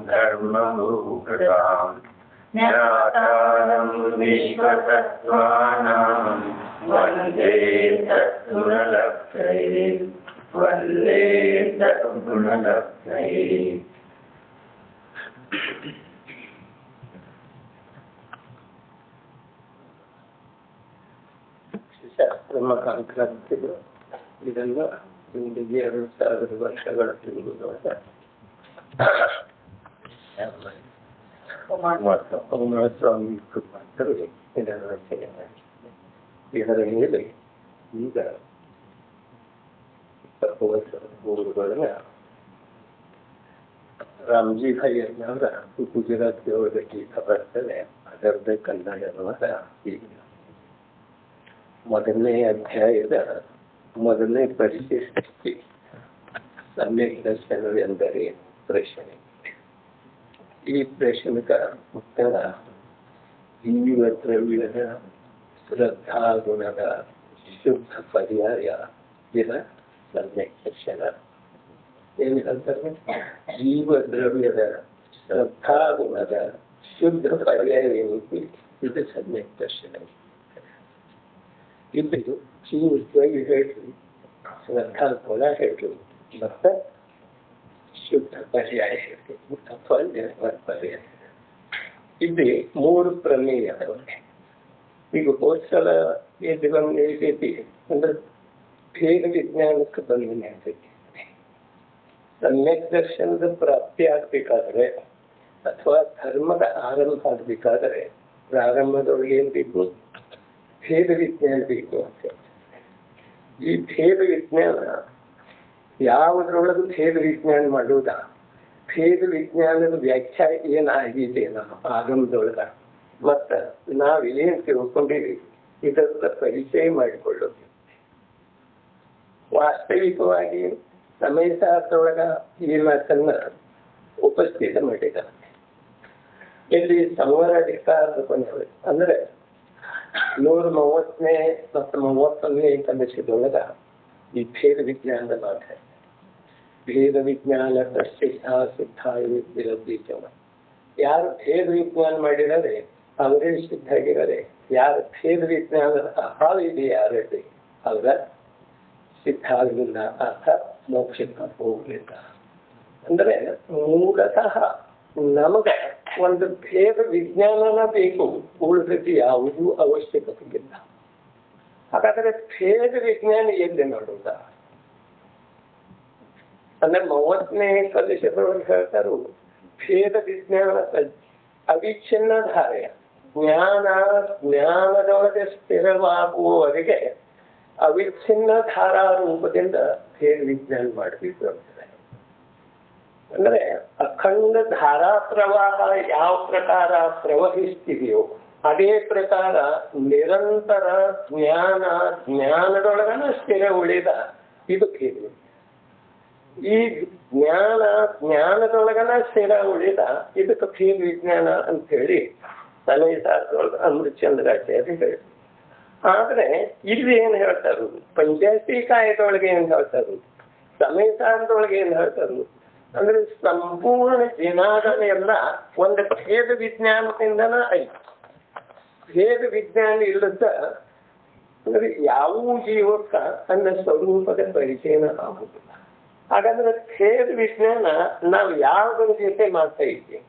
धर्मभूषताम् ज्ञातारं विश्वतत्त्वानां वन्दे सद्गुणलक्षये वन्दे सद्गुणलक्षये। ಶಾಸ್ತ್ರಮಕಾಂಕ್ರಾಂತಿಗಳು ಇದೆಲ್ಲ ಇಂದಿಗೆ 2000 ವರ್ಷಗಳ ತಿರುಗುವಾಗ ಸ್ವಾಮಿ ಕೃಪಾಂತರು ಇದರ ರಚನೆ ಇದರ ಮೇಲೆ ಈಗ 20 ವರ್ಷದ ಊರುಗಳನ್ನ ರಾಮ್ಜಿ ಭಾಯಿ ಅನ್ನವರ ಗುಜರಾತ್ ಒಳಗೆ ಗೀತ ಬರ್ತದೆ. ಅದರದ್ದೇ ಕನ್ನಡ ಅನ್ನುವ ಈಗ ಮೊದಲನೇ ಅಧ್ಯಾಯದ ಮೊದಲನೇ ಪರಿಶಿಷ್ಟಿ ಸಮ್ಯಕ್ ದರ್ಶನವೆಂದರೆ ಪ್ರಶ್ನೆ. ಈ ಪ್ರಶ್ನೆಗ ಉತ್ತರ ಜೀವ ದ್ರವ್ಯದ ಶ್ರದ್ಧಾಗುಣದ ಶುದ್ಧ ಪರ್ಯಾಯ ಇರ ಸಮ್ಯಕ್ ದರ್ಶನ. ಏನು ಹೇಳ್ತಾರೆ? ಜೀವ ದ್ರವ್ಯದ ಶ್ರದ್ಧಾಗುಣದ ಶುದ್ಧ ಪರ್ಯಾಯ ಏನಿದೆ ಇದು ಸಮ್ಯಕ್ ದರ್ಶನ. ಇಲ್ಲಿ ಜೀವ ದ್ರವ್ಯ ಹೇಳ್ರಿ, ಶ್ರದ್ಧಾ ಗುಣ ಹೇಳ್ರಿ, ಮತ್ತೆ ಶುದ್ಧ ಪರ್ಯಾಯ ಹೇಳ್ರಿ, ಪರ್ಯಾಯ. ಇಲ್ಲಿ 3 ಪ್ರಮೇಯ ಅದಾವೆ. ಈಗ ಹೋದ್ಸಲ ಏತಿ ಅಂದ್ರೆ ಭೇದ ವಿಜ್ಞಾನಕ್ಕೆ ಬಂದಿನ ಅಂತೈತಿ. ಸಮ್ಯಕ್ ದರ್ಶನದ ಪ್ರಾಪ್ತಿ ಆಗ್ಬೇಕಾದ್ರೆ ಅಥವಾ ಧರ್ಮದ ಆರಂಭ ಆಗ್ಬೇಕಾದ್ರೆ ಪ್ರಾರಂಭದೊಳಗೆ ಏನ್ ಬೇಕು? ಭೇದ ವಿಜ್ಞಾನ ಬೇಕು ಅಂತ. ಈ ಭೇದ ವಿಜ್ಞಾನ ಯಾವುದ್ರೊಳಗೆ ಭೇದ ವಿಜ್ಞಾನ ಮಾಡುವುದ? ಭೇದ ವಿಜ್ಞಾನದ ವ್ಯಾಖ್ಯಾ ಏನಾಗಿದೆ ನಾವು ಆಗಮದೊಳಗ, ಮತ್ತ ನಾವೇನ್ ತಿಳ್ಕೊಂಡಿವಿ ಇದರ ಪರಿಚಯ ಮಾಡಿಕೊಳ್ಳೋದು. ವಾಸ್ತವಿಕವಾಗಿ ಸಮಯ ಶಾಸ್ತ್ರದೊಳಗ ಈ ಮಾತನ್ನ ಉಪಸ್ಥಿತ ಮಾಡಿದ್ದಾರೆ. ಇಲ್ಲಿ ಸಂವರಾಧಿಕಾರದ ಕೊನೆಯೊಳಗೆ ಅಂದ್ರೆ 130ನೇ ಮತ್ತು 31ನೇ ಕಂಡಿಸಿದೊಳಗ ಈ ಭೇದ ವಿಜ್ಞಾನದ ಮಾತ. ಭೇದ ವಿಜ್ಞಾನ ಸಿದ್ಧ ವಿರೋಧೀಚವ. ಯಾರು ಭೇದ ವಿಜ್ಞಾನ ಮಾಡಿದರೆ ಅವರೇ ಸಿದ್ಧ ಆಗಿದ್ದಾರೆ. ಯಾರು ಭೇದ ವಿಜ್ಞಾನದ ಅಭಾವ ಇದೆ ಯಾರಲ್ಲಿ ಅವರ ಸಿದ್ಧ ಆಗಲಿಲ್ಲ, ಅರ್ಥ ಮೋಕ್ಷಕ್ಕೆ ಹೋಗ್ಲಿಲ್ಲ. ಅಂದ್ರೆ ಮೂಲತಃ ನಮಗ ಒಂದು ಭೇದ ವಿಜ್ಞಾನನ ಬೇಕು, ಉಳಿದಕ್ಕೆ ಯಾವುದೂ ಅವಶ್ಯಕತೆ ಇಲ್ಲ. ಹಾಗಾದ್ರೆ ಭೇದ ವಿಜ್ಞಾನ ಎಲ್ಲಿ ನೋಡುವುದ ಅಂದ್ರೆ 30ನೇ ಪ್ರದೇಶದೊಳಗೆ ಹೇಳ್ತಾರು ಭೇದ ವಿಜ್ಞಾನ ಅವಿಚ್ಛಿನ್ನ ಧಾರೆಯ ಜ್ಞಾನದೊಳಗೆ ಸ್ಥಿರವಾಗುವವರೆಗೆ ಅವಿಚ್ಛಿನ್ನ ಧಾರಾ ರೂಪದಿಂದ ಭೇದ ವಿಜ್ಞಾನ ಮಾಡಬೇಕು ಅಂತಾರೆ. ಅಂದ್ರೆ ಅಖಂಡ ಧಾರಾ ಪ್ರವಾಹ ಯಾವ ಪ್ರಕಾರ ಪ್ರವಹಿಸ್ತಿದೆಯೋ ಅದೇ ಪ್ರಕಾರ ನಿರಂತರ ಜ್ಞಾನದೊಳಗನ ಸ್ಥಿರ ಉಳಿದ ಇದು ಭೇದ. ಈ ಜ್ಞಾನದೊಳಗನ ಸ್ಥಿರ ಉಳಿದ ಇದಕ್ಕೆ ಭೇದ ವಿಜ್ಞಾನ ಅಂತ ಹೇಳಿ ಸಮಯ ಶಾಸ್ತ್ರದೊಳಗೆ ಅಮೃತಚಂದ್ರಾಚಾರ್ಯ ಹೇಳಿ. ಆದ್ರೆ ಇಲ್ಲಿ ಏನ್ ಹೇಳ್ತಾರು? ಪಂಚಾಯತಿ ಕಾಯದೊಳಗೆ ಏನ್ ಹೇಳ್ತಾರು? ಸಮಯ ಶಾಸ್ತ್ರದೊಳಗೆ ಏನ್ ಹೇಳ್ತಾರು? ಅಂದ್ರೆ ಸಂಪೂರ್ಣ ಜನಾದನ ಎಲ್ಲ ಒಂದು ಭೇದ ವಿಜ್ಞಾನದಿಂದನ ಐತಿ. ಭೇದ ವಿಜ್ಞಾನ ಇಲ್ಲದ ಅಂದ್ರೆ ಯಾವ ಜೀವಕ್ಕ ತನ್ನ ಸ್ವರೂಪದ ಪರಿಚಯನ ಆಗುದಿಲ್ಲ. ಹಾಗಾದ್ರೆ ಭೇದ ವಿಜ್ಞಾನ ನಾವು ಯಾವುದರ ಜೊತೆ ಮಾಡ್ತಾ ಇದ್ದೀವಿ?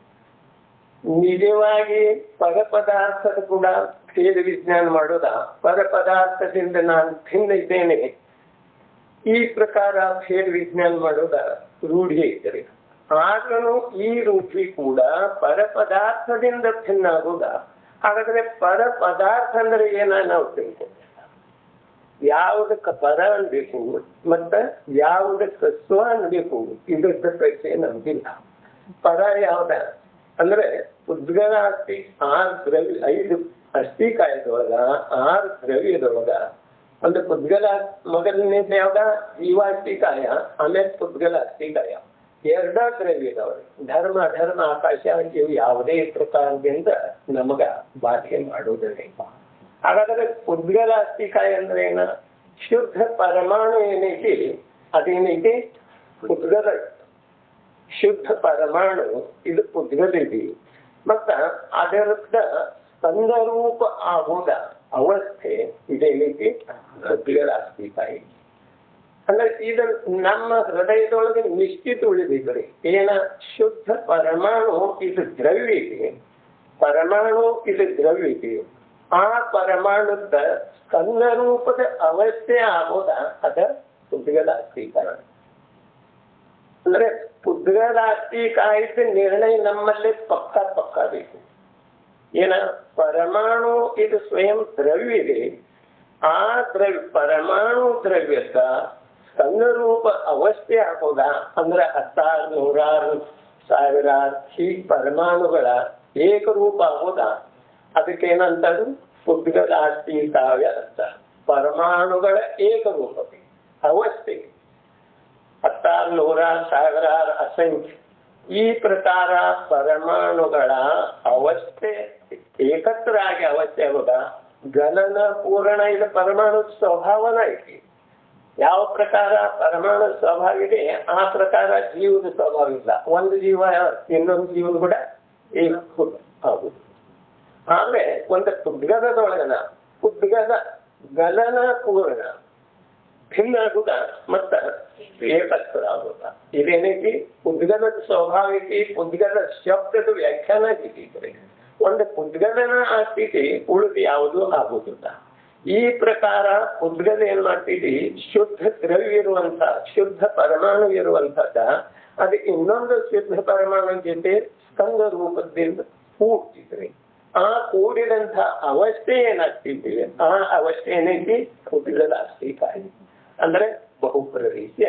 ನಿಜವಾಗಿ ಪರ ಪದಾರ್ಥದ ಕೂಡ ಭೇದ ವಿಜ್ಞಾನ ಮಾಡೋದ? ಪರ ಪದಾರ್ಥದಿಂದ ನಾನು ಭಿನ್ನ ಇದ್ದೇನೆ ಈ ಪ್ರಕಾರ ಭೇದ ವಿಜ್ಞಾನ ಮಾಡೋದ ರೂಢಿ ಇದ್ದರೆ, ಆದ್ರೂ ಈ ರೂಢಿ ಕೂಡ ಪರ ಪದಾರ್ಥದಿಂದ ಭಿನ್ನ ಆಗೋದ. ಹಾಗಾದ್ರೆ ಪರ ಪದಾರ್ಥ ಅಂದ್ರೆ ಏನ ನಾವು ತಿಳ್ಕೊಂಡಿಲ್ಲ. ಯಾವುದಕ್ಕೆ ಪರ ಅನ್ಬೇಕು ಮತ್ತ ಯಾವುದಕ್ಕೆ ಸ್ವ ಅನ್ಬೇಕು ಇದರ ಪ್ರಶ್ನೆ ನಮ್ಗಿಲ್ಲ. ಪರ ಯಾವ್ದ ಅಂದ್ರೆ ಉದ್ಗಲ ಅಸ್ಥಿ 6 ದ್ರವ್ಯ 5 ಅಸ್ಥಿಕಾಯದೊಳಗ 6 ದ್ರವ್ಯದೊಳಗ ಒಂದು ಪುದ್ಗಲ ಮೊದಲನೇದ ಯಾವ್ದ? ಜೀವಾಸ್ಥಿಕಾಯ, ಆಮೇಲೆ ಪುದ್ಗಲ ಅಸ್ಥಿಕಾಯ. 2 ದ್ರವ್ಯದವರು ಧರ್ಮ ಅಧರ್ಮ ಆಕಾಶ ಇವು ಯಾವುದೇ ಪ್ರಕಾರದಿಂದ ನಮಗ ಬಾಧೆ ಮಾಡುವುದಿಲ್ಲ. ಹಾಗಾದ್ರೆ ಪುದ್ಗಲ ಅಸ್ಥಿಕಾಯ ಅಂದ್ರೆ ಏನ? ಶುದ್ಧ ಪರಮಾಣು ಏನೈತಿ ಅದೇನೈತಿ? ಪುದ್ಗಲ ಶುದ್ಧ ಪರಮಾಣು ಇದು ಉದ್ಗಲಿದೆ ಮತ್ತ ಅದರದ ಸ್ಕಂದರೂಪ ಆಗುವುದ ಅವಸ್ಥೆ ಇದೇನೈತಿ ಉದ್ಗಲಾಸ್ತಿಕಾಯಿ ಅಂದ್ರೆ ಇದು ನಮ್ಮ ಹೃದಯದೊಳಗೆ ನಿಶ್ಚಿತ ಉಳಿದಿದ್ರಿ ಏನ ಶುದ್ಧ ಪರಮಾಣು ಇದು ದ್ರವ್ಯ ಇದೆ ಪರಮಾಣು ಇದು ದ್ರವ್ಯ ಇದೆ ಆ ಪರಮಾಣುದ ಸ್ಕಂದ ರೂಪದ ಅವಸ್ಥೆ ಆಗೋದ ಅದ ಉದ್ಗಲಾಸ್ತಿಕಾಯ ಅಂದ್ರೆ ಉದ್ಗಲಾಸ್ತಿಕಾಯದ ನಿರ್ಣಯ ನಮ್ಮಲ್ಲಿ ಪಕ್ಕ ಬೇಕು ಏನ ಪರಮಾಣು ಇದು ಸ್ವಯಂ ದ್ರವ್ಯ ಇದೆ ಆ ದ್ರವ್ಯ ಪರಮಾಣು ದ್ರವ್ಯದ ಸ್ಕಂದರೂಪ ಅವಸ್ಥೆ ಆಗೋದ ಅಂದ್ರೆ 10,000 100,000 1,000 ಈ ಪರಮಾಣುಗಳ ಏಕರೂಪ ಆಗೋದ ಅದಕ್ಕೇನಂತದ್ದು ಉದ್ಗಲಾಸ್ತಿಕಾಯ ಅಂತ ಪರಮಾಣುಗಳ ಏಕರೂಪ ಅವಸ್ಥೆ 10,000 100,000 1,000 ಅಸಂಖ್ಯ ಈ ಪ್ರಕಾರ ಪರಮಾಣುಗಳ ಅವಸ್ಥೆ ಏಕತ್ರ ಆಗಿ ಅವಸ್ಥೆ ಆಗೋದ ಗಲನ ಪೂರಣ ಇದು ಪರಮಾಣು ಸ್ವಭಾವನ ಐತಿ ಯಾವ ಪ್ರಕಾರ ಪರಮಾಣು ಸ್ವಭಾವ ಇದೆ ಆ ಪ್ರಕಾರ ಜೀವದ ಸ್ವಭಾವ ಇಲ್ಲ ಒಂದು ಜೀವ ಇನ್ನೊಂದು ಜೀವ ಕೂಡ ಆಗುದು ಆಮೇಲೆ ಒಂದು ಉದ್ಗದೊಳಗನ ಉದ್ಗದ ಗಲನ ಪೂರ್ಣ ಭಿನ್ನ ಆಗುದ ಮತ್ತ ಏಕತ್ರ ಆಗುದ ಇದೇನೈತಿ ಉದ್ಗದ ಸ್ವಭಾವ ಐತಿ ಉದ್ಗದ ಶಬ್ದದ ವ್ಯಾಖ್ಯಾನ ಐತಿ ಒಂದು ಉದ್ಗದನ ಆಗ್ತೈತಿ ಉಳಿದು ಯಾವುದು ಆಗುದಿಲ್ಲ ಈ ಪ್ರಕಾರ ಉದ್ಗದ ಏನ್ ಮಾಡ್ತೀವಿ ಶುದ್ಧ ದ್ರವ್ಯ ಇರುವಂತ ಶುದ್ಧ ಪರಮಾಣು ಇರುವಂತದ ಅದು ಇನ್ನೊಂದು ಶುದ್ಧ ಪರಮಾಣು ಜೊತೆ ಸ್ಕಂದ ರೂಪದಿಂದ ಕೂಡ್ತಿದ್ರಿ ಆ ಕೂಡಿದಂತ ಅವಸ್ಥೆ ಏನಾಗ್ತಿದ್ದೀವಿ ಆ ಅವಸ್ಥೆ ಏನೈತಿ ಉದ್ಗಲಾಸ್ತಿಕಾಯ ಅಂದ್ರೆ ಬಹುಪ್ರರೀತಿ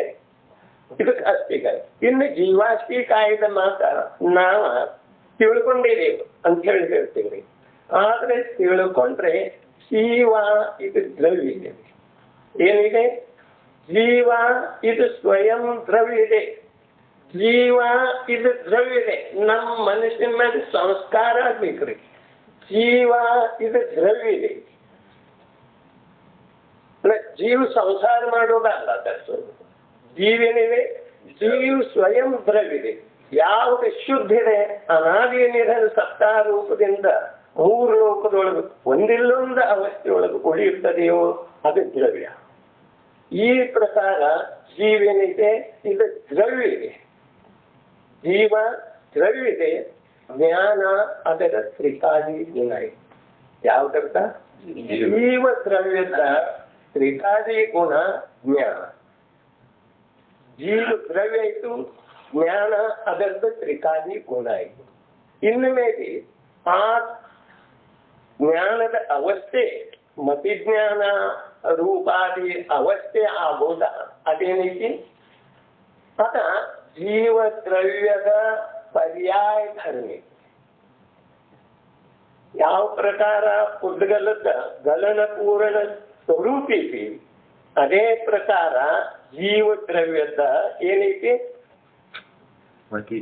ಇದಕ್ಕೆ ಅಸ್ತಿಕಾಯ ಇನ್ನು ಜೀವಾಸ್ತಿಕಾಯದ ಮಾತ ನಾವ ತಿಳ್ಕೊಂಡಿದ್ದೇವೆ ಅಂತ ಹೇಳ್ತೀವಿ ಆದ್ರೆ ತಿಳ್ಕೊಂಡ್ರೆ ಜೀವ ಇದು ದ್ರವ್ಯ ಇದೆ ಏನಿದೆ ಜೀವ ಇದು ಸ್ವಯಂ ದ್ರವ್ಯ ಇದೆ ಜೀವ ಇದು ದ್ರವ್ಯ ಇದೆ ನಮ್ಮ ಮನುಷ್ಯನ ಮೇಲೆ ಸಂಸ್ಕಾರ ಆಗ್ಬೇಕ್ರಿ ಜೀವ ಇದು ದ್ರವ್ಯ ಇದೆ ಜೀವ ಸಂಸಾರ ಮಾಡೋದಲ್ಲ ಜೀವೇನಿದೆ ಜೀವ ಸ್ವಯಂ ದ್ರವ್ಯ ಇದೆ ಯಾವುದು ಶುದ್ಧ ಇದೆ ಅನಾದಿ ನಿಧನ ಸತ್ತಾ ರೂಪದಿಂದ 3 ಲೋಕದೊಳಗೆ ಒಂದಿಲ್ಲೊಂದು ಅವಸ್ಥೆಯೊಳಗೆ ಉಳಿಯುತ್ತದೆಯೋ ಅದು ದ್ರವ್ಯ ಈ ಪ್ರಕಾರ ಜೀವೇನಿದೆ ಇದು ದ್ರವ್ಯ ಇದೆ ಜೀವ ದ್ರವ್ಯ ಇದೆ ಜ್ಞಾನ ಅದರ ತ್ರಿಕಾಲಿ ಗುಣ ಇದೆ ಯಾವ್ದರ್ಥ ಜೀವ ದ್ರವ್ಯದ ತ್ರಿಕಾಲಿ ಗುಣ ಜ್ಞಾನ ಜೀವ ದ್ರವ್ಯ ಆಯ್ತು ಜ್ಞಾನ ಅದರದ್ದು ತ್ರಿಕಾಲಿ ಗುಣ ಆಯ್ತು ಇನ್ನು ಮೇಲೆ ಆ ಜ್ಞಾನದ ಅವಸ್ಥೆ ಮತಿಜ್ಞಾನ ರೂಪಾದಿ ಅವಸ್ಥೆ ಆಗೋದ ಅದೇನೈತಿ ಅದ ಜೀವ ದ್ರವ್ಯದ ಪರ್ಯಾಯ ಧರ್ಮ ಯಾವ ಪ್ರಕಾರ ಉದ್ಗಲದ ಗಲನ ಪೂರಣ ಸ್ವರೂಪ ಐತಿ ಅದೇ ಪ್ರಕಾರ ಜೀವ ದ್ರವ್ಯದ ಏನೈತಿ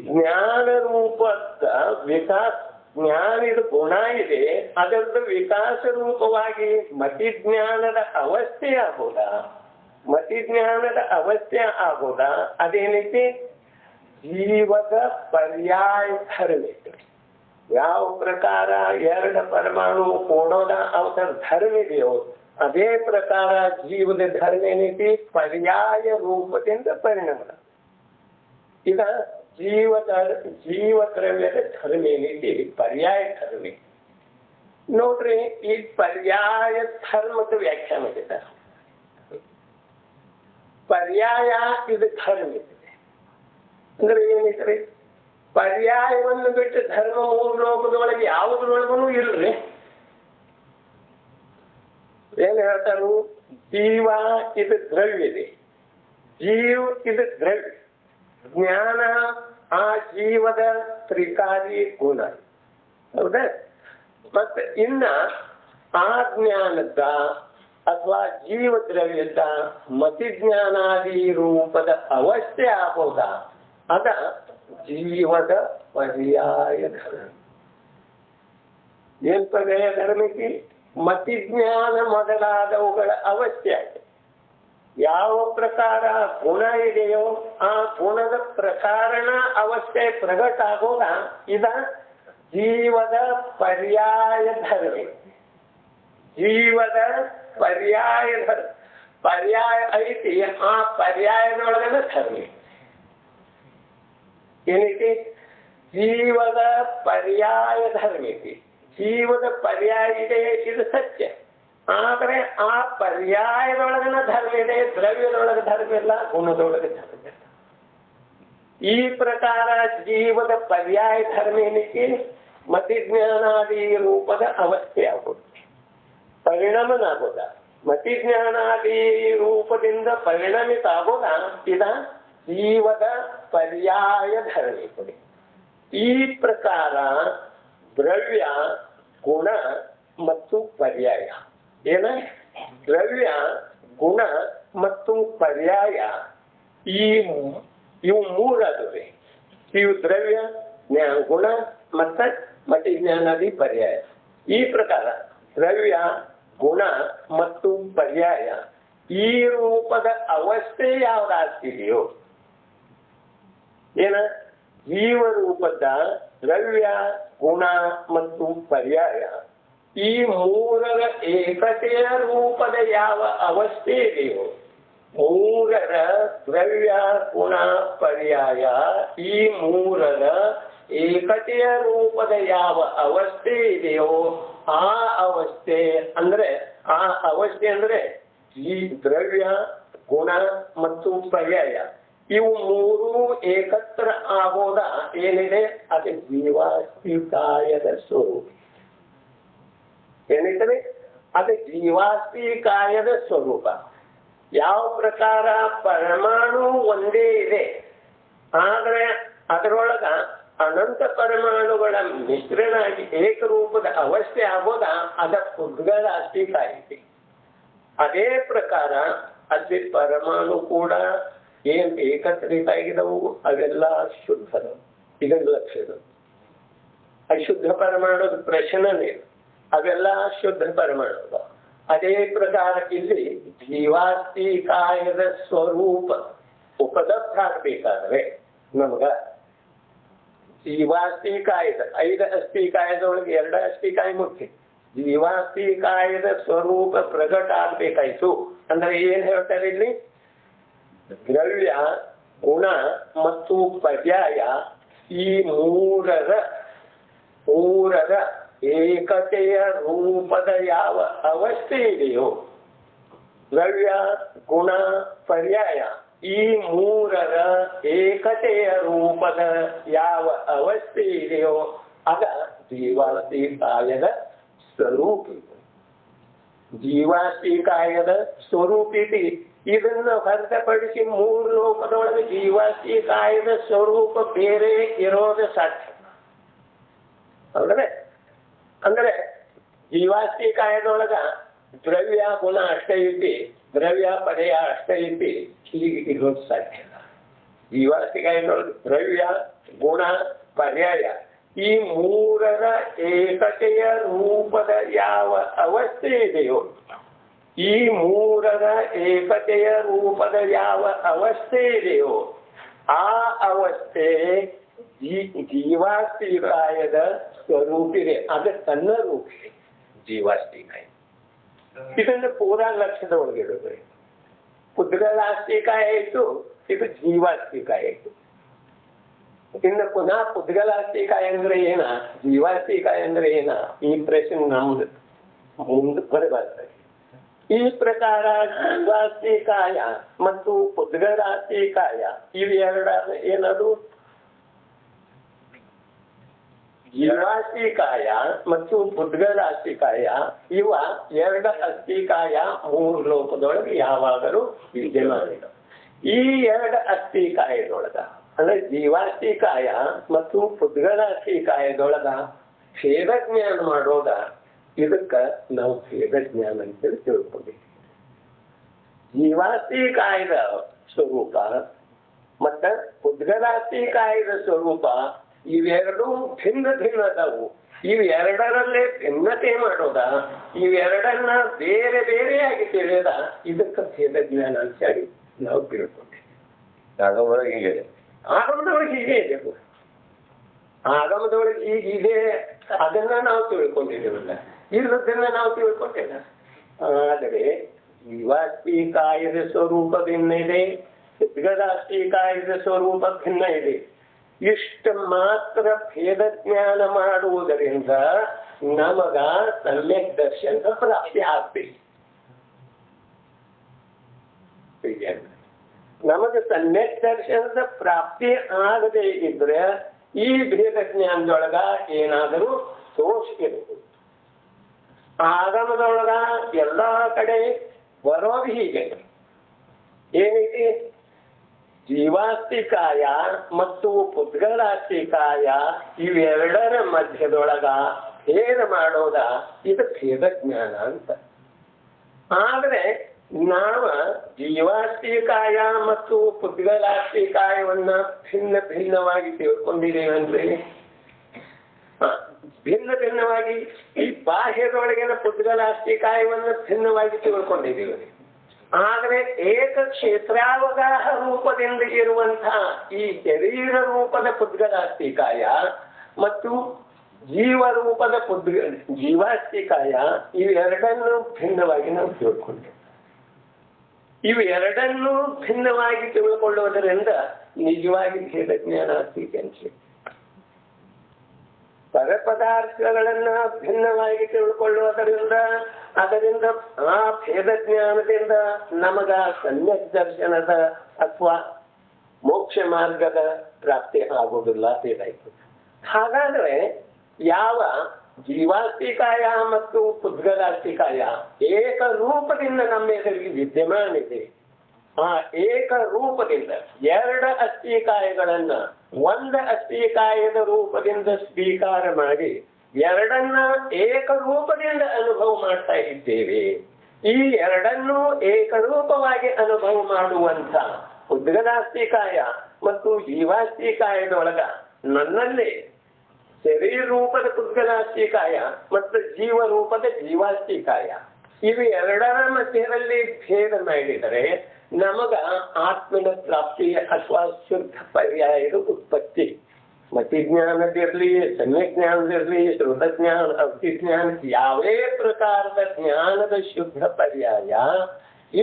ಜ್ಞಾನ ರೂಪದ ವಿಕಾಸ ಜ್ಞಾನದ ಗುಣ ಇದೆ ಅದರದ್ದು ವಿಕಾಸ ರೂಪವಾಗಿ ಮತಿಜ್ಞಾನದ ಅವಸ್ಥೆ ಆಗೋದ ಮತಿಜ್ಞಾನದ ಅವಸ್ಥೆ ಆಗೋದ ಅದೇನೈತಿ ಜೀವದ ಪರ್ಯಾಯ ಧರ್ಮ ಯಾವ ಪ್ರಕಾರ 2 ಪರಮಾಣು ಕೂಡೋದ ಅವರ ಧರ್ಮ ಇದೆಯೋ ಅದೇ ಪ್ರಕಾರ ಜೀವದ ಧರ್ಮ ಏನೈತಿ ಪರ್ಯಾಯ ರೂಪದಿಂದ ಪರಿಣಾಮ ಇದ ಜೀವ ದ್ರವ್ಯದ ಧರ್ಮ ಏನೈತಿ ಪರ್ಯಾಯ ಧರ್ಮ ನೋಡ್ರಿ ಈ ಪರ್ಯಾಯ ಧರ್ಮದ ವ್ಯಾಖ್ಯಾನ ಇದೆ ಪರ್ಯಾಯ ಇದು ಧರ್ಮ ಇದೆ ಅಂದ್ರೆ ಏನೈತ್ರಿ ಪರ್ಯಾಯವನ್ನು ಬಿಟ್ಟು ಧರ್ಮ 3 ಲೋಕದೊಳಗೆ ಯಾವುದ್ರೊಳಗೂ ಇಲ್ರಿ ಏನ್ ಹೇಳ್ತಾರು ಜೀವ ಇದು ದ್ರವ್ಯ ಇದೆ ಜೀವ ಇದು ದ್ರವ್ಯ ಜ್ಞಾನ ಆ ಜೀವದ ತ್ರಿಕಾಲಿ ಗುಣ ಹೌದಾ ಮತ್ತೆ ಇನ್ನ ಆ ಜ್ಞಾನದ ಅಥವಾ ಜೀವ ದ್ರವ್ಯದ ಮತಿಜ್ಞಾನಾದಿ ರೂಪದ ಅವಸ್ಥೆ ಆಗೋದ ಅದ ಜೀವದ ಪರ್ಯಾಯ ಧರ್ಮ ಏನ್ ಪರ್ಯಾಯ ಧರ್ಮಕ್ಕೆ ಮತಿಜ್ಞಾನ ಮೊದಲಾದವುಗಳ ಅವಸ್ಥೆ ಆಗಿದೆ ಯಾವ ಪ್ರಕಾರ ಗುಣ ಇದೆಯೋ ಆ ಗುಣದ ಪ್ರಕಾರಣ ಅವಸ್ಥೆ ಪ್ರಗಟ ಆಗೋದ ಇದ ಜೀವದ ಪರ್ಯಾಯ ಧರ್ಮ. ಜೀವದ ಪರ್ಯಾಯ ಧರ್ಮ, ಪರ್ಯಾಯ ಐತಿ, ಆ ಪರ್ಯಾಯದೊಳಗನ ಧರ್ಮ ಏನೈತಿ? ಜೀವದ ಪರ್ಯಾಯ ಧರ್ಮ ಐತಿ. ಜೀವದ ಪರ್ಯಾಯ ಇದೆ, ಇದು ಸತ್ಯ. ಆದ್ರೆ ಆ ಪರ್ಯಾಯದೊಳಗನ ಧರ್ಮ ಇದೆ, ದ್ರವ್ಯದೊಳಗ ಧರ್ಮ ಇಲ್ಲ, ಗುಣದೊಳಗೆ ಧರ್ಮ ಇಲ್ಲ. ಈ ಪ್ರಕಾರ ಜೀವದ ಪರ್ಯಾಯ ಧರ್ಮ ಏನೈತಿ? ಮತಿಜ್ಞಾನಾದಿ ರೂಪದ ಅವಸ್ಥೆ ಆಗೋದು, ಪರಿಣಾಮನಾಗೋದ. ಮತಿಜ್ಞಾನಾದಿ ರೂಪದಿಂದ ಪರಿಣಮಿತ ಆಗೋದ ಇದ ಜೀವದ ಪರ್ಯಾಯ ಧರ್ಮ ಕೊಡಿ. ಈ ಪ್ರಕಾರ ದ್ರವ್ಯ, ಗುಣ ಮತ್ತು ಪರ್ಯಾಯ ಏನ? ದ್ರವ್ಯ, ಗುಣ ಮತ್ತು ಪರ್ಯಾಯ ಇವು ಮೂರದುವೆ. ಇವು ದ್ರವ್ಯ, ಗುಣ ಮತ್ತ ಮತಿಜ್ಞಾನಾದಿ ಪರ್ಯಾಯ. ಈ ಪ್ರಕಾರ ದ್ರವ್ಯ, ಗುಣ ಮತ್ತು ಪರ್ಯಾಯ ಈ ರೂಪದ ಅವಸ್ಥೆ ಯಾವ್ದಾಗ್ತಿದೆಯೋ ಏನ? ಜೀವರೂಪದ ದ್ರವ್ಯ, ಗುಣ ಮತ್ತು ಪರ್ಯಾಯ ಈ ಮೂರರ ಏಕತೆಯ ರೂಪದ ಯಾವ ಅವಸ್ಥೆ ಇದೆಯೋ, ಮೂರರ ದ್ರವ್ಯ, ಗುಣ, ಪರ್ಯಾಯ ಈ ಮೂರರ ಏಕತೆಯ ರೂಪದ ಯಾವ ಅವಸ್ಥೆ ಇದೆಯೋ ಆ ಅವಸ್ಥೆ ಅಂದ್ರೆ ಈ ದ್ರವ್ಯ, ಗುಣ ಮತ್ತು ಪರ್ಯಾಯ ಇವು ಮೂರು ಏಕತ್ರ ಆಗೋದ ಏನಿದೆ? ಅದು ಜೀವಾಸ್ತಿಕಾಯದ ಸ್ವರೂಪ. ಏನಿದೆ? ಅದು ಜೀವಾಸ್ತಿಕಾಯದ ಸ್ವರೂಪ. ಯಾವ ಪ್ರಕಾರ ಪರಮಾಣು ಒಂದೇ ಇದೆ, ಆದ್ರೆ ಅದರೊಳಗ ಅನಂತ ಪರಮಾಣುಗಳ ಮಿಶ್ರಣ ಆಗಿ ಏಕರೂಪದ ಅವಸ್ಥೆ ಆಗೋದ ಅದ ಉದ್ಗಲ ಅಸ್ತಿಕಾಯಿತಿ. ಅದೇ ಪ್ರಕಾರ ಅಲ್ಲಿ ಪರಮಾಣು ಕೂಡ ಏನ್ ಏಕತ್ರಿತ ಆಗಿದವು ಅವೆಲ್ಲ ಶುದ್ಧದ. ಇದನ್ನ ಲಕ್ಷಣ ಅಶುದ್ಧ ಪರಮಾಣುದ ಪ್ರಶ್ನೆ, ಅವೆಲ್ಲ ಶುದ್ಧ ಪರಮಾಣು. ಅದೇ ಪ್ರಕಾರ ಇಲ್ಲಿ ಜೀವಾಸ್ತಿಕಾಯದ ಸ್ವರೂಪ ಉಪಲಬ್ಧ ಆಗ್ಬೇಕಾದ್ರೆ ನಮಗ ಜೀವಾಸ್ತಿಕಾಯದ 5 ಅಸ್ಥಿಕಾಯದೊಳಗೆ 2 ಅಸ್ಥಿಕಾಯ ಮುಖ್ಯ. ಜೀವಾಸ್ತಿಕಾಯದ ಸ್ವರೂಪ ಪ್ರಗಟ ಆಗ್ಬೇಕಾಯ್ತು ಅಂದ್ರೆ ಏನ್ ಹೇಳ್ತಾರೆ ಇಲ್ಲಿ? ದ್ರವ್ಯ, ಗುಣ ಮತ್ತು ಪರ್ಯಾಯ ಈ ಮೂರರ ಏಕತೆಯ ರೂಪದ ಯಾವ ಅವಸ್ಥೆ ಇದೆಯೋ, ದ್ರವ್ಯ, ಗುಣ, ಪರ್ಯಾಯ ಈ ಮೂರರ ಏಕತೆಯ ರೂಪದ ಯಾವ ಅವಸ್ಥೆ ಇದೆಯೋ ಅದ ಜೀವಾಸ್ತಿಕಾಯದ ಸ್ವರೂಪ. ಜೀವಾಸ್ತಿಕಾಯದ ಸ್ವರೂಪಿತಿ. ಇದನ್ನ ಹೊರತುಪಡಿಸಿ ಮೂರು ಲೋಕದೊಳಗೆ ಜೀವಾಸ್ತಿಕಾಯದ ಸ್ವರೂಪ ಬೇರೆ ಇರೋದು ಸಾಧ್ಯ ಅಂದ್ರೆ ಜೀವಾಸ್ತಿಕಾಯದೊಳಗ ದ್ರವ್ಯ, ಗುಣ ಅಷ್ಟೇ ಐತಿ, ದ್ರವ್ಯ, ಪರ್ಯಾಯ ಅಷ್ಟೇ ಐತಿ, ಹೀಗೆ ಇರೋದು ಸಾಧ್ಯ. ಜೀವಾಸ್ತಿಕಾಯದೊಳಗೆ ದ್ರವ್ಯ, ಗುಣ, ಪರ್ಯಾಯ ಈ ಮೂರರ ಏಕತೆಯ ರೂಪದ ಯಾವ ಅವಸ್ಥೆ ಇದೆಯೋ, ಈ ಮೂರರ ಏಕತೆಯ ರೂಪದ ಯಾವ ಅವಸ್ಥೆ ಇದೆಯೋ ಆ ಅವಸ್ಥೆ ಜೀವಾಸ್ತಿಕಾಯದ ಸ್ವರೂಪಿದೆ. ಅದು ತನ್ನ ರೂಪ ಜೀವಾಸ್ತಿಕಾಯ. ಇದನ್ನು ಪೂರಾ ಲಕ್ಷ್ಯದ ಒಳಗಿಡುತ್ತೆ. ಪುದ್ಗಲಾಸ್ತಿಕಾಯ ಆಯ್ತು, ಇದು ಜೀವಾಸ್ತಿಕಾಯ ಆಯ್ತು. ಇನ್ನು ಪುನಃ ಪುದ್ಗಲಾಸ್ತಿಕಾಯ ಅಂದ್ರೆ ಏನ, ಜೀವಾಸ್ತಿಕಾಯ ಅಂದ್ರೆ ಏನ, ಈ ಪ್ರಶ್ನೆ ನಮ್ದು ಮುಂದೆ ಬರಬಾರ್ದು. ಈ ಪ್ರಕಾರ ಜೀವಾಸ್ತಿಕಾಯ ಮತ್ತು ಪುದ್ಗಲಾಸ್ತಿಕಾಯ ಇವೆರಡ ಏನದು? ಜೀವಾಸ್ತಿಕಾಯ ಮತ್ತು ಪುದ್ಗಲಾಸ್ತಿಕಾಯ ಇವ 2 ಅಸ್ಥಿಕಾಯ 3 ಲೋಕದೊಳಗೆ ಯಾವಾಗಲೂ ವಿದ್ಯಮಾನ. ಈ 2 ಅಸ್ಥಿಕಾಯದೊಳಗ ಅಂದ್ರೆ ಜೀವಾಸ್ತಿಕಾಯ ಮತ್ತು ಪುದ್ಗಲಾಸ್ತಿಕಾಯದೊಳಗ ಭೇದ ಜ್ಞಾನ ಮಾಡೋದ. ಇದಕ್ಕ ನಾವು ಭೇದ ಜ್ಞಾನ ಅಂತೇಳಿ ತಿಳ್ಕೊಂಡಿದ್ದೀವಿ. ಜೀವಾಸ್ತಿಕಾಯದ ಸ್ವರೂಪ ಮತ್ತ ಪುದ್ಗಲಾಸ್ತಿಕಾಯದ ಸ್ವರೂಪ ಇವೆರಡೂ ಭಿನ್ನ ಅದಾವು. ಇವೆರಡರಲ್ಲೇ ಭಿನ್ನತೆ ಮಾಡೋದ, ಇವೆರಡನ್ನ ಬೇರೆ ಬೇರೆಯಾಗಿ ತಿಳಿದ, ಇದಕ್ಕೆ ಭೇದ ಜ್ಞಾನ ಅಂತ ಹೇಳಿ ನಾವು ತಿಳ್ಕೊಂಡಿದ್ದೀವಿ. ಆಗಮದೊಳಗೆ ಹೀಗೆ ಇದೆ, ಆಗಮದೊಳಗೆ ಹೀಗೆ ಇದೆ, ಆಗಮದೊಳಗೆ ಈಗ ಇದೆ, ಅದನ್ನ ನಾವು ತಿಳ್ಕೊಂಡಿದ್ದೀವಲ್ಲ, ಇಲ್ಲದನ್ನ ನಾವು ತಿಳ್ಕೊಂಡಿಲ್ಲ. ಆದರೆ ಜೀವಾಸ್ತಿ ಕಾಯದ ಸ್ವರೂಪ ಭಿನ್ನ ಇದೆ, ಸಿದ್ಧದಾಸ್ತಿ ಕಾಯದ ಸ್ವರೂಪ ಭಿನ್ನ ಇದೆ. ಇಷ್ಟ ಮಾತ್ರ ಭೇದ ಜ್ಞಾನ ಮಾಡುವುದರಿಂದ ನಮಗ ಸಮ್ಯಕ್ ದರ್ಶನ ಪ್ರಾಪ್ತಿ ಆಗ್ಬೇಕು. ನಮಗೆ ಸಮ್ಯಕ್ ದರ್ಶನದ ಪ್ರಾಪ್ತಿ ಆಗದೆ ಇದ್ರೆ ಈ ಭೇದ ಜ್ಞಾನದೊಳಗ ಏನಾದರೂ ದೋಷ ಇರಬಹುದು. ಆಗಮದೊಳಗ ಎಲ್ಲಾ ಕಡೆ ಬರೋದು ಹೀಗೆ ಏನೈತಿ, ಜೀವಾಸ್ತಿಕಾಯ ಮತ್ತು ಪುದ್ಗಲಾಸ್ತಿಕಾಯ ಇವೆರಡರ ಮಧ್ಯದೊಳಗ ಭೇದ ಮಾಡೋದ, ಇದು ಭೇದ ಜ್ಞಾನ ಅಂತ. ಆದ್ರೆ ನಾವು ಜೀವಾಸ್ತಿಕಾಯ ಮತ್ತು ಪುದ್ಗಲಾಸ್ತಿಕಾಯವನ್ನ ಭಿನ್ನ ಭಿನ್ನವಾಗಿ ತಿಳ್ಕೊಂಡಿದ್ದೇವಂದ್ರೆ, ಭಿನ್ನ ಭಿನ್ನವಾಗಿ ಈ ಬಾಹ್ಯದೊಳಗಿನ ಪುದ್ಗಲಾಸ್ತಿಕಾಯವನ್ನ ಭಿನ್ನವಾಗಿ ತಿಳ್ಕೊಂಡಿದ್ದೀವಿ. ಆದ್ರೆ ಏಕ ಕ್ಷೇತ್ರಾವಗಾಹ ರೂಪದಿಂದ ಇರುವಂತಹ ಈ ಶರೀರ ರೂಪದ ಪುದ್ಗಲಾಸ್ತಿಕಾಯ ಮತ್ತು ಜೀವರೂಪದ ಜೀವಾಸ್ತಿಕಾಯ ಇವೆರಡನ್ನು ಭಿನ್ನವಾಗಿ ನಾವು ತಿಳ್ಕೊಂಡೇವೆ. ಇವೆರಡನ್ನು ಭಿನ್ನವಾಗಿ ತಿಳ್ಕೊಳ್ಳುವುದರಿಂದ ನಿಜವಾಗಿ ಭೇದ ಜ್ಞಾನ ಆಗ್ತೈತೆ ಅಂತ. ಪರಪದಾರ್ಥಗಳನ್ನ ಭಿನ್ನವಾಗಿ ತಿಳ್ಕೊಳ್ಳುವುದರಿಂದ ಅದರಿಂದ ಆ ಭೇದ ಜ್ಞಾನದಿಂದ ನಮಗ ಸಮ್ಯಕ್ ದರ್ಶನದ ಅಥವಾ ಮೋಕ್ಷ ಮಾರ್ಗದ ಪ್ರಾಪ್ತಿ ಆಗುವುದಿಲ್ಲ ಇದಾಯ್ತು. ಹಾಗಾದ್ರೆ ಯಾವ ಜೀವಾಸ್ತಿಕಾಯ ಮತ್ತು ಪುದ್ಗಲಾಸ್ತಿಕಾಯ ಏಕ ರೂಪದಿಂದ ನಮ್ಮ ಎದುರಿಗೆ ವಿದ್ಯಮಾನ ಇದೆ, ಆ ಏಕ ರೂಪದಿಂದ ಎರಡು ಅಸ್ಥಿಕಾಯಗಳನ್ನ ಒಂದ ಅಸ್ಥಿಕಾಯದ ರೂಪದಿಂದ ಸ್ವೀಕಾರ ಮಾಡಿ ಎರಡನ್ನ ಏಕರೂಪದಿಂದ ಅನುಭವ ಮಾಡ್ತಾ ಇದ್ದೇವೆ. ಈ ಎರಡನ್ನೂ ಏಕರೂಪವಾಗಿ ಅನುಭವ ಮಾಡುವಂತ ಪುದ್ಗಲಾಸ್ತಿಕಾಯ ಮತ್ತು ಜೀವಾಸ್ತಿಕಾಯದೊಳಗ ನನ್ನಲ್ಲಿ ಶರೀರ ರೂಪದ ಪುದ್ಗಲಾಸ್ತಿಕಾಯ ಮತ್ತು ಜೀವ ರೂಪದ ಜೀವಾಸ್ತಿಕಾಯ ಇವು ಎರಡರ ಮಧ್ಯದಲ್ಲಿ ಭೇದ ಮಾಡಿದರೆ ನಮಗ ಆತ್ಮನ ಪ್ರಾಪ್ತಿ ಅಥವಾ ಶುದ್ಧ ಪರ್ಯಾಯದ ಉತ್ಪತ್ತಿ. ಮತಿಜ್ಞಾನದಿರ್ಲಿ, ಸಮ್ಯಜ್ಞಾನದಿರ್ಲಿ, ಶ್ರುತಜ್ಞಾನ, ಅವಧಿಜ್ಞಾನ, ಯಾವೇ ಪ್ರಕಾರದ ಜ್ಞಾನದ ಶುದ್ಧ ಪರ್ಯಾಯ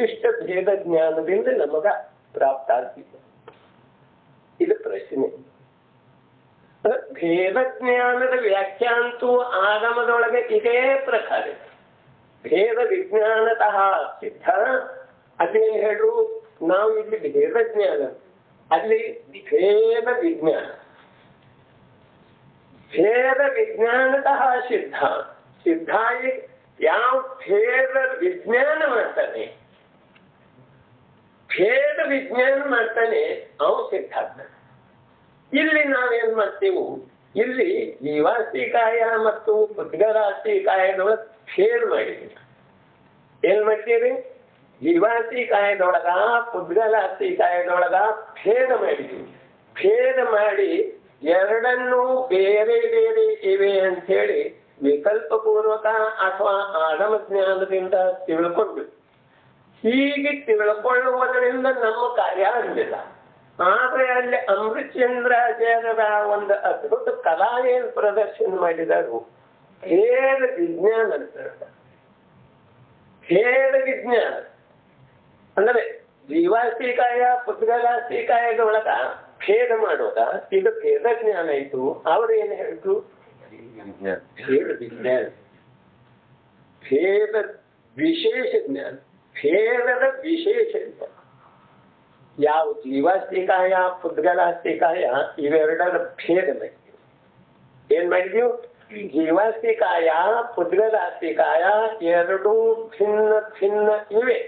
ಇಷ್ಟ ಭೇದ ಜ್ಞಾನದಿಂದ ನಮಗ ಪ್ರಾಪ್ತ ಆಗ್ತಿದೆ. ಇದು ಪ್ರಶ್ನೆ. ಭೇದ ಜ್ಞಾನದ ವ್ಯಾಖ್ಯಾಂತೂ ಆಗಮದೊಳಗೆ ಇದೇ ಪ್ರಕಾರ. ಭೇದ ವಿಜ್ಞಾನತಃ ಸಿದ್ಧ, ಅದೇನು ಹೇಳು, ನಾವು ಇಲ್ಲಿ ಭೇದ ಜ್ಞಾನ, ಅಲ್ಲಿ ಭೇದ ವಿಜ್ಞಾನ. ಭೇದ ವಿಜ್ಞಾನತಃ ಸಿದ್ಧ, ಸಿದ್ಧಾಯಿ ಯಾವ ಭೇದ ವಿಜ್ಞಾನ ಮಾಡ್ತಾನೆ, ಭೇದ ವಿಜ್ಞಾನ ಮಾಡ್ತಾನೆ, ಅವನು ಸಿದ್ಧಾರ್ಥ. ಇಲ್ಲಿ ನಾವೇನ್ ಮಾಡ್ತೇವೆ, ಇಲ್ಲಿ ಜೀವಾಸ್ತಿಕಾಯ ಮತ್ತು ಪುದ್ಗಲಾಸ್ತಿಕಾಯದೊಳಗೆ ಭೇದ ಮಾಡಿದ್ದೀವಿ. ಏನ್ ಮಾಡ್ತೀವಿ, ಜೀವಾಸ್ತಿಕಾಯದೊಳಗ ಪುದ್ಗಲಾಸ್ತಿಕಾಯದೊಳಗ ಭೇದ ಮಾಡಿದ್ದೀವಿ. ಭೇದ ಮಾಡಿ ಎರಡನ್ನೂ ಬೇರೆ ಬೇರೆ ಇವೆ ಅಂತ ಹೇಳಿ ವಿಕಲ್ಪ ಪೂರ್ವಕ ಅಥವಾ ಆಗಮ ಜ್ಞಾನದಿಂದ ತಿಳ್ಕೊಂಡು, ಹೀಗೆ ತಿಳ್ಕೊಳ್ಳುವುದರಿಂದ ನಮ್ಮ ಕಾರ್ಯ ಆಗಲಿಲ್ಲ. ಆದ್ರೆ ಅಲ್ಲಿ ಅಮೃತಚಂದ್ರಾಚಾರ್ಯರ ಒಂದು ಅದ್ಭುತ ಕಲಾ ಏನ್ ಪ್ರದರ್ಶನ ಮಾಡಿದರು, ಭೇದ ವಿಜ್ಞಾನ ಅಂತ. ಭೇದ ವಿಜ್ಞಾನ ಅಂದ್ರೆ ಜೀವಾಸ್ತಿಕಾಯ ಪುದ್ಗಲಾಸ್ತಿಕಾಯದೊಳಗ ಭೇದ ಮಾಡೋದ, ಇದು ಭೇದ ಜ್ಞಾನ ಆಯ್ತು. ಅವ್ರು ಏನ್ ಹೇಳಿದ್ರು, ಭೇದ ವಿಜ್ಞಾನ, ಭೇದ ವಿಶೇಷ ಜ್ಞಾನ, ಭೇದದ ವಿಶೇಷ ಜ್ಞಾನ. ಯಾವ ಜೀವಾಸ್ತಿಕಾಯ ಪುದ್ಗಲಾಸ್ತಿಕಾಯ ಇವೆರಡರ ಭೇದ ಮಾಡಿದ್ವಿ. ಏನ್ ಮಾಡಿದ್ವಿ, ಜೀವಾಸ್ತಿಕಾಯ ಪುದ್ಗಲಾಸ್ತಿಕಾಯ ಎರಡೂ ಭಿನ್ನ ಭಿನ್ನ ಇವೆ.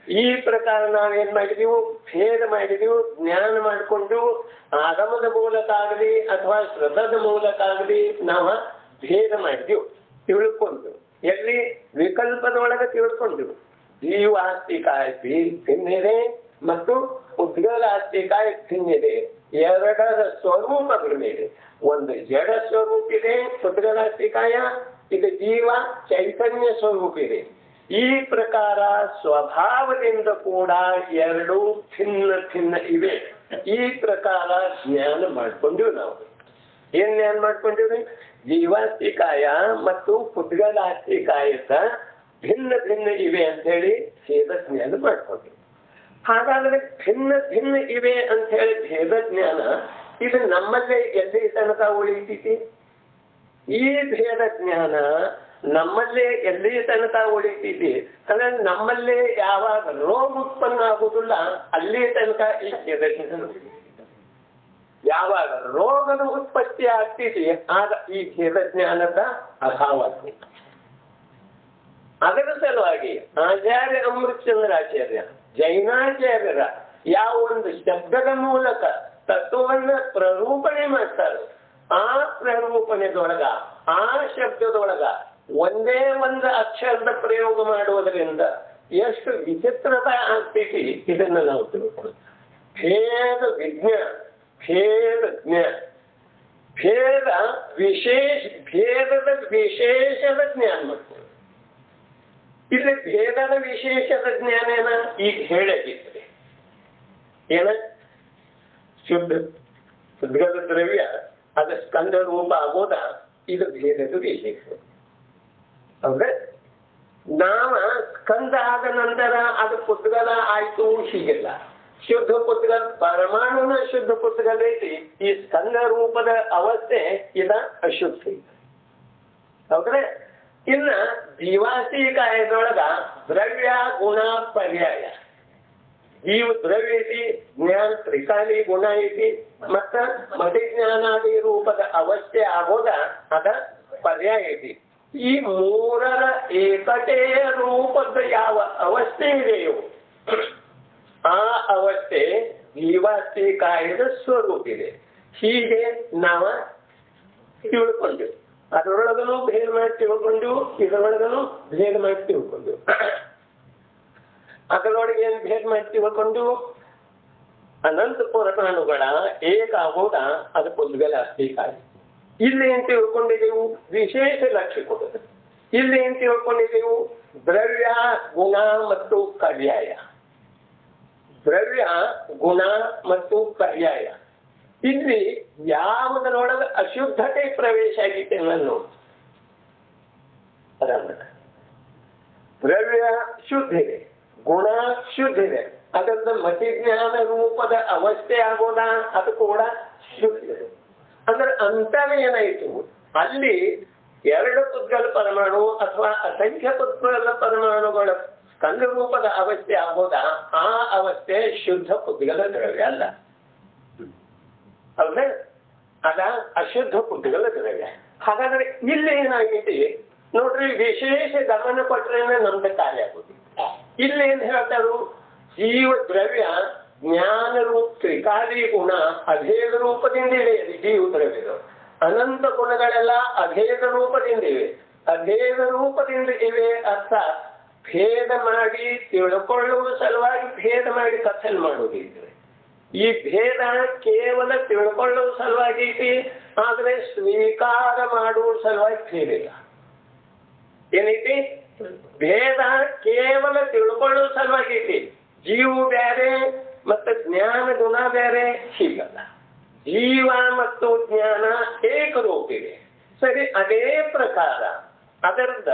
ಈ ಪ್ರಕಾರ ನಾವೇನ್ ಮಾಡಿದೀವು, ಭೇದ ಮಾಡಿದೀವು, ಜ್ಞಾನ ಮಾಡಿಕೊಂಡು ಆಗಮದ ಮೂಲಕ ಆಗಲಿ ಅಥವಾ ಶ್ರದ್ಧದ ಮೂಲಕ ಆಗಲಿ ನಾವು ಭೇದ ಮಾಡಿದೀವು, ತಿಳ್ಕೊಂಡು. ಎಲ್ಲಿ ವಿಕಲ್ಪದೊಳಗೆ ತಿಳ್ಕೊಂಡೆವು. ಜೀವಾಸ್ತಿಕಾಯ ಭಿನ್ನಿದೆ, ಮತ್ತು ಉದ್ಗಲಾಸ್ತಿಕಾಯ ಭಿನ್ನಿದೆ. ಎರಡರ ಸ್ವರೂಪಗಳ ಮೇಲೆ ಒಂದು ಜಡ ಸ್ವರೂಪ ಇದೆ ಉದ್ಗಲಾಸ್ತಿಕಾಯ, ಇದು ಜೀವ ಚೈತನ್ಯ ಸ್ವರೂಪ ಇದೆ. ಈ ಪ್ರಕಾರ ಸ್ವಭಾವದಿಂದ ಕೂಡ ಎರಡು ಭಿನ್ನ ಭಿನ್ನ ಇವೆ. ಈ ಪ್ರಕಾರ ಜ್ಞಾನ ಮಾಡ್ಕೊಂಡಿವಿ ನಾವು. ಏನ್ ಜ್ಞಾನ ಮಾಡ್ಕೊಂಡಿವ್ರಿ? ಜೀವಾಸ್ತಿಕಾಯ ಮತ್ತು ಪುದ್ಗಲಾಸ್ತಿಕಾಯದ ಭಿನ್ನ ಭಿನ್ನ ಇವೆ ಅಂತ ಹೇಳಿ ಭೇದ ಜ್ಞಾನ ಮಾಡ್ಕೊಂಡಿವಿ. ಹಾಗಾದ್ರೆ ಭಿನ್ನ ಭಿನ್ನ ಇವೆ ಅಂತ ಹೇಳಿ ಭೇದ ಜ್ಞಾನ ಇದು ನಮ್ಮಲ್ಲೇ ಎಲ್ಲಿ ತನಕ ಉಳಿತೈತಿ? ಈ ಭೇದ ಜ್ಞಾನ ನಮ್ಮಲ್ಲೇ ಎಲ್ಲಿ ತನಕ ಉಳಿತೈತಿ ಅಂದ್ರೆ ನಮ್ಮಲ್ಲೇ ಯಾವಾಗ ರೋಗ ಉತ್ಪನ್ನ ಆಗುದಿಲ್ಲ ಅಲ್ಲಿ ತನಕ ಈ ಭೇದ ಜ್ಞಾನ. ಯಾವಾಗ ರೋಗದ ಉತ್ಪತ್ತಿ ಆಗ್ತೈತಿ ಆಗ ಈ ಭೇದ ಜ್ಞಾನದ ಅಭಾವ ಆಗ್ತೈತಿ. ಅದರ ಸಲುವಾಗಿ ಆಚಾರ್ಯ ಅಮೃತಚಂದ್ರಾಚಾರ್ಯ ಜೈನಾಚಾರ್ಯರ ಯಾವ ಒಂದು ಶಬ್ದದ ಮೂಲಕ ತತ್ವವನ್ನ ಪ್ರರೂಪಣೆ ಮಾಡ್ತಾರೆ, ಆ ಪ್ರರೂಪಣೆದೊಳಗ ಆ ಶಬ್ದದೊಳಗ ಒಂದೇ ಒಂದು ಅಕ್ಷರದ ಪ್ರಯೋಗ ಮಾಡುವುದರಿಂದ ಎಷ್ಟು ವಿಚಿತ್ರತೆ ಆಗ್ತೈತಿ ಇದನ್ನ ನಾವು ತಿಳ್ಕೊಳ್ತೀವಿ. ಭೇದ ವಿಜ್ಞಾನ, ಭೇದ ಜ್ಞಾನ, ಭೇದ ವಿಶೇಷ, ಭೇದದ ವಿಶೇಷದ ಜ್ಞಾನ ಮಾಡ್ತೇವೆ. ಇಲ್ಲಿ ಭೇದದ ವಿಶೇಷದ ಜ್ಞಾನ ಏನ ಈಗ ಹೇಳಿದ್ರೆ ಏನ ಶುದ್ಧ ಶುದ್ಧದ ದ್ರವ್ಯ ಅದ ಸ್ಕಂದ ರೂಪ ಆಗೋದ ಇದು ಭೇದದ ವಿಶೇಷ. ಅಂದ್ರೆ ನಾವ ಸ್ಕಂದ ಆದ ನಂತರ ಅದು ಪುದ್ಗಲ ಆಯ್ತು ಹೀಗಿಲ್ಲ. ಶುದ್ಧ ಪುದ್ಗಲ ಪರಮಾಣುನ ಶುದ್ಧ ಪುದ್ಗಲ ಐತಿ, ಈ ಸ್ಕಂದ ರೂಪದ ಅವಸ್ಥೆ ಇದ ಅಶುದ್ಧಿ. ಹೌದ್ರೆ ಇನ್ನ ಜೀವಾಸ್ತಿಕಾಯದೊಳಗ ದ್ರವ್ಯ ಗುಣ ಪರ್ಯಾಯ. ಜೀವ ದ್ರವ್ಯ ಐತಿ, ಜ್ಞಾನ ತ್ರಿಕಾಲಿ ಗುಣ ಐತಿ, ಮತ್ತ ಮತಿಜ್ಞಾನಾದಿ ರೂಪದ ಅವಸ್ಥೆ ಆಗೋದ ಅದ ಪರ್ಯಾಯ ಐತಿ. ಈ ಮೂರರ ಏಕತೆಯ ರೂಪದ ಯಾವ ಅವಸ್ಥೆ ಇದೆಯೋ ಆ ಅವಸ್ಥೆ ಜೀವಾಸ್ತಿಕಾಯದ ಸ್ವರೂಪ ಇದೆ. ಹೀಗೆ ನಾವ ತಿಳ್ಕೊಂಡು ಅದರೊಳಗನು ಭೇದ ಮಾಡಿ ತಿಳ್ಕೊಂಡು ಇದರೊಳಗನು ಭೇದ ಮಾಡಿ ತಿಳ್ಕೊಂಡು ಅದರೊಳಗೆ ಏನ್ ಭೇದ ಮಾಡಿ ತಿಳ್ಕೊಂಡು ಅನಂತ ಪರಮಾಣುಗಳ ಏಕ ಆಗೋದ ಅದು ಪುದ್ಗಲಾಸ್ತಿಕಾಯ. ಇಲ್ಲಿ ಏನ್ ತಿಳ್ಕೊಂಡಿದೆವು? ವಿಶೇಷ ಲಕ್ಷ್ಯ ಕೊಡುದು. ಇಲ್ಲಿ ಏನ್ ತಿಳ್ಕೊಂಡಿದೆವು? ದ್ರವ್ಯ ಗುಣ ಮತ್ತು ಪರ್ಯಾಯ. ದ್ರವ್ಯ ಗುಣ ಮತ್ತು ಪರ್ಯಾಯ. ಇಲ್ಲಿ ಯಾವುದರೊಳಗೆ ಅಶುದ್ಧತೆ ಪ್ರವೇಶ ಆಗಿತ್ತೆ ನಾನು ದ್ರವ್ಯ ಶುದ್ಧ ಇದೆ, ಗುಣ ಶುದ್ಧ ಇದೆ, ಅದರ ಮತಿಜ್ಞಾನ ರೂಪದ ಅವಸ್ಥೆ ಆಗೋದ ಅದು ಕೂಡ ಶುದ್ಧ ಇದೆ. ಅಂದ್ರೆ ಅಂತರ ಏನಾಯ್ತು? ಅಲ್ಲಿ ಎರಡು ಪುದ್ಗಲ ಪರಮಾಣು ಅಥವಾ ಅಸಂಖ್ಯ ಪುದ್ಗಲ ಪರಮಾಣುಗಳ ಸ್ಕಂದ ರೂಪದ ಅವಸ್ಥೆ ಆಗೋದ ಆ ಅವಸ್ಥೆ ಶುದ್ಧ ಪುದ್ಗಲ ದ್ರವ್ಯ ಅಲ್ಲ. ಹೌದ? ಅದ ಅಶುದ್ಧ ಪುದ್ಗಲ ದ್ರವ್ಯ. ಹಾಗಾದ್ರೆ ಇಲ್ಲಿ ಏನಾಗೈತಿ ನೋಡ್ರಿ, ವಿಶೇಷ ಗಮನ ಕೊಟ್ರೆ ನಮ್ದು ಕಾರ್ಯ ಆಗುದು. ಇಲ್ಲಿ ಏನ್ ಹೇಳ್ತಾರು? ಜೀವ ದ್ರವ್ಯ ಜ್ಞಾನ ರೂಪ ತ್ರಿಕಾಲಿ ಗುಣ ಅಭೇದ ರೂಪದಿಂದ ಇದೆ. ಜೀವ ದ್ರವ್ಯದ ಅನಂತ ಗುಣಗಳೆಲ್ಲ ಅಭೇದ ರೂಪದಿಂದ ಇವೆ. ಅಭೇದ ರೂಪದಿಂದ ಇವೆ ಅರ್ಥಾತ್ ಭೇದ ಮಾಡಿ ತಿಳ್ಕೊಳ್ಳುವ ಸಲುವಾಗಿ ಭೇದ ಮಾಡಿ ಕಥನ್ ಮಾಡುವುದಿದ್ರೆ ಈ ಭೇದ ಕೇವಲ ತಿಳ್ಕೊಳ್ಳುವ ಸಲುವಾಗಿ ಐತಿ, ಆದ್ರೆ ಸ್ವೀಕಾರ ಮಾಡುವ ಸಲುವಾಗಿ ಭೇದ ಇಲ್ಲ. ಏನೈತಿ? ಭೇದ ಕೇವಲ ತಿಳ್ಕೊಳ್ಳುವ ಸಲುವಾಗಿ ಐತಿ. ಜೀವ ಬೇರೆ ಮತ್ತು ಜ್ಞಾನ ಗುಣ ಬೇರೆ ಹೀಗಲ್ಲ. ಜೀವ ಮತ್ತು ಜ್ಞಾನ ಏಕರೂಪಿದೆ. ಸರಿ, ಅದೇ ಪ್ರಕಾರ ಅದರಿಂದ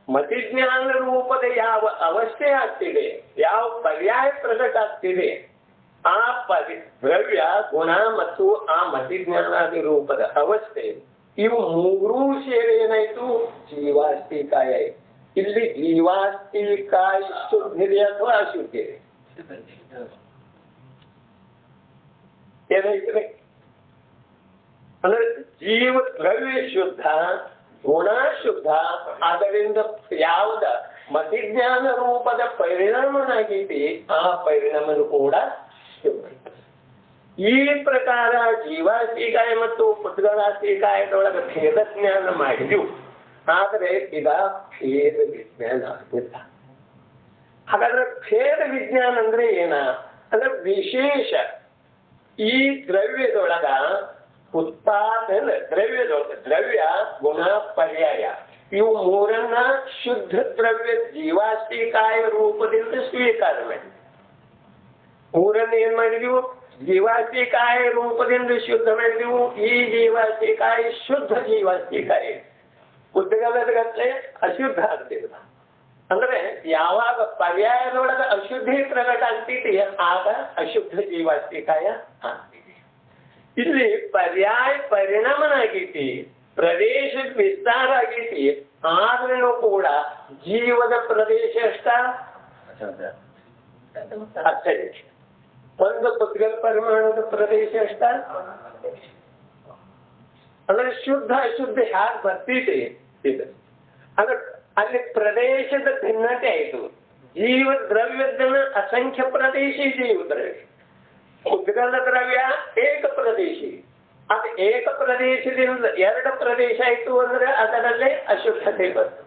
ಮತಿಜ್ಞಾನ ರೂಪದ ಯಾವ ಅವಸ್ಥೆ ಆಗ್ತಿದೆ, ಯಾವ ಪರ್ಯಾಯ ಪ್ರಕಟ ಆಗ್ತಿದೆ, ಆ ದ್ರವ್ಯ ಗುಣ ಮತ್ತು ಆ ಮತಿಜ್ಞಾನಾದಿ ರೂಪದ ಅವಸ್ಥೆ ಇವು ಮೂರೂ ಸೇರಿ ಏನಾಯ್ತು? ಜೀವಾಸ್ತಿಕಾಯ. ಇಲ್ಲಿ ಜೀವಾಸ್ತಿಕಾಯ ಶುದ್ಧಿದೆ ಅಥವಾ ಅಶುದ್ಧಿದೆ? ಏನಾಯ್ತದೆ ಅಂದ್ರೆ ಜೀವ ದ್ರವ್ಯ ಶುದ್ಧ, ಗುಣ ಶುದ್ಧ. ಅದರಿಂದ ಯಾವ್ದ ಮತಿಜ್ಞಾನ ರೂಪದ ಪರಿಣಾಮನಾಗೈತಿ ಆ ಪರಿಣಾಮನು ಕೂಡ ಶುದ್ಧ. ಈ ಪ್ರಕಾರ ಜೀವಾಸ್ತಿಕಾಯ ಮತ್ತು ಪುದ್ಗಲಾಸ್ತಿಕಾಯದೊಳಗೆ ಭೇದ ಜ್ಞಾನ ಮಾಡಿದೆವು, ಆದರೆ ಈಗ ಭೇದ ವಿಜ್ಞಾನ ಆಗ್ತಿಲ್ಲ. ಹಾಗಾದ್ರೆ ಭೇದ ವಿಜ್ಞಾನ ಅಂದ್ರೆ ಏನ? ಅಂದ್ರೆ ವಿಶೇಷ ಈ ದ್ರವ್ಯದೊಳಗ ಉತ್ಪಾದನೆ ದ್ರವ್ಯ ಗುಣ ಪರ್ಯಾಯ ಇವು ಮೂರನ್ನ ಶುದ್ಧ ದ್ರವ್ಯ ಜೀವಾಸ್ತಿಕಾಯ ರೂಪದಿಂದ ಸ್ವೀಕಾರ ಮಾಡಿ. ಮೂರನ್ನ ಏನ್ ಮಾಡಿದೀವು? ಜೀವಾಸ್ತಿಕಾಯ ರೂಪದಿಂದ ಶುದ್ಧ ಮಾಡಿದೀವು. ಈ ಜೀವಾಸ್ತಿಕಾಯ ಶುದ್ಧ ಜೀವಾಸ್ತಿಕಾಯ, ಉದ್ಗಲದಗತ್ತೆ ಅಶುದ್ಧ ಆಗ್ತಿಲ್ಲ. ಅಂದ್ರೆ ಯಾವಾಗ ಪರ್ಯಾಯದೊಳಗ ಅಶುದ್ಧಿ ಪ್ರಕಟ ಆಗ್ತೈತಿ ಆಗ ಅಶುದ್ಧ ಜೀವಾಸ್ತಿಕಾಯ ಆಗ್ತೈತಿ. ಇಲ್ಲಿ ಪರ್ಯಾಯ ಪರಿಣಾಮನಾಗೈತಿ, ಪ್ರದೇಶದ ವಿಸ್ತಾರ ಆಗೈತಿ, ಆದ್ರೂ ಕೂಡ ಜೀವದ ಪ್ರದೇಶ ಎಷ್ಟ? ಒಂದು ಪುದ್ಗಲ ಪರಿಮಾಣದ ಪ್ರದೇಶ ಎಷ್ಟ? ಅಂದ್ರೆ ಶುದ್ಧ ಅಶುದ್ಧ ಹ್ಯಾಕ್ ಬರ್ತಿದೆ ಇದು. ಅಂದ್ರೆ ಅಲ್ಲಿ ಪ್ರದೇಶದ ಭಿನ್ನತೆ ಆಯಿತು. ಜೀವ ದ್ರವ್ಯದ ಅಸಂಖ್ಯ ಪ್ರದೇಶಿ ಜೀವ ದ್ರವ್ಯ, ಉದ್ಗಲ ದ್ರವ್ಯ ಏಕ ಪ್ರದೇಶಿ. ಅದು ಏಕ ಪ್ರದೇಶದಿಂದ ಎರಡು ಪ್ರದೇಶ ಆಯ್ತು ಅಂದ್ರೆ ಅದರಲ್ಲೇ ಅಶುದ್ಧತೆ ಬಂತು.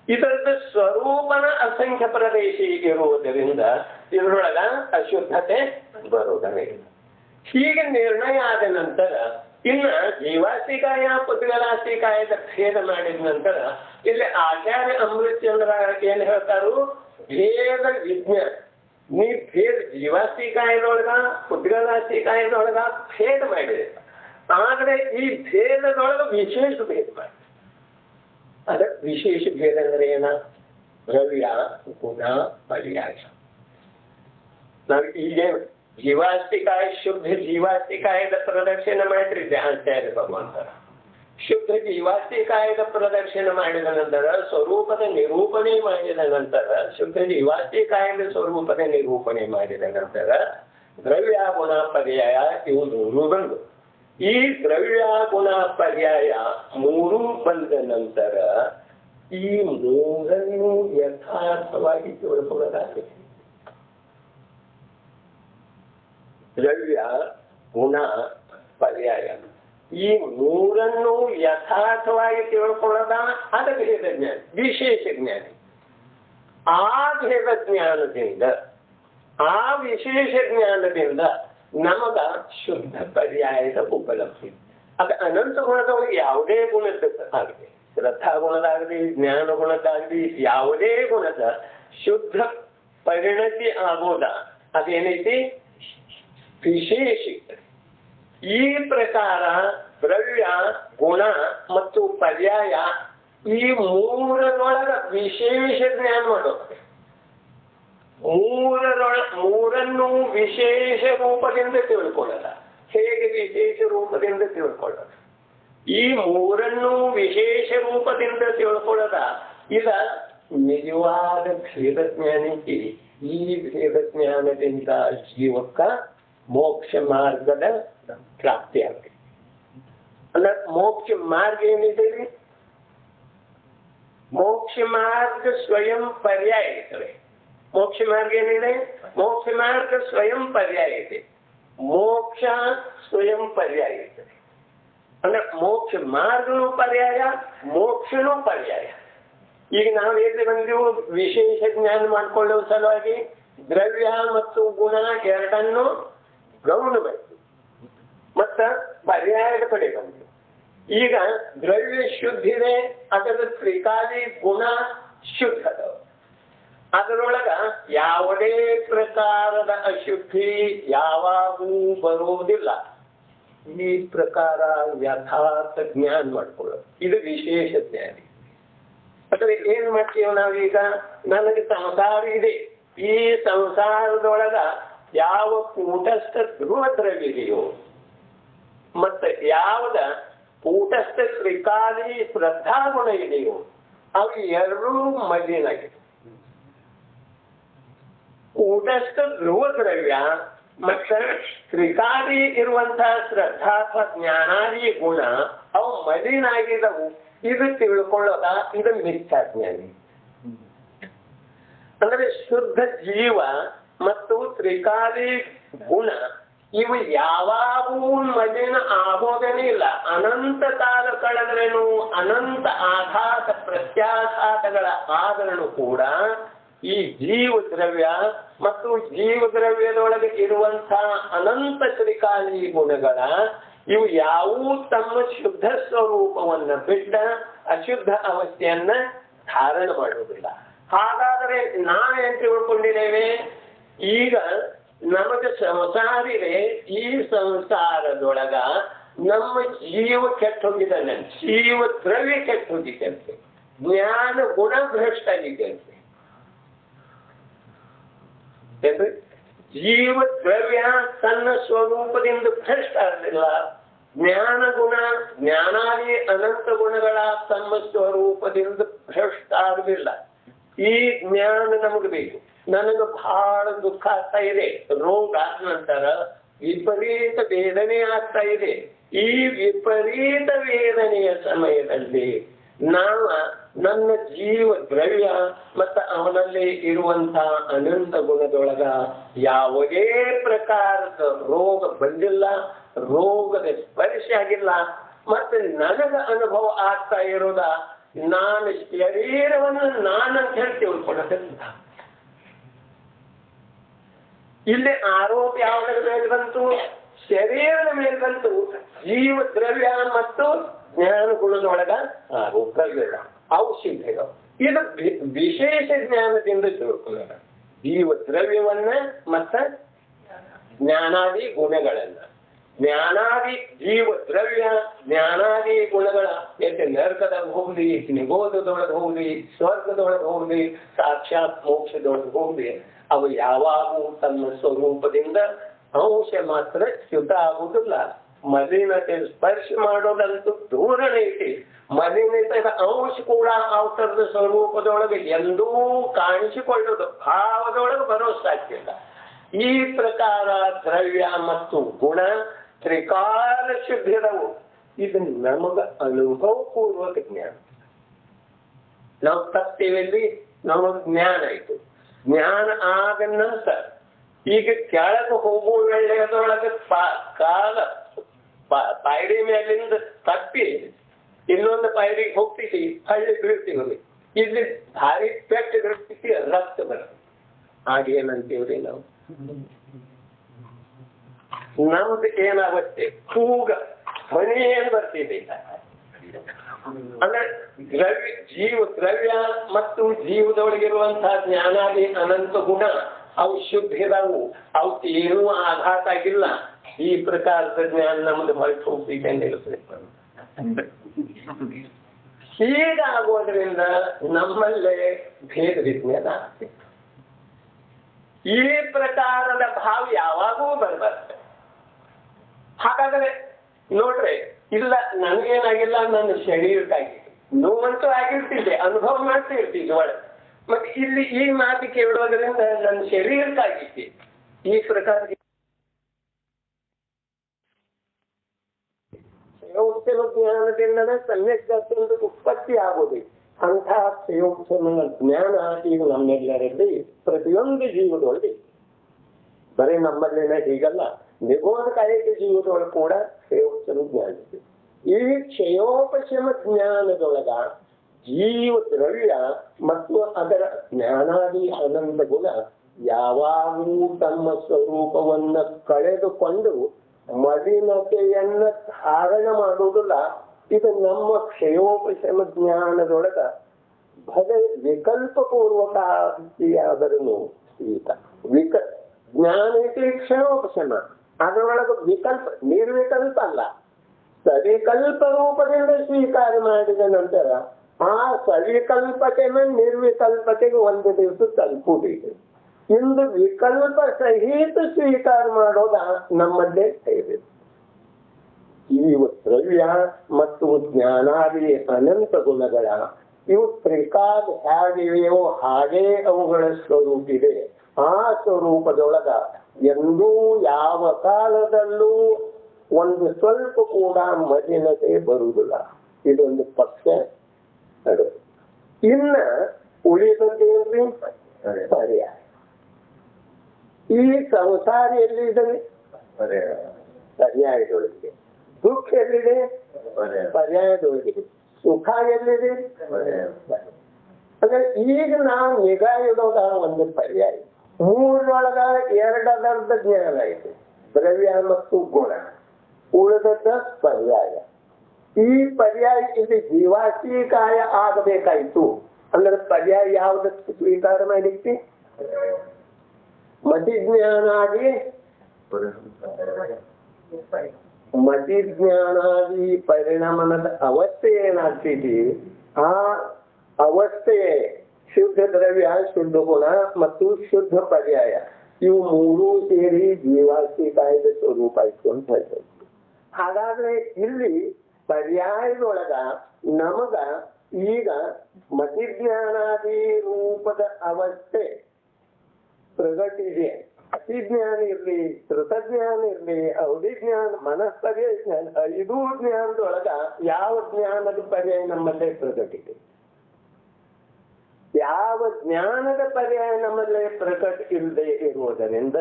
ಇದರದ ಸ್ವರೂಪನ ಅಸಂಖ್ಯ ಪ್ರದೇಶಿ ಇರುವುದರಿಂದ ಇದರೊಳಗ ಅಶುದ್ಧತೆ ಬರುವುದಿಲ್ಲ. ಹೀಗೆ ನಿರ್ಣಯ ಆದ ನಂತರ ಇನ್ನು ಜೀವಾಸ್ತಿಕಾಯ ಪುದ್ಗಲಾಸ್ತಿಕಾಯದ ಭೇದ ಮಾಡಿದ ನಂತರ ಇಲ್ಲಿ ಆಚಾರ್ಯ ಅಮೃತಚಂದ್ರ ಏನ್ ಹೇಳ್ತಾರು? ಭೇದ ವಿಜ್ಞಾನ. ನೀ ಭೇದ ಜೀವಾಸ್ತಿಕಾಯದೊಳಗ ಪುದ್ಗಲಾಸ್ತಿಕಾಯದೊಳಗ ಭೇದ ಮಾಡಿದೆ, ಆದ್ರೆ ಈ ಭೇದದೊಳಗ ವಿಶೇಷ ಭೇದ ಮಾಡಿ. ಅದಕ್ಕೆ ವಿಶೇಷ ಭೇದ ಅಂದ್ರೆ ಏನ? ದ್ರವ್ಯ ಗುಣ ಪರ್ಯಾಯ. ನಾವು ಈಗೇನು ಜೀವಾಸ್ತಿಕಾಯ ಶುದ್ಧ ಜೀವಾಸ್ತಿಕಾಯದ ಪ್ರದರ್ಶನ ಮಾಡಿದ್ರೆ ಆಚಾರ್ಯ ಭಗವಂತರ ಶುದ್ಧ ಜೀವಾಸ್ತಿಕಾಯದ ಪ್ರದರ್ಶನ ಮಾಡಿದ ನಂತರ ಸ್ವರೂಪದ ನಿರೂಪಣೆ ಮಾಡಿದ ನಂತರ ಶುದ್ಧ ಜೀವಾಸ್ತಿಕಾಯದ ಸ್ವರೂಪದ ನಿರೂಪಣೆ ಮಾಡಿದ ನಂತರ ದ್ರವ್ಯ ಗುಣ ಪರ್ಯಾಯ ಇವು ಮೂರು ಬಂದು. ಈ ದ್ರವ್ಯ ಗುಣ ಪರ್ಯಾಯ ಮೂರು ಬಂದ ನಂತರ ಈ ಮೂರನ್ನು ಯಥಾರ್ಥವಾಗಿ ತಿಳ್ಕೊಳ್ಳೋದಾಗಿದೆ. ದ್ರವ್ಯ ಗುಣ ಪರ್ಯಾಯ ಈ ಮೂರನ್ನು ಯಥಾರ್ಥವಾಗಿ ತಿಳ್ಕೊಳ್ಳೋದ ಅದು ಭೇದ ಜ್ಞಾನ, ವಿಶೇಷ ಜ್ಞಾನ. ಆ ಭೇದ ಜ್ಞಾನದಿಂದ ಆ ವಿಶೇಷ ಜ್ಞಾನದಿಂದ ನಮಗ ಶುದ್ಧ ಪರ್ಯಾಯದ ಉಪಲಬ್ಧಿ. ಅದು ಅನಂತ ಗುಣದೊಳಗೆ ಯಾವುದೇ ಗುಣದ್ದಾಗಲಿ, ಶ್ರದ್ಧಾ ಗುಣದಾಗಲಿ, ಜ್ಞಾನ ಗುಣದಾಗಲಿ, ಯಾವುದೇ ಗುಣದ ಶುದ್ಧ ಪರಿಣತಿ ಆಗೋದ ಅದೇನೈತಿ? ವಿಶೇಷಿತ. ಈ ಪ್ರಕಾರ ದ್ರವ್ಯ ಗುಣ ಮತ್ತು ಪರ್ಯಾಯ ಈ ಮೂರರೊಳಗ ವಿಶೇಷ ಜ್ಞಾನ ಮಾಡೋದು. ಮೂರನ್ನು ವಿಶೇಷ ರೂಪದಿಂದ ತಿಳ್ಕೊಳ್ಳೋದ. ಹೇಗೆ ವಿಶೇಷ ರೂಪದಿಂದ ತಿಳ್ಕೊಳ್ಳೋದು? ಈ ಮೂರನ್ನು ವಿಶೇಷ ರೂಪದಿಂದ ತಿಳ್ಕೊಳ್ಳೋದ ಇದ ನಿಜವಾದ ಭೇದ ಜ್ಞಾನಕ್ಕೆ. ಈ ಭೇದ ಜ್ಞಾನದಿಂದ ಜೀವಕ್ಕ ಮೋಕ್ಷ ಮಾರ್ಗದ ಪ್ರಾಪ್ತಿ ಆಗ್ತದೆ. ಅಂದ್ರೆ ಮೋಕ್ಷ ಮಾರ್ಗ ಏನಿದೆ? ಮೋಕ್ಷ ಮಾರ್ಗ ಸ್ವಯಂ ಪರ್ಯಾಯ ಇರ್ತದೆ. ಮೋಕ್ಷ ಮಾರ್ಗ ಏನಿದೆ? ಮೋಕ್ಷ ಮಾರ್ಗ ಸ್ವಯಂ ಪರ್ಯಾಯ ಇದೆ. ಮೋಕ್ಷ ಸ್ವಯಂ ಪರ್ಯಾಯ ಇರ್ತದೆ. ಅಂದ್ರೆ ಮೋಕ್ಷ ಮಾರ್ಗನೂ ಪರ್ಯಾಯ, ಮೋಕ್ಷನೂ ಪರ್ಯಾಯ. ಈಗ ನಾವು ಎಲ್ಲಿ ಬಂದೆವು? ವಿಶೇಷ ಜ್ಞಾನ ಮಾಡ್ಕೊಳ್ಳುವ ಸಲುವಾಗಿ ದ್ರವ್ಯ ಮತ್ತು ಗುಣ ಎರಡನ್ನು ಗಮನಬೇಕು, ಮತ್ತ ಪರ್ಯಾಯದ ಕಡೆ ಬಂದು ಈಗ ದ್ರವ್ಯ ಶುದ್ಧಿದೆ, ಅದರ ತ್ರಿಕಾಲಿ ಗುಣ ಶುದ್ಧದ. ಅದರೊಳಗ ಯಾವುದೇ ಪ್ರಕಾರದ ಅಶುದ್ಧಿ ಯಾವಾಗೂ ಬರುವುದಿಲ್ಲ. ಈ ಪ್ರಕಾರ ಯಥಾರ್ಥ ಜ್ಞಾನ ಮಾಡ್ಕೊಳ್ಳೋದು ಇದು ವಿಶೇಷ ಜ್ಞಾನ. ಅಥವಾ ಏನ್ ಮಾಡ್ತೀವಿ ನಾವೀಗ? ನನಗೆ ಸಂಸಾರ ಇದೆ, ಈ ಸಂಸಾರದೊಳಗ ಯಾವ ಕೂಟಸ್ಥ ಧ್ರುವ ದ್ರವ್ಯ ಇದೆಯೋ ಮತ್ತೆ ಯಾವ್ದ ಕೂಟಸ್ಥ ತ್ರಿಕಾಲಿ ಶ್ರದ್ಧಾಗುಣ ಇದೆಯೋ ಅವು ಎರಡೂ ಮಲಿನಾಗಿದೆ. ಕೂಟಸ್ಥ ಧ್ರುವ ದ್ರವ್ಯ ಮತ್ತೆ ತ್ರಿಕಾಲಿ ಇರುವಂತಹ ಶ್ರದ್ಧಾತ್ಮ ಜ್ಞಾನಾದಿ ಗುಣ ಅವು ಮಲಿನಾಗಿದವು. ಇದು ತಿಳ್ಕೊಳ್ಳೋದ ಇದು ಮಿಥ್ಯಾಜ್ಞಾನಿ. ಅಂದ್ರೆ ಶುದ್ಧ ಜೀವ ಮತ್ತು ತ್ರಿಕಾಲಿ ಗುಣ ಇವು ಯಾವಾಗೂ ಮಲಿನ ಆಗೋದೇನೆ ಇಲ್ಲ. ಅನಂತ ಕಾಲ ಕಳೆದ್ರೇನು, ಅನಂತ ಆಘಾತ ಪ್ರತ್ಯಾಘಾತಗಳ ಆದರನು ಕೂಡ ಈ ಜೀವ ದ್ರವ್ಯ ಮತ್ತು ಜೀವ ದ್ರವ್ಯದೊಳಗೆ ಇರುವಂತಹ ಅನಂತ ತ್ರಿಕಾಲಿ ಗುಣಗಳ ಇವು ಯಾವುವು ತಮ್ಮ ಶುದ್ಧ ಸ್ವರೂಪವನ್ನ ಬಿಟ್ಟ ಅಶುದ್ಧ ಅವಸ್ಥೆಯನ್ನ ಧಾರಣ ಮಾಡುವುದಿಲ್ಲ. ಹಾಗಾದರೆ ನಾವೇನ್ ತಿಳ್ಕೊಂಡಿದ್ದೇವೆ? ಈಗ ನಮಗೆ ಸಂಸಾರಿದೆ, ಈ ಸಂಸಾರದೊಳಗ ನಮ್ಮ ಜೀವ ಕೆಟ್ಟ ಹೋಗಿದ್ದಾನೆ, ಜೀವ ದ್ರವ್ಯ ಕೆಟ್ಟ ಹೋಗಿದ್ದಂತೆ, ಜ್ಞಾನ ಗುಣ ಭ್ರಷ್ಟ ಆಗಿದ್ದಂತೆ. ಜೀವ ದ್ರವ್ಯ ತನ್ನ ಸ್ವರೂಪದಿಂದ ಭ್ರಷ್ಟ ಆಗಲಿಲ್ಲ, ಜ್ಞಾನ ಗುಣ ಜ್ಞಾನಾದಿ ಅನಂತ ಗುಣಗಳ ತಮ್ಮ ಸ್ವರೂಪದಿಂದ ಭ್ರಷ್ಟ ಆಗಲಿಲ್ಲ. ಈ ಜ್ಞಾನ ನಮಗೆ ಬೇಕು. ನನಗೆ ಬಹಳ ದುಃಖ ಆಗ್ತಾ ಇದೆ, ರೋಗ ಆದ ನಂತರ ವಿಪರೀತ ವೇದನೆ ಆಗ್ತಾ ಇದೆ. ಈ ವಿಪರೀತ ವೇದನೆಯ ಸಮಯದಲ್ಲಿ ನನ್ನ ಜೀವ ದ್ರವ್ಯ ಮತ್ತು ಅವನಲ್ಲಿ ಇರುವಂತಹ ಅನಂತ ಗುಣದೊಳಗ ಯಾವುದೇ ಪ್ರಕಾರದ ರೋಗ ಬಂದಿಲ್ಲ, ರೋಗದ ಸ್ಪರ್ಶ ಆಗಿಲ್ಲ. ಮತ್ತೆ ನನಗ ಅನುಭವ ಆಗ್ತಾ ಇರೋದ ನಾನು ಶರೀರವನ್ನು ನಾನಂತ ಹೇಳಿ ತಿಳ್ಕೊಳ್ಳೋದಿಲ್ಲ. ಇಲ್ಲಿ ಆರೋಪ ಯಾವುದರ ಮೇಲೆ ಬಂತು? ಶರೀರದ ಮೇಲೆ ಬಂತು. ಜೀವ ದ್ರವ್ಯ ಮತ್ತು ಜ್ಞಾನ ಗುಣದೊಳಗ ಆರೋಪಗಳ ಔಷಧಿಗಳು. ಇದು ವಿಶೇಷ ಜ್ಞಾನದಿಂದ ತಿಳ್ಕೊಳ್ಳೋಣ. ಜೀವ ದ್ರವ್ಯವನ್ನ ಮತ್ತ ಜ್ಞಾನಾದಿ ಗುಣಗಳನ್ನ. ಜ್ಞಾನಾದಿ ಜೀವ ದ್ರವ್ಯ ಜ್ಞಾನಾದಿ ಗುಣಗಳ ಎಲ್ಲಿ ನರಕದಾಗ ಹೋಗ್ಲಿ, ನಿಗೋಧದೊಳಗೆ ಹೋಗ್ಲಿ, ಸ್ವರ್ಗದೊಳಗೆ ಹೋಗ್ಲಿ, ಸಾಕ್ಷಾತ್ ಮೋಕ್ಷದೊಳಗೆ ಹೋಗ್ಲಿ, ಅವು ಯಾವಾಗೂ ತನ್ನ ಸ್ವರೂಪದಿಂದ ಅಂಶ ಮಾತ್ರ ಚ್ಯುತ ಆಗುವುದಿಲ್ಲ. ಮಲಿನತೆ ಸ್ಪರ್ಶ ಮಾಡೋದಂತೂ ದೂರಣ ಐತಿ. ಮಲಿನತೆಯ ಅಂಶ ಕೂಡ ಅವತರದ ಸ್ವರೂಪದೊಳಗೆ ಎಂದೂ ಕಾಣಿಸಿಕೊಳ್ಳೋದು, ಭಾವದೊಳಗೆ ಬರೋ ಸಾಧ್ಯಲ್ಲ. ಈ ಪ್ರಕಾರ ದ್ರವ್ಯ ಮತ್ತು ಗುಣ ತ್ರಿಕಾಲ ಶುದ್ಧದವು. ಇದು ನಮಗ ಅನುಭವ ಪೂರ್ವಕ ಜ್ಞಾನ. ನಾವು ತಪ್ಪೇವಲ್ಲಿ ನಮಗ್ ಜ್ಞಾನ ಆಯ್ತು. ಜ್ಞಾನ ಆದ ನಂತರ ಈಗ ಕೆಳಗೆ ಹೋಗುವ ವೇಳೆಯದೊಳಗೆ ಕಾಲ ಪಾಯರಿ ಮೇಲಿಂದ ತಪ್ಪಿ ಇನ್ನೊಂದು ಪಾಯರಿಗೆ ಹೋಗ್ತೀವಿ, ಹಳ್ಳಿ ಬೀಳ್ತೀವಿ. ಇಲ್ಲಿ ಭಾರಿ ಪೆಟ್ಟು ಬೀಳ್ತೀವಿ, ರಕ್ತ ಬರುತ್ತೆ. ಹಾಗೇನಂತೀವ್ರಿ ನಾವು? ನಮ್ದು ಏನಾಗುತ್ತೆ? ಕೂಗ ಧ್ವನಿ ಏನ್ ಬರ್ತಿದೆ ಅಂದ್ರೆ ಜೀವ ದ್ರವ್ಯ ಮತ್ತು ಜೀವದೊಳಗಿರುವಂತಹ ಜ್ಞಾನಾದಿ ಅನಂತ ಗುಣ ಅವು ಶುದ್ಧವು, ಅವಕ್ಕೆ ಏನೂ ಆಘಾತ ಆಗಿಲ್ಲ. ಈ ಪ್ರಕಾರದ ಜ್ಞಾನ ನಮ್ದು ಹೊರಟು ಹೋಗ್ತಿದೆ ನಿಲ್ಲಿಸ್ಬೇಕು. ಹೀಗಾಗೋದ್ರಿಂದ ನಮ್ಮಲ್ಲೇ ಭೇದ ವಿಜ್ಞಾನ ಆಗ್ತದೆ. ಈ ಪ್ರಕಾರದ ಭಾವ ಯಾವಾಗೂ ಬರಬಾರ್ದು. ಹಾಗಾದ್ರೆ ನೋಡ್ರಿ, ಇಲ್ಲ ನನಗೇನಾಗಿಲ್ಲ, ನನ್ನ ಶರೀರಕ್ಕಾಗಿದೆ. ನೋವಂತೂ ಆಗಿರ್ತಿದ್ದೆ, ಅನುಭವ ಮಾಡ್ತಿರ್ತಿದ್ದೆ ಒಳಗೆ. ಮತ್ತೆ ಇಲ್ಲಿ ಈ ಮಾತು ಕೇಳೋದ್ರಿಂದ ನನ್ನ ಶರೀರಕ್ಕಾಗಿದ್ದೆ. ಈ ಪ್ರಕಾರ ಜ್ಞಾನದಿಂದ ಸಮ್ಯಕ್ ಉತ್ಪತ್ತಿ ಆಗೋದು. ಅಂತಹ ಪ್ರಯೋಕ್ಷನ ಜ್ಞಾನ ಈಗ ನಮ್ಮೆಲ್ಲರಲ್ಲಿ ಪ್ರತಿಯೊಂದು ಜೀವದೊಳಗೆ, ಬರೀ ನಮ್ಮಲ್ಲೇನ ಹೀಗಲ್ಲ, ನಿಗೋಧಕಾಯಕ ಜೀವದೊಳಗೆ ಕೂಡ ಕ್ಷಯೋಪಶಮ ಜ್ಞಾನ ಇದೆ. ಈ ಕ್ಷಯೋಪಶಮ ಜ್ಞಾನದೊಳಗ ಜೀವ ದ್ರವ್ಯ ಮತ್ತು ಅದರ ಜ್ಞಾನಾದಿ ಅನಂತ ಗುಣ ಯಾವಾಗಲೂ ತಮ್ಮ ಸ್ವರೂಪವನ್ನ ಕಳೆದುಕೊಂಡು ಮಲಿನತೆಯನ್ನ ಧಾರಣ ಮಾಡುವುದಿಲ್ಲ. ಇದು ನಮ್ಮ ಕ್ಷಯೋಪಶಮ ಜ್ಞಾನದೊಳಗ ಭಲೆ ವಿಕಲ್ಪ ಪೂರ್ವಕ ಆದರೂ ಜ್ಞಾನ ಐತಿ ಕ್ಷಯೋಪಶಮ, ಅದರೊಳಗೆ ವಿಕಲ್ಪ ನಿರ್ವಿಕಲ್ಪ ಅಲ್ಲ, ಸವಿಕಲ್ಪ ರೂಪದಿಂದ ಸ್ವೀಕಾರ ಮಾಡಿದ ನಂತರ ಆ ಸವಿಕಲ್ಪತೆನ ನಿರ್ವಿಕಲ್ಪತೆಗೆ ಒಂದು ದಿವಸ ತಲುಪುವುದು. ಇಂದು ವಿಕಲ್ಪ ಸಹಿತ ಸ್ವೀಕಾರ ಮಾಡೋದ ನಮ್ಮಲ್ಲೇ ಇದೆ. ಜೀವ ದ್ರವ್ಯ ಮತ್ತು ಜ್ಞಾನಾದಿ ಅನಂತ ಗುಣಗಳ ಇವು ತ್ರಿಕಾಲ ಹೇಗಿವೆಯೋ ಹಾಗೇ ಅವುಗಳ ಸ್ವರೂಪ ಇದೆ. ಆ ಸ್ವರೂಪದೊಳಗ ಎಂದೂ ಯಾವ ಕಾಲದಲ್ಲೂ ಒಂದು ಸ್ವಲ್ಪ ಕೂಡ ಮಲಿನತೆ ಬರುವುದಿಲ್ಲ. ಇದೊಂದು ಪಕ್ಷ ನಡು. ಇನ್ನ ಉಳಿದಂತೇನ್ರಿ ಪರ್ಯಾಯ. ಈ ಸಂಸಾರ ಎಲ್ಲಿದೆ? ಪರ್ಯಾಯದೊಳಗಿದೆ. ದುಃಖ ಎಲ್ಲಿದೆ? ಪರ್ಯಾಯದೊಳಗಿದೆ. ಸುಖ ಎಲ್ಲಿದೆ? ಅಂದ್ರೆ ಈಗ ನಾವು ನಿಗಾ ಇಡೋದ ಒಂದು ಪರ್ಯಾಯ. ಮೂರೊಳಗ ಎರಡದರ್ಧ ಜ್ಞಾನ ಐತಿ, ದ್ರವ್ಯ ಮತ್ತು ಗುಣ. ಉಳಿದದ್ದ ಪರ್ಯಾಯ. ಈ ಪರ್ಯಾಯ ಇಲ್ಲಿ ಜೀವಾಶೀಕಾಯ ಆಗಬೇಕಾಯ್ತು ಅಂದ್ರೆ ಪರ್ಯಾಯ ಯಾವ್ದಕ್ಕೆ ಸ್ವೀಕಾರ ಮಾಡಿರ್ತಿ? ಮತಿಜ್ಞಾನಾದಿ ಪರಿಣಾಮನದ ಅವಸ್ಥೆ ಏನಾಗ್ತಿದೆ, ಆ ಅವಸ್ಥೆ ಶುದ್ಧ ದ್ರವ್ಯ, ಶುದ್ಧ ಗುಣ ಮತ್ತು ಶುದ್ಧ ಪರ್ಯಾಯ, ಇವು ಮೂರೂ ಸೇರಿ ಜೀವಾಶೀಕಾಯದ ಸ್ವರೂಪ ಆಯ್ತು ಅಂತ ಹೇಳ್ತಾರೆ. ಹಾಗಾದ್ರೆ ಇಲ್ಲಿ ಪರ್ಯಾಯದೊಳಗ ನಮಗ ಈಗ ಮತಿಜ್ಞಾನಾದಿ ರೂಪದ ಅವಸ್ಥೆ ಪ್ರಗಟಿದೆ. ಅತಿಜ್ಞಾನ ಇರ್ಲಿ, ಕೃತಜ್ಞಾನ ಇರ್ಲಿ, ಅವಧಿಜ್ಞಾನ, ಮನಸ್ಪರ್ಯಾಯ ಜ್ಞಾನ, ಐದೂ ಜ್ಞಾನದೊಳಗ ಯಾವ ಜ್ಞಾನದ ಪರ್ಯಾಯ ನಮ್ಮಲ್ಲೇ ಪ್ರಗಟಿದೆ? ಯಾವ ಜ್ಞಾನದ ಪರ್ಯಾಯ ನಮ್ಮಲ್ಲೇ ಪ್ರಕಟ ಇಲ್ಲದೆ ಇರುವುದರಿಂದ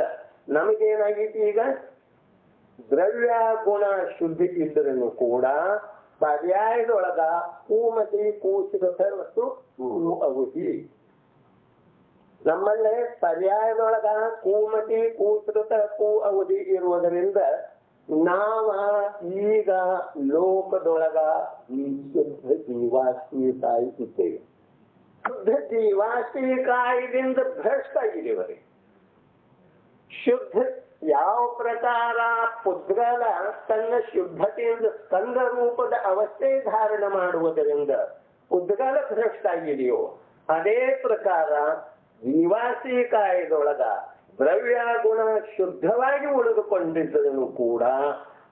ನಮಗೇನಾಗೈತಿ? ಈಗ ದ್ರವ್ಯ ಗುಣ ಶುದ್ಧಿ ಇದ್ರೂ ಕೂಡ ಪರ್ಯಾಯದೊಳಗ ಕೂಮತಿ, ಕೂಸುಗತ ಮತ್ತು ಅವಧಿ. ನಮ್ಮಲ್ಲೇ ಪರ್ಯಾಯದೊಳಗ ಕೂಮತಿ, ಕೂಸುಗತ, ಅವಧಿ ಇರುವುದರಿಂದ ನಾವ ಈಗ ಲೋಕದೊಳಗ ಶುದ್ಧ ಜೀವಾಶೀಕಾಯಿ ಇದ್ದೇವೆ. ಶುದ್ಧ ಜೀವಾಶೀಕಾಯದಿಂದ ಭ್ರಷ್ಟ ಆಗಿದ್ದೇವೆ. ಶುದ್ಧ ಯಾವ ಪ್ರಕಾರ ಪುದ್ಗಲ ತನ್ನ ಶುದ್ಧತೆಯಿಂದ ಸ್ಕಂದ ರೂಪದ ಅವಸ್ಥೆ ಧಾರಣ ಮಾಡುವುದರಿಂದ ಪುದ್ಗಲ ಭ್ರಷ್ಟ ಆಗಿದೆಯೋ, ಅದೇ ಪ್ರಕಾರ ಜೀವಾಶೀಕಾಯದೊಳಗ ದ್ರವ್ಯ ಗುಣ ಶುದ್ಧವಾಗಿ ಉಳಿದುಕೊಂಡಿದ್ದನು ಕೂಡ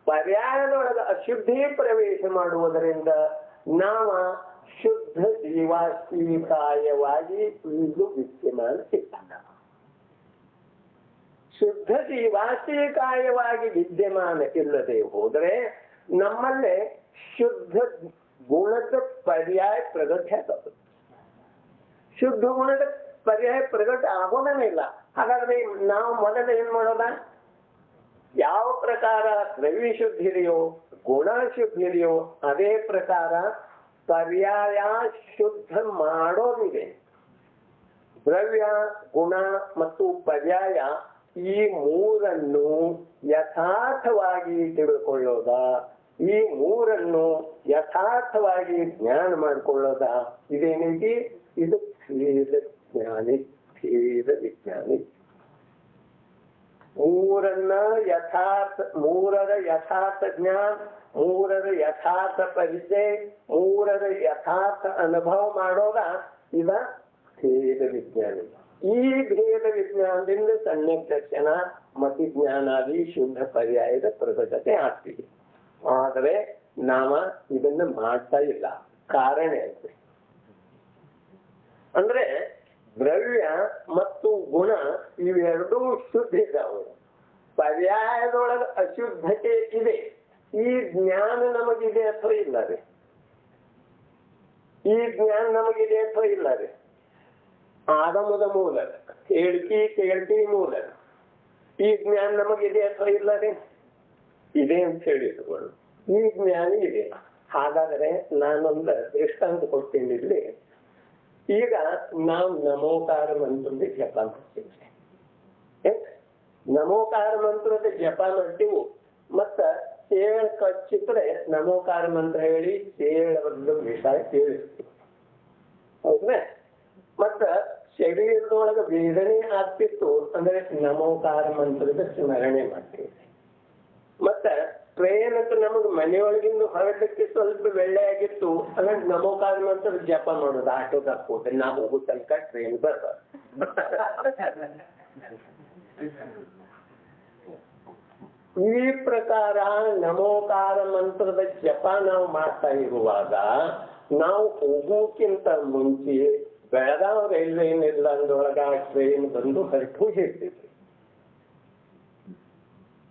ಪರ್ಯಾಯದೊಳಗ ಅಶುದ್ಧಿ ಪ್ರವೇಶ ಮಾಡುವುದರಿಂದ ನಾವ ಶುದ್ಧ ಜೀವಾಶೀಕಾಯವಾಗಿ ಇದು ವಿದ್ಯಮಾನ ಸಿಗ್ತಾನ. ಶುದ್ಧ ಜೀವಾಶೀಕಾಯವಾಗಿ ವಿದ್ಯಮಾನ ಇಲ್ಲದೆ ಹೋದರೆ ನಮ್ಮಲ್ಲೇ ಶುದ್ಧ ಗುಣದ ಪರ್ಯಾಯ ಪ್ರಗತಿ ಆಗ್ತದೆ. ಶುದ್ಧ ಗುಣದ ಪರ್ಯಾಯ ಪ್ರಗಟ ಆಗೋದೇ ಇಲ್ಲ. ಹಾಗಾದ್ರೆ ನಾವು ಮೊದಲು ಏನ್ ಮಾಡೋದ? ಯಾವ ಪ್ರಕಾರ ದ್ರವ್ಯ ಶುದ್ಧಿ ಇದೆಯೋ, ಗುಣ ಶುದ್ಧಿ ಇದೆಯೋ, ಅದೇ ಪ್ರಕಾರ ಪರ್ಯಾಯ ಶುದ್ಧ ಮಾಡೋದಿದೆ. ದ್ರವ್ಯ ಗುಣ ಮತ್ತು ಪರ್ಯಾಯ ಈ ಮೂರನ್ನು ಯಥಾರ್ಥವಾಗಿ ತಿಳ್ಕೊಳ್ಳೋದ, ಈ ಮೂರನ್ನು ಯಥಾರ್ಥವಾಗಿ ಜ್ಞಾನ ಮಾಡಿಕೊಳ್ಳೋದ, ಇದೇನೈತಿ? ಇದು ಭೇದ ಜ್ಞಾನಿ, ಭೇದ ವಿಜ್ಞಾನಿ. ಮೂರರ ಯಥಾರ್ಥ ಜ್ಞಾನ, ಮೂರರ ಯಥಾರ್ಥ ಪರಿಚಯ, ಮೂರರ ಯಥಾರ್ಥ ಅನುಭವ ಮಾಡೋದ ಇದ ಭೇದ ವಿಜ್ಞಾನಿ. ಈ ಭೇದ ವಿಜ್ಞಾನದಿಂದ ಸಮ್ಯಕ್ ದರ್ಶನ, ಮತಿಜ್ಞಾನಾದಿ ಶುದ್ಧ ಪರ್ಯಾಯದ ಪ್ರಗಟತೆ ಆಗ್ತಿದೆ. ಆದರೆ ನಾವ ಇದನ್ನ ಮಾಡ್ತಾ ಇಲ್ಲ. ಕಾರಣ ಐತೆ ಅಂದ್ರೆ ದ್ರವ್ಯ ಮತ್ತು ಗುಣ ಇವೆರಡೂ ಶುದ್ಧ ಇದ್ದಾವೆ. ಪರ್ಯಾಯದೊಳಗ ಅಶುದ್ಧತೆ ಇದೆ. ಈ ಜ್ಞಾನ ನಮಗಿದೆ ಅಥವಾ ಇಲ್ಲ ರೀ? ಈ ಜ್ಞಾನ ನಮಗಿದೆ ಅಥವಾ ಇಲ್ಲ ರೀ? ಆಗಮದ ಮೂಲ, ಕೇಳ್ತಿ ಮೂಲ. ಈ ಜ್ಞಾನ ನಮಗಿದೆ ಅಥವಾ ಇಲ್ಲ ರೀ? ಇದೆ ಅಂತ ಹೇಳಿಟ್ಕೊಂಡು ಈ ಜ್ಞಾನ ಇದೆ. ಹಾಗಾದ್ರೆ ನಾನೊಂದು ದೃಷ್ಟಾಂತ ಕೊಡ್ತೀನಿ ಇಲ್ಲಿ. ಈಗ ನಾವು ನಮೋಕಾರ ಮಂತ್ರದ ಜಪ ಮಾಡ್ತೀವಿ. ನಮೋಕಾರ ಮಂತ್ರದ ಜಪ ಮಾಡ್ತೀವಿ. ಮತ್ತ ಸೇಳ ಕಚ್ಚಿದ್ರೆ ನಮೋಕಾರ ಮಂತ್ರ ಹೇಳಿ ಸೇಳದ ವಿಷಯ ತಿಳಿಸ್ತೀವಿ, ಹೌದ್ರಾ? ಮತ್ತ ಶರೀರದೊಳಗ ವೇದನೆ ಆಗ್ತಿತ್ತು ಅಂದ್ರೆ ನಮೋಕಾರ ಮಂತ್ರದ ಸ್ಮರಣೆ ಮಾಡ್ತೀವಿ. ಮತ್ತ ಟ್ರೈನಕ್ಕೆ ನಮಗ್ ಮನೆಯೊಳಗಿಂದ ಹೊರಟಕ್ಕೆ ಸ್ವಲ್ಪ ಬೆಳ್ಳೆ ಆಗಿತ್ತು ಅಂದ್ರೆ ನಮೋಕಾರ ಮಂತ್ರ ಜಪ ಮಾಡೋದು. ಆಟೋದಾಗ ಹೋದ್ರೆ ನಾವು ಹೋಗೋ ತನಕ ಟ್ರೈನ್ ಬರ್ಬಾರ್ದು. ಈ ಪ್ರಕಾರ ನಮೋಕಾರ ಮಂತ್ರದ ಜಪ ನಾವು ಮಾಡ್ತಾ ಇರುವಾಗ ನಾವು ಹೋಗೋಕ್ಕಿಂತ ಮುಂಚೆ ಬೆಳಗಾವಿ ರೈಲ್ವೆ ನಿಲ್ದಾಣದೊಳಗ ಟ್ರೈನ್ ಬಂದು ಹೊರಟು ಹೇಳ್ತಿದ್ವಿ.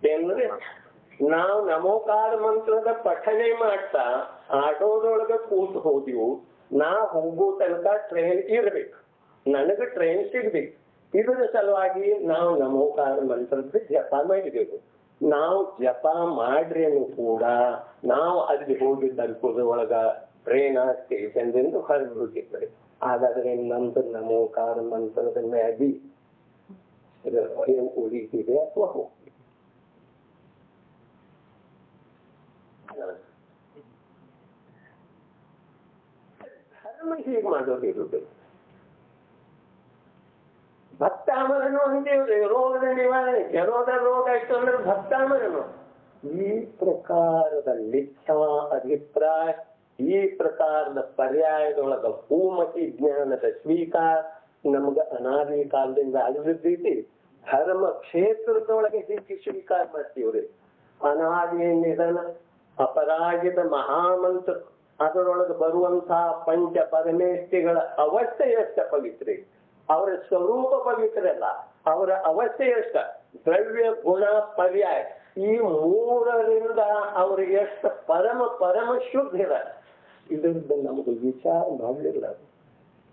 ಏನ್ರಿ, ನಾವು ನಮೋಕಾರ ಮಂತ್ರದ ಪಠನೆ ಮಾಡ್ತಾ ಆಟೋದೊಳಗ ಕೂತು ಹೋದಿವು. ನಾ ಹೋಗೋ ತನಕ ಟ್ರೈನ್ ಇರ್ಬೇಕು, ನನಗ ಟ್ರೈನ್ ಸಿಗ್ಬೇಕು. ಇದರ ಸಲುವಾಗಿ ನಾವು ನಮೋಕಾರ ಮಂತ್ರದ ಜಪ ಮಾಡಿದೆವು. ನಾವು ಜಪ ಮಾಡ್ರೇನು ಕೂಡ ನಾವು ಅಲ್ಲಿ ಹೋಗಿ ತಲುಪೋದ್ರೊಳಗ ಟ್ರೈನ್ ಸ್ಟೇಷನ್ದಿಂದ ಹೊರಗೆ ಹೋಗಿದ್ವಿ. ಹಾಗಾದ್ರೆ ನಮ್ದು ನಮೋಕಾರ ಮಂತ್ರದ ಮ್ಯಾಗಿ ಉಳಿತಿದೆ ಅಥವಾ ಹೋಗ್ತಿದೆ? ಧರ್ಮ ಹೀಗೆ ಮಾಡೋದಿರುವುದು. ಭಕ್ತಾಮರನು ಅಂತೀವ್ರಿ, ರೋಗದ ನಿವಾರಣೆ. ಕೆಲವದ ರೋಗ ಇತ್ತು ಅಂದ್ರೆ ಭಕ್ತಾಮರನು. ಈ ಪ್ರಕಾರದ ಲಿಖಾ ಅಭಿಪ್ರಾಯ, ಈ ಪ್ರಕಾರದ ಪರ್ಯಾಯದೊಳಗ ಭೂಮತಿ ಜ್ಞಾನದ ಸ್ವೀಕಾರ ನಮ್ಗ ಅನಾದಿ ಕಾಲದಿಂದ ಆಗಿರ್ತೈತಿ. ಧರ್ಮ ಕ್ಷೇತ್ರದೊಳಗೆ ಹೀಗೆ ಸ್ವೀಕಾರ ಮಾಡ್ತೀವ್ರಿ. ಅನಾದಿ ನಿಧನ, ಅಪರಾಜಿತ ಮಹಾಮಂತ್ರ, ಅದರೊಳಗೆ ಬರುವಂತಹ ಪಂಚ ಪರಮೇಷ್ಠಿಗಳ ಅವಸ್ಥೆ ಎಷ್ಟ ಪವಿತ್ರ, ಅವರ ಸ್ವರೂಪ ಪವಿತ್ರ ಅಲ್ಲ, ಅವರ ಅವಸ್ಥೆ ಎಷ್ಟ ದ್ರವ್ಯ ಗುಣ ಪರ್ಯಾಯ, ಈ ಮೂರರಿಂದ ಅವ್ರಿಗೆ ಎಷ್ಟು ಪರಮ ಶುದ್ಧಿರ. ಇದರಿಂದ ನಮ್ಗೆ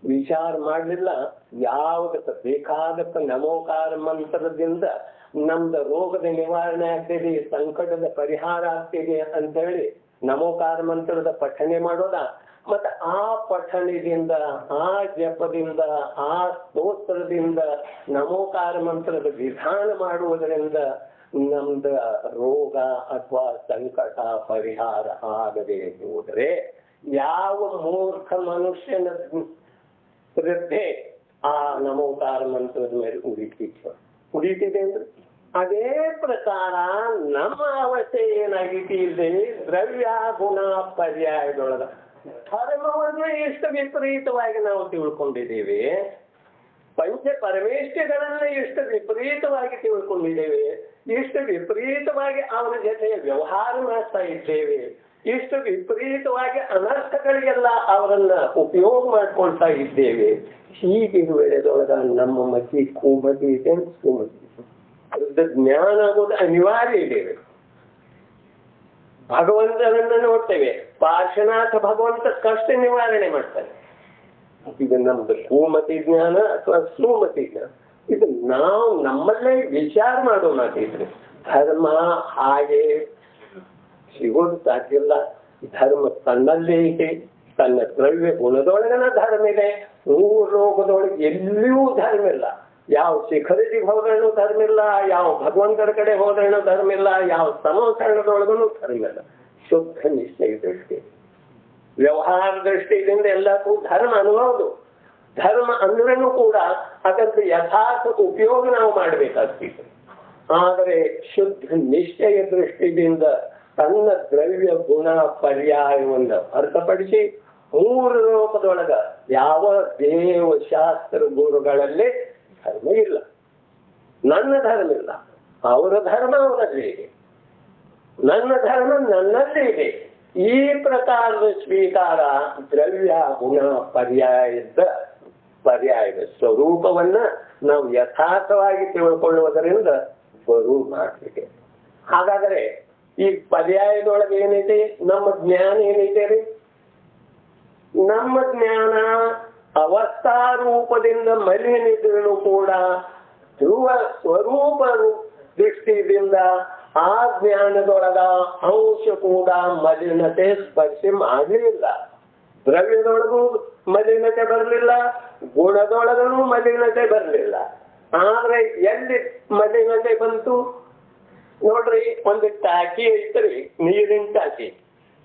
ವಿಚಾರ ಮಾಡಲಿಲ್ಲ. ಯಾವುದಕ್ಕೆ ಬೇಕಾದಕ್ಕ ನಮೋಕಾರ ಮಂತ್ರದಿಂದ ನಮ್ದು ರೋಗದ ನಿವಾರಣೆ ಆಗ್ತಿದೆ, ಸಂಕಟದ ಪರಿಹಾರ ಆಗ್ತಿದೆ ಅಂತ ಹೇಳಿ ನಮೋಕಾರ ಮಂತ್ರದ ಪಠನೆ ಮಾಡೋದ. ಮತ್ತೆ ಆ ಪಠಣದಿಂದ, ಆ ಜಪದಿಂದ, ಆ ಸ್ತೋತ್ರದಿಂದ, ನಮೋಕಾರ ಮಂತ್ರದ ವಿಧಾನ ಮಾಡುವುದರಿಂದ ನಮ್ದ ರೋಗ ಅಥವಾ ಸಂಕಟ ಪರಿಹಾರ ಆಗದೆ ಹೋದರೆ ಯಾವ ಮೂರ್ಖ ಮನುಷ್ಯನ ಶ್ರದ್ಧೆ ಆ ನಮೋಕಾರ ಮಂತ್ರದ ಮೇಲೆ ಉಳಿತಿದೆ ಅಂದ್ರೆ ಅದೇ ಪ್ರಕಾರ ನಮ್ಮ ಅವಸ್ಥೆ ಏನಾಗಿತಿ ಇದೆ, ದ್ರವ್ಯ ಗುಣ ಪರ್ಯಾಯದೊಳಗ ಧರ್ಮವನ್ನು ಎಷ್ಟು ವಿಪರೀತವಾಗಿ ನಾವು ತಿಳ್ಕೊಂಡಿದ್ದೇವೆ, ಪಂಚ ಪರಮೇಷ್ಠಿಗಳನ್ನ ಎಷ್ಟು ವಿಪರೀತವಾಗಿ ತಿಳ್ಕೊಂಡಿದ್ದೇವೆ, ಎಷ್ಟು ವಿಪರೀತವಾಗಿ ಅವನ ಜೊತೆ ವ್ಯವಹಾರ ಮಾಡ್ತಾ ಇದ್ದೇವೆ, ಇಷ್ಟು ವಿಪರೀತವಾಗಿ ಅನರ್ಥಗಳಿಗೆಲ್ಲ ಅವರನ್ನ ಉಪಯೋಗ ಮಾಡ್ಕೊಳ್ತಾ ಇದ್ದೇವೆ. ಹೀಗಿರುವೆದೊಳಗ ನಮ್ಮ ಮತಿ ಕೂಮತಿ ಇದೆ, ಜ್ಞಾನ ಆಗೋದು ಅನಿವಾರ್ಯ ಇದೆ. ಭಗವಂತನನ್ನ ನೋಡ್ತೇವೆ, ಪಾರ್ಶ್ವನಾಥ ಭಗವಂತ ಕಷ್ಟ ನಿವಾರಣೆ ಮಾಡ್ತಾನೆ. ಇದು ನಮ್ದು ಕೂಮತಿ ಜ್ಞಾನ ಅಥವಾ ಸುಮತಿ ಜ್ಞಾನ. ಇದು ನಾವು ನಮ್ಮಲ್ಲೇ ವಿಚಾರ ಮಾಡೋ ಮಾತಿದ್ರೆ ಧರ್ಮ ಹಾಗೆ ಸಿಗೋದು ಸಾಧ್ಯ ಇಲ್ಲ. ಧರ್ಮ ತನ್ನಲ್ಲೇ ಇದೆ, ತನ್ನ ದ್ರವ್ಯ ಗುಣದೊಳಗನ ಧರ್ಮ ಇದೆ. ಮೂರು ಲೋಕದೊಳಗೆ ಎಲ್ಲಿಯೂ ಧರ್ಮ ಇಲ್ಲ. ಯಾವ ಶಿಖರಜಿಗೆ ಹೋದ್ರೂ ಧರ್ಮ ಇಲ್ಲ, ಯಾವ ಭಗವಂತರ ಕಡೆ ಹೋದ್ರೂ ಧರ್ಮ ಇಲ್ಲ, ಯಾವ ಸಮೋಸರಣದೊಳಗೂ ಧರ್ಮ ಇಲ್ಲ. ಶುದ್ಧ ನಿಶ್ಚಯ ದೃಷ್ಟಿ, ವ್ಯವಹಾರ ದೃಷ್ಟಿಯಿಂದ ಎಲ್ಲಕ್ಕೂ ಧರ್ಮ ಅನ್ನಬಹುದು. ಧರ್ಮ ಅಂದ್ರೂ ಕೂಡ ಅದಕ್ಕೆ ಯಥಾರ್ಥ ಉಪಯೋಗ ನಾವು ಮಾಡಬೇಕಾಗ್ತದೆ. ಆದರೆ ಶುದ್ಧ ನಿಶ್ಚಯ ದೃಷ್ಟಿಯಿಂದ ತನ್ನ ದ್ರವ್ಯ ಗುಣ ಪರ್ಯಾಯವನ್ನು ಹೊರತುಪಡಿಸಿ ಮೂರು ಲೋಕದೊಳಗ ಯಾವ ದೇವಶಾಸ್ತ್ರ ಗುರುಗಳಲ್ಲಿ ಧರ್ಮ ಇಲ್ಲ. ನನ್ನ ಧರ್ಮ ಇಲ್ಲ, ಅವರ ಧರ್ಮ ಅವರಲ್ಲಿ ಇದೆ, ನನ್ನ ಧರ್ಮ ನನ್ನಲ್ಲಿ ಇದೆ. ಈ ಪ್ರಕಾರದ ಸ್ವೀಕಾರ ದ್ರವ್ಯ ಗುಣ ಪರ್ಯಾಯದ ಸ್ವರೂಪವನ್ನ ನಾವು ಯಥಾರ್ಥವಾಗಿ ತಿಳ್ಕೊಳ್ಳುವುದರಿಂದ ಬರು ಮಾಡಲಿಕ್ಕೆ. ಹಾಗಾದರೆ ಈ ಪರ್ಯಾಯದೊಳಗೆ ಏನೈತೆ, ನಮ್ಮ ಜ್ಞಾನ ಏನೈತೆ ರೀ? ನಮ್ಮ ಜ್ಞಾನ ಅವಸ್ಥಾ ರೂಪದಿಂದ ಮಲಿನಿದ್ರೂ ಕೂಡ ಧ್ರುವ ಸ್ವರೂಪ ದೃಷ್ಟಿಯಿಂದ ಆ ಜ್ಞಾನದೊಳಗ ಅಂಶ ಕೂಡ ಮಲಿನತೆ ಸ್ಪರ್ಶೆ ಮಾಡಲಿಲ್ಲ. ದ್ರವ್ಯದೊಳಗೂ ಮಲಿನತೆ ಬರಲಿಲ್ಲ, ಗುಣದೊಳಗೂ ಮಲಿನತೆ ಬರಲಿಲ್ಲ. ಆದ್ರೆ ಎಲ್ಲಿ ಮಲಿನತೆ ಬಂತು ನೋಡ್ರಿ, ಒಂದು ಟಾಕಿ ಐತ್ರಿ, ನೀರಿನ ಟಾಕಿ.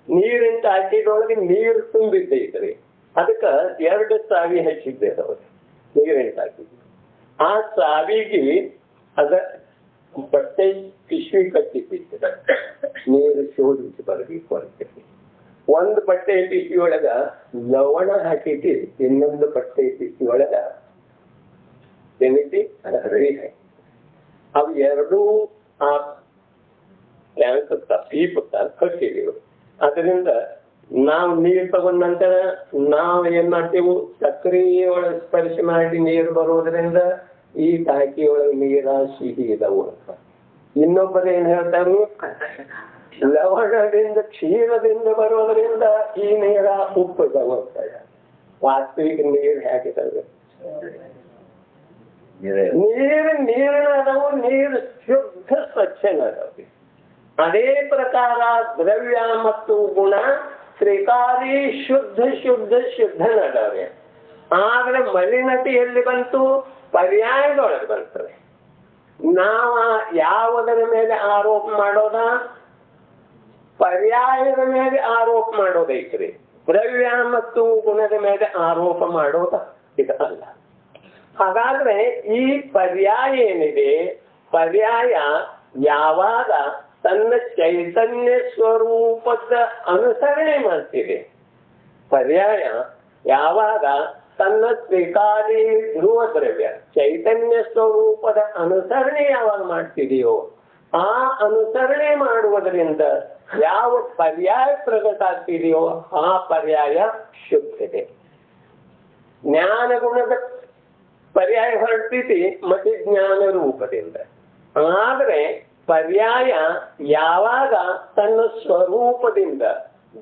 ನೀರಿನ ಟಾಕಿದೊಳಗೆ ನೀರು ತುಂಬಿದ್ದೈತ್ರಿ, ಅದಕ್ಕ 2 ಸಾವಿ ಹಚ್ಚಿದ್ದೆ ಅವ್ರು ನೀರಿನ ಟಾಕಿ. ಆ ಸಾವಿಗೆ ಅದ ಬಟ್ಟೆ ಪಿಶ್ವಿ ಕಟ್ಟಿದ್ದ ನೀರು ಶೋಧಿಸಿ ಬರಬೇಕು ಹೊರಗೆ. ಒಂದು ಬಟ್ಟೆ ಪಿಶ್ವಿ ಒಳಗ ಲವಣ ಹಾಕಿಟ್ಟು, ಇನ್ನೊಂದು ಬಟ್ಟೆ ಪಿಶ್ವಿ ಒಳಗ ಏನೈತಿ ಹರಿ ಹಾಕಿ. ಅವು ಎರಡೂ ಆ ಟ್ಯಾಂಕ್ ಪೀಪ್ ಕಟ್ಟಿದೀವಿ. ಅದರಿಂದ ನಾವು ನೀರು ತಗೊಂಡ ನಂತರ ನಾವು ಏನ್ ಮಾಡ್ತೇವೆ, ಸಕ್ಕರೆ ಒಳಗೆ ಸ್ಪರ್ಶ ಮಾಡಿ ನೀರು ಬರೋದ್ರಿಂದ ಈ ಟಾಕಿಯೊಳಗೆ ನೀರ ಸಿಹಿ ಇದಾವ. ಇನ್ನೊಬ್ಬರು ಏನ್ ಹೇಳ್ತಾರೆ, ಲವಣದಿಂದ ಕ್ಷೀರದಿಂದ ಬರೋದ್ರಿಂದ ಈ ನೀರ ಉಪ್ಪು ಇದಾವ. ವಾಸ್ತವಿಕ ನೀರು ಹಾಕಿದಾಗ ನೀರಿನ ಅದಾವು, ನೀರು ಶುದ್ಧ ಸ್ವಚ್ಛನ ಅದಾವ. ಅದೇ ಪ್ರಕಾರ ದ್ರವ್ಯ ಮತ್ತು ಗುಣ ತ್ರಿಕಾರಿ ಶುದ್ಧ ಶುದ್ಧನದಾವೆ. ಆದ್ರೆ ಮಲಿನತೆ ಎಲ್ಲಿ ಬಂತು? ಪರ್ಯಾಯದೊಳಗೆ ಬರ್ತದೆ. ನಾವ ಯಾವುದರ ಮೇಲೆ ಆರೋಪ ಮಾಡೋದ? ಪರ್ಯಾಯದ ಮೇಲೆ ಆರೋಪ ಮಾಡೋದೈತ್ರಿ. ದ್ರವ್ಯ ಮತ್ತು ಗುಣದ ಮೇಲೆ ಆರೋಪ ಮಾಡೋದ ಇದಲ್ಲ. ಹಾಗಾದ್ರೆ ಈ ಪರ್ಯಾಯ ಏನಿದೆ, ಪರ್ಯಾಯ ಯಾವಾಗ ತನ್ನ ಚೈತನ್ಯ ಸ್ವರೂಪದ ಅನುಸರಣೆ ಮಾಡ್ತಿದೆ, ಪರ್ಯಾಯ ಯಾವಾಗ ತನ್ನ ತ್ರಿಕಾಲಿ ಧ್ರುವ ದ್ರವ್ಯ ಚೈತನ್ಯ ಸ್ವರೂಪದ ಅನುಸರಣೆ ಯಾವಾಗ ಮಾಡ್ತಿದೆಯೋ, ಆ ಅನುಸರಣೆ ಮಾಡುವುದರಿಂದ ಯಾವ ಪರ್ಯಾಯ ಪ್ರಗಟ ಆಗ್ತಿದೆಯೋ ಆ ಪರ್ಯಾಯ ಶುದ್ಧತೆ. ಜ್ಞಾನ ಗುಣದ ಪರ್ಯಾಯ ಹೊರಡ್ತೈತಿ ಮತ್ತೆ ಜ್ಞಾನ ರೂಪದಿಂದ. ಆದ್ರೆ ಪರ್ಯಾಯ ಯಾವಾಗ ತನ್ನ ಸ್ವರೂಪದಿಂದ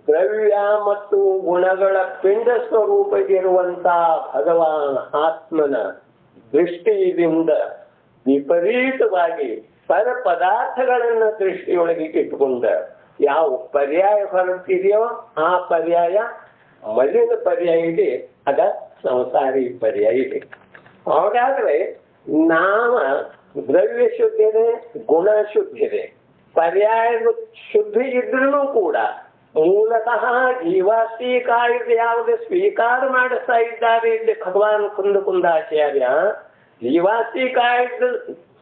ದ್ರವ್ಯ ಮತ್ತು ಗುಣಗಳ ಪಿಂಡ ಸ್ವರೂಪವಿರುವಂತಹ ಭಗವಾನ್ ಆತ್ಮನ ದೃಷ್ಟಿಯಿಂದ ವಿಪರೀತವಾಗಿ ಪರ ಪದಾರ್ಥಗಳನ್ನ ದೃಷ್ಟಿಯೊಳಗೆ ಇಟ್ಟುಕೊಂಡ ಯಾವ ಪರ್ಯಾಯ ಹೊರಟಿದೆಯೋ ಆ ಪರ್ಯಾಯ ಮಲಿನ ಪರ್ಯಾಯ ಇದೆ, ಅದ ಸಂಸಾರಿ ಪರ್ಯಾಯ ಇದೆ. ಹಾಗಾದ್ರೆ ನಾಮ ದ್ರವ್ಯ ಶುದ್ಧಿ ಇದೆ, ಗುಣ ಶುದ್ಧಿ ಇದೆ. ಪರ್ಯಾಯ ಶುದ್ಧಿ ಇದ್ರೂ ಕೂಡ ಮೂಲತಃ ಜೀವಾಸ್ತಿ ಕಾಯ್ದೆ ಯಾವುದು ಸ್ವೀಕಾರ ಮಾಡಿಸ್ತಾ ಇದ್ದಾರೆ ಇಲ್ಲಿ ಭಗವಾನ್ ಕುಂದಾಚಾರ್ಯ ಜೀವಾಸ್ತಿ ಕಾಯ್ದು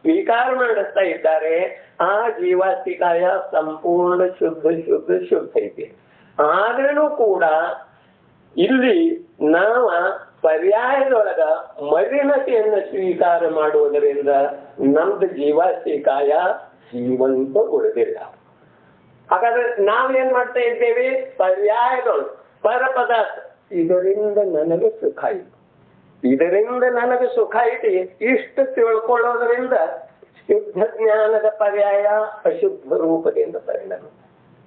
ಸ್ವೀಕಾರ ಮಾಡಿಸ್ತಾ ಇದ್ದಾರೆ. ಆ ಜೀವಾಸ್ತಿಕಾಯ ಸಂಪೂರ್ಣ ಶುದ್ಧ ಐತಿ. ಆದ್ರೂ ಕೂಡ ಇಲ್ಲಿ ನಾವ ಪರ್ಯಾಯದೊಳಗ ಮಲಿನತೆಯನ್ನು ಸ್ವೀಕಾರ ಮಾಡುವುದರಿಂದ ನಮ್ದು ಜೀವಾಸ್ತಿಕಾಯ ಜೀವಂತ ಉಳಿದಿಲ್ಲ. ಹಾಗಾದ್ರೆ ನಾವೇನ್ ಮಾಡ್ತಾ ಇದ್ದೇವೆ? ಪರ್ಯಾಯಗಳು ಪರ ಪದಾರ್ಥ, ಇದರಿಂದ ನನಗೆ ಸುಖ ಆಯ್ತು, ಇದರಿಂದ ನನಗೆ ಸುಖ ಐತಿ, ಇಷ್ಟು ತಿಳ್ಕೊಳ್ಳೋದ್ರಿಂದ ಶುದ್ಧ ಜ್ಞಾನದ ಪರ್ಯಾಯ ಅಶುದ್ಧ ರೂಪದಿಂದ ಪರಿಣಾಮ.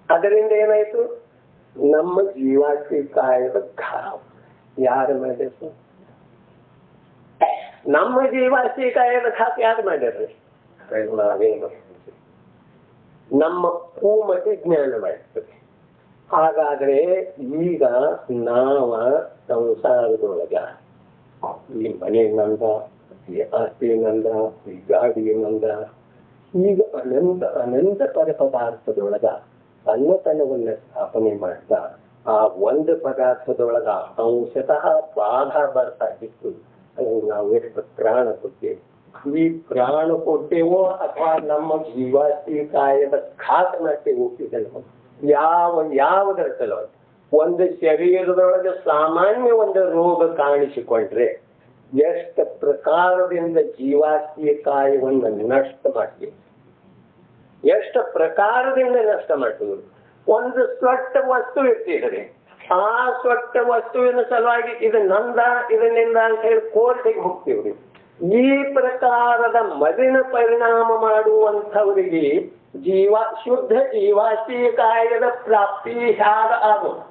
ಅದರಿಂದ ಏನಾಯ್ತು? ನಮ್ಮ ಜೀವಾಸ್ತಿಕಾಯದ ಘಾವ ಯಾರು ಮಾಡಿದ್ರು? ನಮ್ಮ ಜೀವಾಸ್ತಿಕಾಯದ ಘಾತ ಯಾರು ಮಾಡಿರ್ರಿ? ನಾವೇನು ನಮ್ಮ ಪೂಮತೆ ಜ್ಞಾನ ಮಾಡ್ತದೆ. ಹಾಗಾದ್ರೆ ಈಗ ನಾವ ಸಂಸಾರದೊಳಗ ಈ ಮನೆ ನಂದ, ಈ ಆಸ್ತಿ ನಂದ, ಈ ಗಾಡಿ ನಂದ, ಈಗ ಅನಂತ ಪರ ಪದಾರ್ಥದೊಳಗ ತನ್ನತನವನ್ನ ಸ್ಥಾಪನೆ ಮಾಡ್ತಾ ಆ ಒಂದು ಪದಾರ್ಥದೊಳಗ ಅಂಶತಃ ಬಾಧ ಬರ್ತಾ ಇತ್ತು. ನಾವು ಎಷ್ಟು ಪ್ರಾಣ ಕೊಟ್ಟೇವೆ, ಈ ಪ್ರಾಣ ಕೊಟ್ಟೇವೋ ಅಥವಾ ನಮ್ಮ ಜೀವಾಸ್ತಿಕಾಯದ ಘಾತ ಮಾಡ್ತೇವೋ, ಇದನ್ನು ಯಾವುದರ ಸಲುವಾಗಿ? ಒಂದು ಶರೀರದೊಳಗೆ ಸಾಮಾನ್ಯ ಒಂದು ರೋಗ ಕಾಣಿಸಿಕೊಂಡ್ರೆ ಎಷ್ಟು ಪ್ರಕಾರದಿಂದ ಜೀವಾಸ್ತಿಕಾಯವನ್ನು ನಷ್ಟ ಮಾಡ್ತೀವಿ, ಎಷ್ಟು ಪ್ರಕಾರದಿಂದ ನಷ್ಟ ಮಾಡ್ತೀವಿ. ಒಂದು ಸ್ವಟ್ಟ ವಸ್ತು ಇರ್ತಿದ್ರೆ ಆ ಸ್ವಟ್ಟ ವಸ್ತುವಿನ ಸಲುವಾಗಿ ಇದು ನಂದ ಇದನ್ನಿಂದ ಅಂತ ಹೇಳಿ ಕೋರ್ಟಿಗೆ ಹೋಗ್ತೀವ್ರಿ. ಈ ಪ್ರಕಾರದ ಮಲಿನ ಪರಿಣಾಮ ಮಾಡುವಂಥವರಿಗೆ ಶುದ್ಧ ಜೀವಾಸ್ತಿಕಾಯದ ಪ್ರಾಪ್ತಿ ಹ್ಯಾಗ ಆಗೋದು.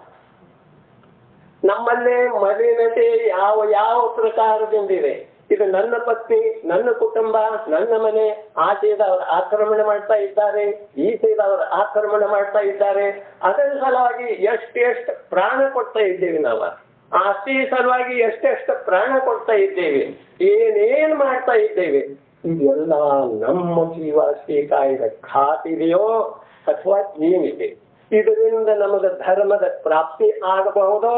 ನಮ್ಮಲ್ಲೇ ಮಲಿನತೆ ಯಾವ ಪ್ರಕಾರದಿಂದಿದೆ? ಇದು ನನ್ನ ಪತ್ನಿ, ನನ್ನ ಕುಟುಂಬ, ನನ್ನ ಮನೆ, ಆಚೆದವರು ಆಕ್ರಮಣ ಮಾಡ್ತಾ ಇದ್ದಾರೆ, ಈಚೆದವರು ಆಕ್ರಮಣ ಮಾಡ್ತಾ ಇದ್ದಾರೆ. ಅದರ ಸಲುವಾಗಿ ಎಷ್ಟು ಪ್ರಾಣ ಕೊಡ್ತಾ ಇದ್ದೇವೆ ನಾವು. ಆಸ್ತಿ ಸಲುವಾಗಿ ಎಷ್ಟೆಷ್ಟು ಪ್ರಾಣ ಕೊಡ್ತಾ ಇದ್ದೇವೆ, ಏನೇನ್ ಮಾಡ್ತಾ ಇದ್ದೇವೆ. ಇದೆಲ್ಲ ನಮ್ಮ ಜೀವಾಸ್ತಿಕಾಯದ ಖಾತಿದೆಯೋ ಅಥವಾ ಏನಿದೆ? ಇದರಿಂದ ನಮಗೆ ಧರ್ಮದ ಪ್ರಾಪ್ತಿ ಆಗಬಹುದೋ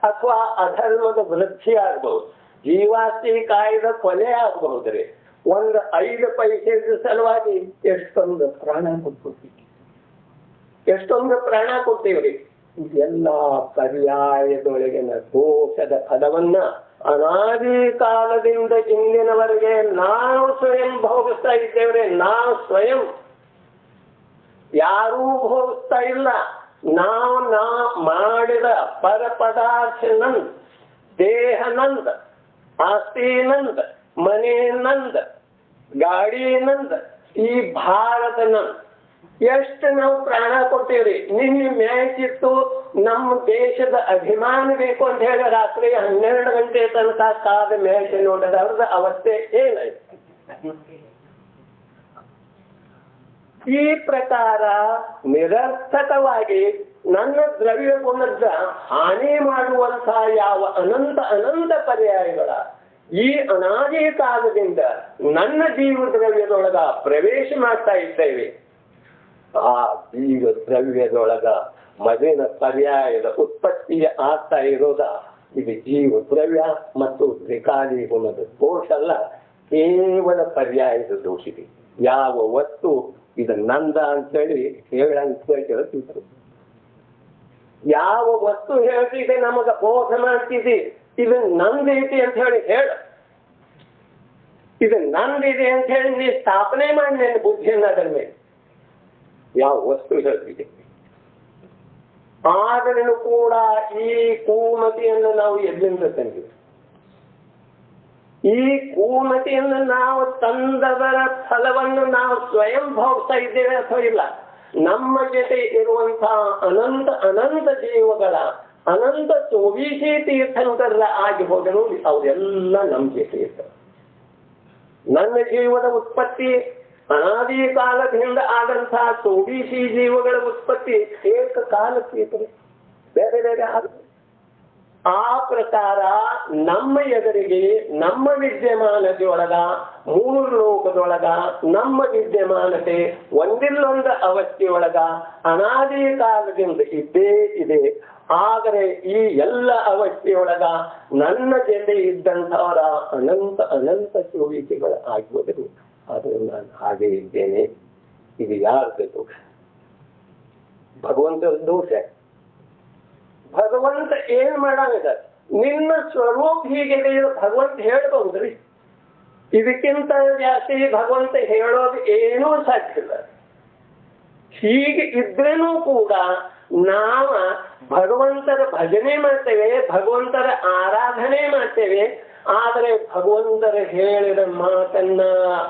ಅಥವಾ ಅಧರ್ಮದ ವೃದ್ಧಿ ಆಗಬಹುದು, ಜೀವಾಸ್ತಿಕಾಯದ ಕೊಲೆ ಆಗಬಹುದ್ರಿ. ಒಂದು 5 ಪೈಸೆದ ಸಲುವಾಗಿ ಎಷ್ಟೊಂದು ಪ್ರಾಣ ಕೊಡ್ತೀವಿ, ಎಷ್ಟೊಂದು ಪ್ರಾಣ ಕೊಡ್ತೀವ್ರಿ. ಇದೆಲ್ಲ ಪರ್ಯಾಯದೊಳಗಿನ ದೋಷದ ಫಲವನ್ನ ಅನಾದಿ ಕಾಲದಿಂದ ಇಂದಿನವರೆಗೆ ನಾವು ಸ್ವಯಂ ಭೋಗಿಸ್ತಾ ಇದ್ದೇವ್ರೆ. ನಾವು ಸ್ವಯಂ, ಯಾರೂ ಭೋಗಿಸ್ತಾ ಇಲ್ಲ. ನಾ ಮಾಡಿದ ಪರ ಪದಾರ್ಥ ನಂದ, ದೇಹ ನಂದ, ಆಸ್ತಿ ನಂದ, ಮನೆ ನಂದ, ಗಾಡಿ ನಂದ, ಈ ಭಾರತ ನಂದ. ಎಷ್ಟು ನಾವು ಪ್ರಾಣ ಕೊಡ್ತೀವ್ರಿ. ನಿನ್ನೆ ಮ್ಯಾಚ್ ಇತ್ತು, ನಮ್ಮ ದೇಶದ ಅಭಿಮಾನ ಬೇಕು ಅಂತ ಹೇಳಿ ರಾತ್ರಿ 12 ಗಂಟೆ ತನಕ ಕಾದ ಮ್ಯಾಚ್ ನೋಡೋದ್ರದ ಅವಸ್ಥೆ ಏನಾಯ್ತು? ಈ ಪ್ರಕಾರ ನಿರರ್ಥಕವಾಗಿ ನನ್ನ ದ್ರವ್ಯ ಗುಣದ ಹಾನಿ ಮಾಡುವಂತಹ ಯಾವ ಅನಂತ ಅನಂತ ಪರ್ಯಾಯಗಳ ಈ ಅನಾದಿ ಕಾಲದಿಂದ ನನ್ನ ಜೀವ ದ್ರವ್ಯದೊಳಗ ಪ್ರವೇಶ ಮಾಡ್ತಾ ಇದ್ದೇವೆ. ಆ ಜೀವ ದ್ರವ್ಯದೊಳಗ ಮದಿನ ಪರ್ಯಾಯದ ಉತ್ಪತ್ತಿ ಆಗ್ತಾ ಇರೋದ ಇದು ಜೀವ ದ್ರವ್ಯ ಮತ್ತು ತ್ರಿಕಾಲಿ ಗುಣದ ದೋಷ ಅಲ್ಲ, ಕೇವಲ ಪರ್ಯಾಯದ ದೋಷ ಇದೆ. ಯಾವ ವಸ್ತು ಇದು ನಂದ ಅಂತೇಳಿ ಹೇಳ್ತಿದ್ರು, ಯಾವ ವಸ್ತು ಹೇಳ್ತಿದೆ ನಮಗ ಬೋಧ ಮಾಡ್ತಿದೆ ಇದು ನಂದೈತಿ ಅಂತ ಹೇಳಿ ಹೇಳ, ಇದು ನಂದಿದೆ ಅಂತ ಹೇಳಿ ನೀ ಸ್ಥಾಪನೆ ಮಾಡಿ ನನ್ನ ಬುದ್ಧಿಯನ್ನ ಅದರ ಮೇಲೆ ಯಾವ ವಸ್ತು ಹೇಳ್ತಿದೆ. ಆದ್ರೂ ಕೂಡ ಈ ಕೂಮತಿಯನ್ನು ನಾವು ಎಲ್ಲಿಂದ ತಂದಿವಿ? ಈ ಕೂಮತಿಯನ್ನು ನಾವು ತಂದವರ ಫಲವನ್ನು ನಾವು ಸ್ವಯಂ ಭೋಗ್ತಾ ಇದ್ದೇವೆ ಅಥವಾ ಇಲ್ಲ? ನಮ್ಮ ಜೊತೆ ಇರುವಂತಹ ಅನಂತ ಅನಂತ ಜೀವಗಳ ಅನಂತ 24 ತೀರ್ಥಂಕರ ಆಗಿ ಹೋದರು, ಅವರೆಲ್ಲ ನಮ್ಮ ಜೊತೆ ಇರ್ತಾರೆ. ನನ್ನ ಜೀವದ ಉತ್ಪತ್ತಿ ಅನಾದಿ ಕಾಲದಿಂದ ಆದಂತಹ 24 ಜೀವಗಳ ಉತ್ಪತ್ತಿ ಏಕಕಾಲಕ್ಕೆ ಬೇರೆ ಬೇರೆ ಆಗುತ್ತೆ. ಆ ಪ್ರಕಾರ ನಮ್ಮ ಎದುರಿಗೆ ನಮ್ಮ ವಿದ್ಯಮಾನತೆಯೊಳಗ 3 ಲೋಕದೊಳಗ ನಮ್ಮ ವಿದ್ಯಮಾನತೆ ಒಂದಿಲ್ಲೊಂದು ಅವಸ್ಥೆಯೊಳಗ ಅನಾದಿ ಕಾಲದಿಂದ ಇದ್ದೇ ಇದೆ. ಆದರೆ ಈ ಎಲ್ಲ ಅವಸ್ಥೆಯೊಳಗ ನನ್ನ ಜೊತೆ ಇದ್ದಂಥವರ ಅನಂತ ಅನಂತ ಚೋವಿಕೆಗಳು ಆಗುವುದು. ಆದರೂ ನಾನು ಹಾಗೆ ಇದ್ದೇನೆ. ಇದು ಯಾರ್ದ ದೋಷ? ಭಗವಂತನ ದೋಷ. ಭಗವಂತ ಏನ್ ಮಾಡಾಗ ನಿನ್ನ ಸ್ವರೂಪ ಹೀಗಿದೆ ಭಗವಂತ ಹೇಳ್ಬಹುದ್ರಿ. ಇದಕ್ಕಿಂತ ಜಾಸ್ತಿ ಭಗವಂತ ಹೇಳೋದು ಏನೂ ಸಾಧ್ಯ ಇಲ್ಲ. ಹೀಗೆ ಇದ್ರೇನೂ ಕೂಡ ನಾವ ಭಗವಂತರ ಭಜನೆ ಮಾಡ್ತೇವೆ, ಭಗವಂತರ ಆರಾಧನೆ ಮಾಡ್ತೇವೆ. ಆದರೆ ಭಗವಂತರ ಹೇಳಿದ ಮಾತನ್ನ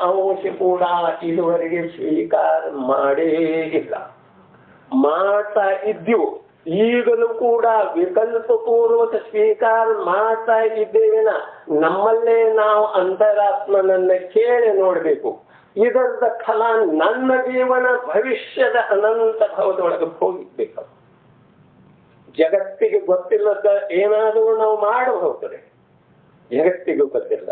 ಅಂಶ ಕೂಡ ಇದುವರೆಗೆ ಸ್ವೀಕಾರ ಮಾಡೇ ಇಲ್ಲ. ಮಾಡ್ತಾ ಇದ್ದೀವು, ಈಗಲೂ ಕೂಡ ವಿಕಲ್ಪ ಪೂರ್ವಕ ಸ್ವೀಕಾರ ಮಾಡ್ತಾ ಇದ್ದೇವೆನ ನಮ್ಮಲ್ಲೇ ನಾವು ಅಂತರಾತ್ಮನನ್ನ ಕೇಳಿ ನೋಡ್ಬೇಕು. ಇದರದ ಫಲ ನನ್ನ ಜೀವನ ಭವಿಷ್ಯದ ಅನಂತ ಭವದೊಳಗೆ ಹೋಗಿರ್ಬೇಕು. ಜಗತ್ತಿಗೆ ಗೊತ್ತಿಲ್ಲದ ಏನಾದರೂ ನಾವು ಮಾಡಬಹುದರೆ, ಜಗತ್ತಿಗೂ ಗೊತ್ತಿಲ್ಲ.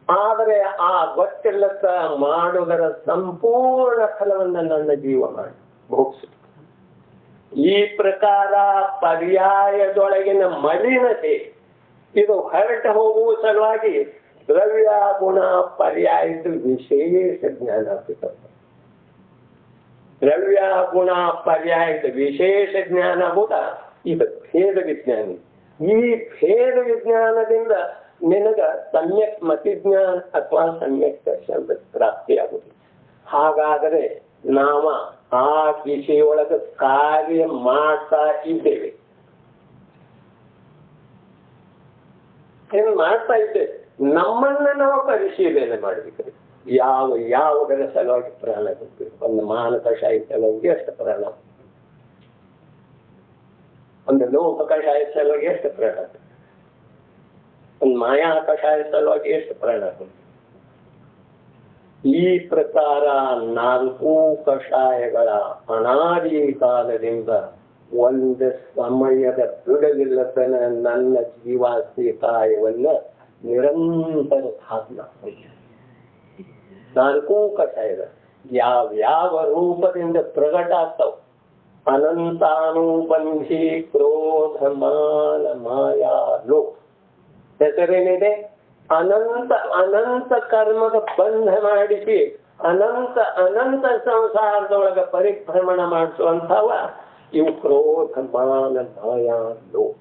ಆದರೆ ಆ ಗೊತ್ತಿಲ್ಲದ ಮಾಡುವುದರ ಸಂಪೂರ್ಣ ಫಲವನ್ನ ನನ್ನ ಜೀವ ಮಾಡಿ ಭೋಗಿಸುತ್ತೆ. ಈ ಪ್ರಕಾರ ಪರ್ಯಾಯದೊಳಗಿನ ಮಲಿನತೆ ಇದು ಹೊರಟು ಹೋಗುವ ಸಲುವಾಗಿ ದ್ರವ್ಯ ಗುಣ ಪರ್ಯಾಯದ ವಿಶೇಷ ಜ್ಞಾನ ಆಗ್ತದೆ. ದ್ರವ್ಯ ಗುಣ ಪರ್ಯಾಯದ ವಿಶೇಷ ಜ್ಞಾನ ಕೂಡ ಇದು ಭೇದ ವಿಜ್ಞಾನ. ಈ ಭೇದ ವಿಜ್ಞಾನದಿಂದ ನಿನಗ ಸಮ್ಯಕ್ ಮತಿಜ್ಞಾನ ಅಥವಾ ಸಮ್ಯಕ್ ದರ್ಶನದ ಪ್ರಾಪ್ತಿಯಾಗುವುದು. ಹಾಗಾದರೆ ನಾವ ಆ ದಿಶೆಯೊಳಗ ಕಾರ್ಯ ಮಾಡ್ತಾ ಇದ್ದೇವೆ. ಏನ್ ಮಾಡ್ತಾ ಇದ್ದೇವೆ? ನಮ್ಮನ್ನ ನಾವು ಪರಿಶೀಲನೆ ಮಾಡಬೇಕು. ಯಾವುದರ ಸಲುವಾಗಿ ಪ್ರಾಣ ಕೊಡ್ಬೇಕು? ಒಂದು ಮಾನಕ ಕಷಾಯ ಸಲುವಾಗಿ ಎಷ್ಟು ಪ್ರಾಣ, ಒಂದು ಲೋಕ ಕಷಾಯ ಸಲುವಾಗಿ ಎಷ್ಟು ಪ್ರಾಣ, ಒಂದು ಮಾಯಾ ಕಷಾಯ ಸಲುವಾಗಿ ಎಷ್ಟು ಪ್ರಾಣ. ಈ ಪ್ರಕಾರ 4 ಕಷಾಯಗಳ ಅನಾದಿ ಕಾಲದಿಂದ ಒಂದು ಸಮಯದ ಬಿಡಲಿಲ್ಲತನ ನನ್ನ ಜೀವಾಸ್ತಿಕಾಯವನ್ನ ನಿರಂತರ ಸಾಧನ. 4 ಕಷಾಯದ ಯಾವ ರೂಪದಿಂದ ಪ್ರಕಟ ಆಗ್ತಾವ? ಅನಂತಾನುಬಂಧಿ ಕ್ರೋಧ ಮಾನ ಮಾಯಾ ಲೋಕ. ಹೆಸರೇನಿದೆ? ಅನಂತ ಅನಂತ ಕರ್ಮದ ಬಂಧ ಮಾಡಿಸಿ ಅನಂತ ಅನಂತ ಸಂಸಾರದೊಳಗ ಪರಿಭ್ರಮಣ ಮಾಡಿಸುವಂಥವ ಇವು ಕ್ರೋಧ ಮಾನ ಮಾಯಾ ಲೋಕ.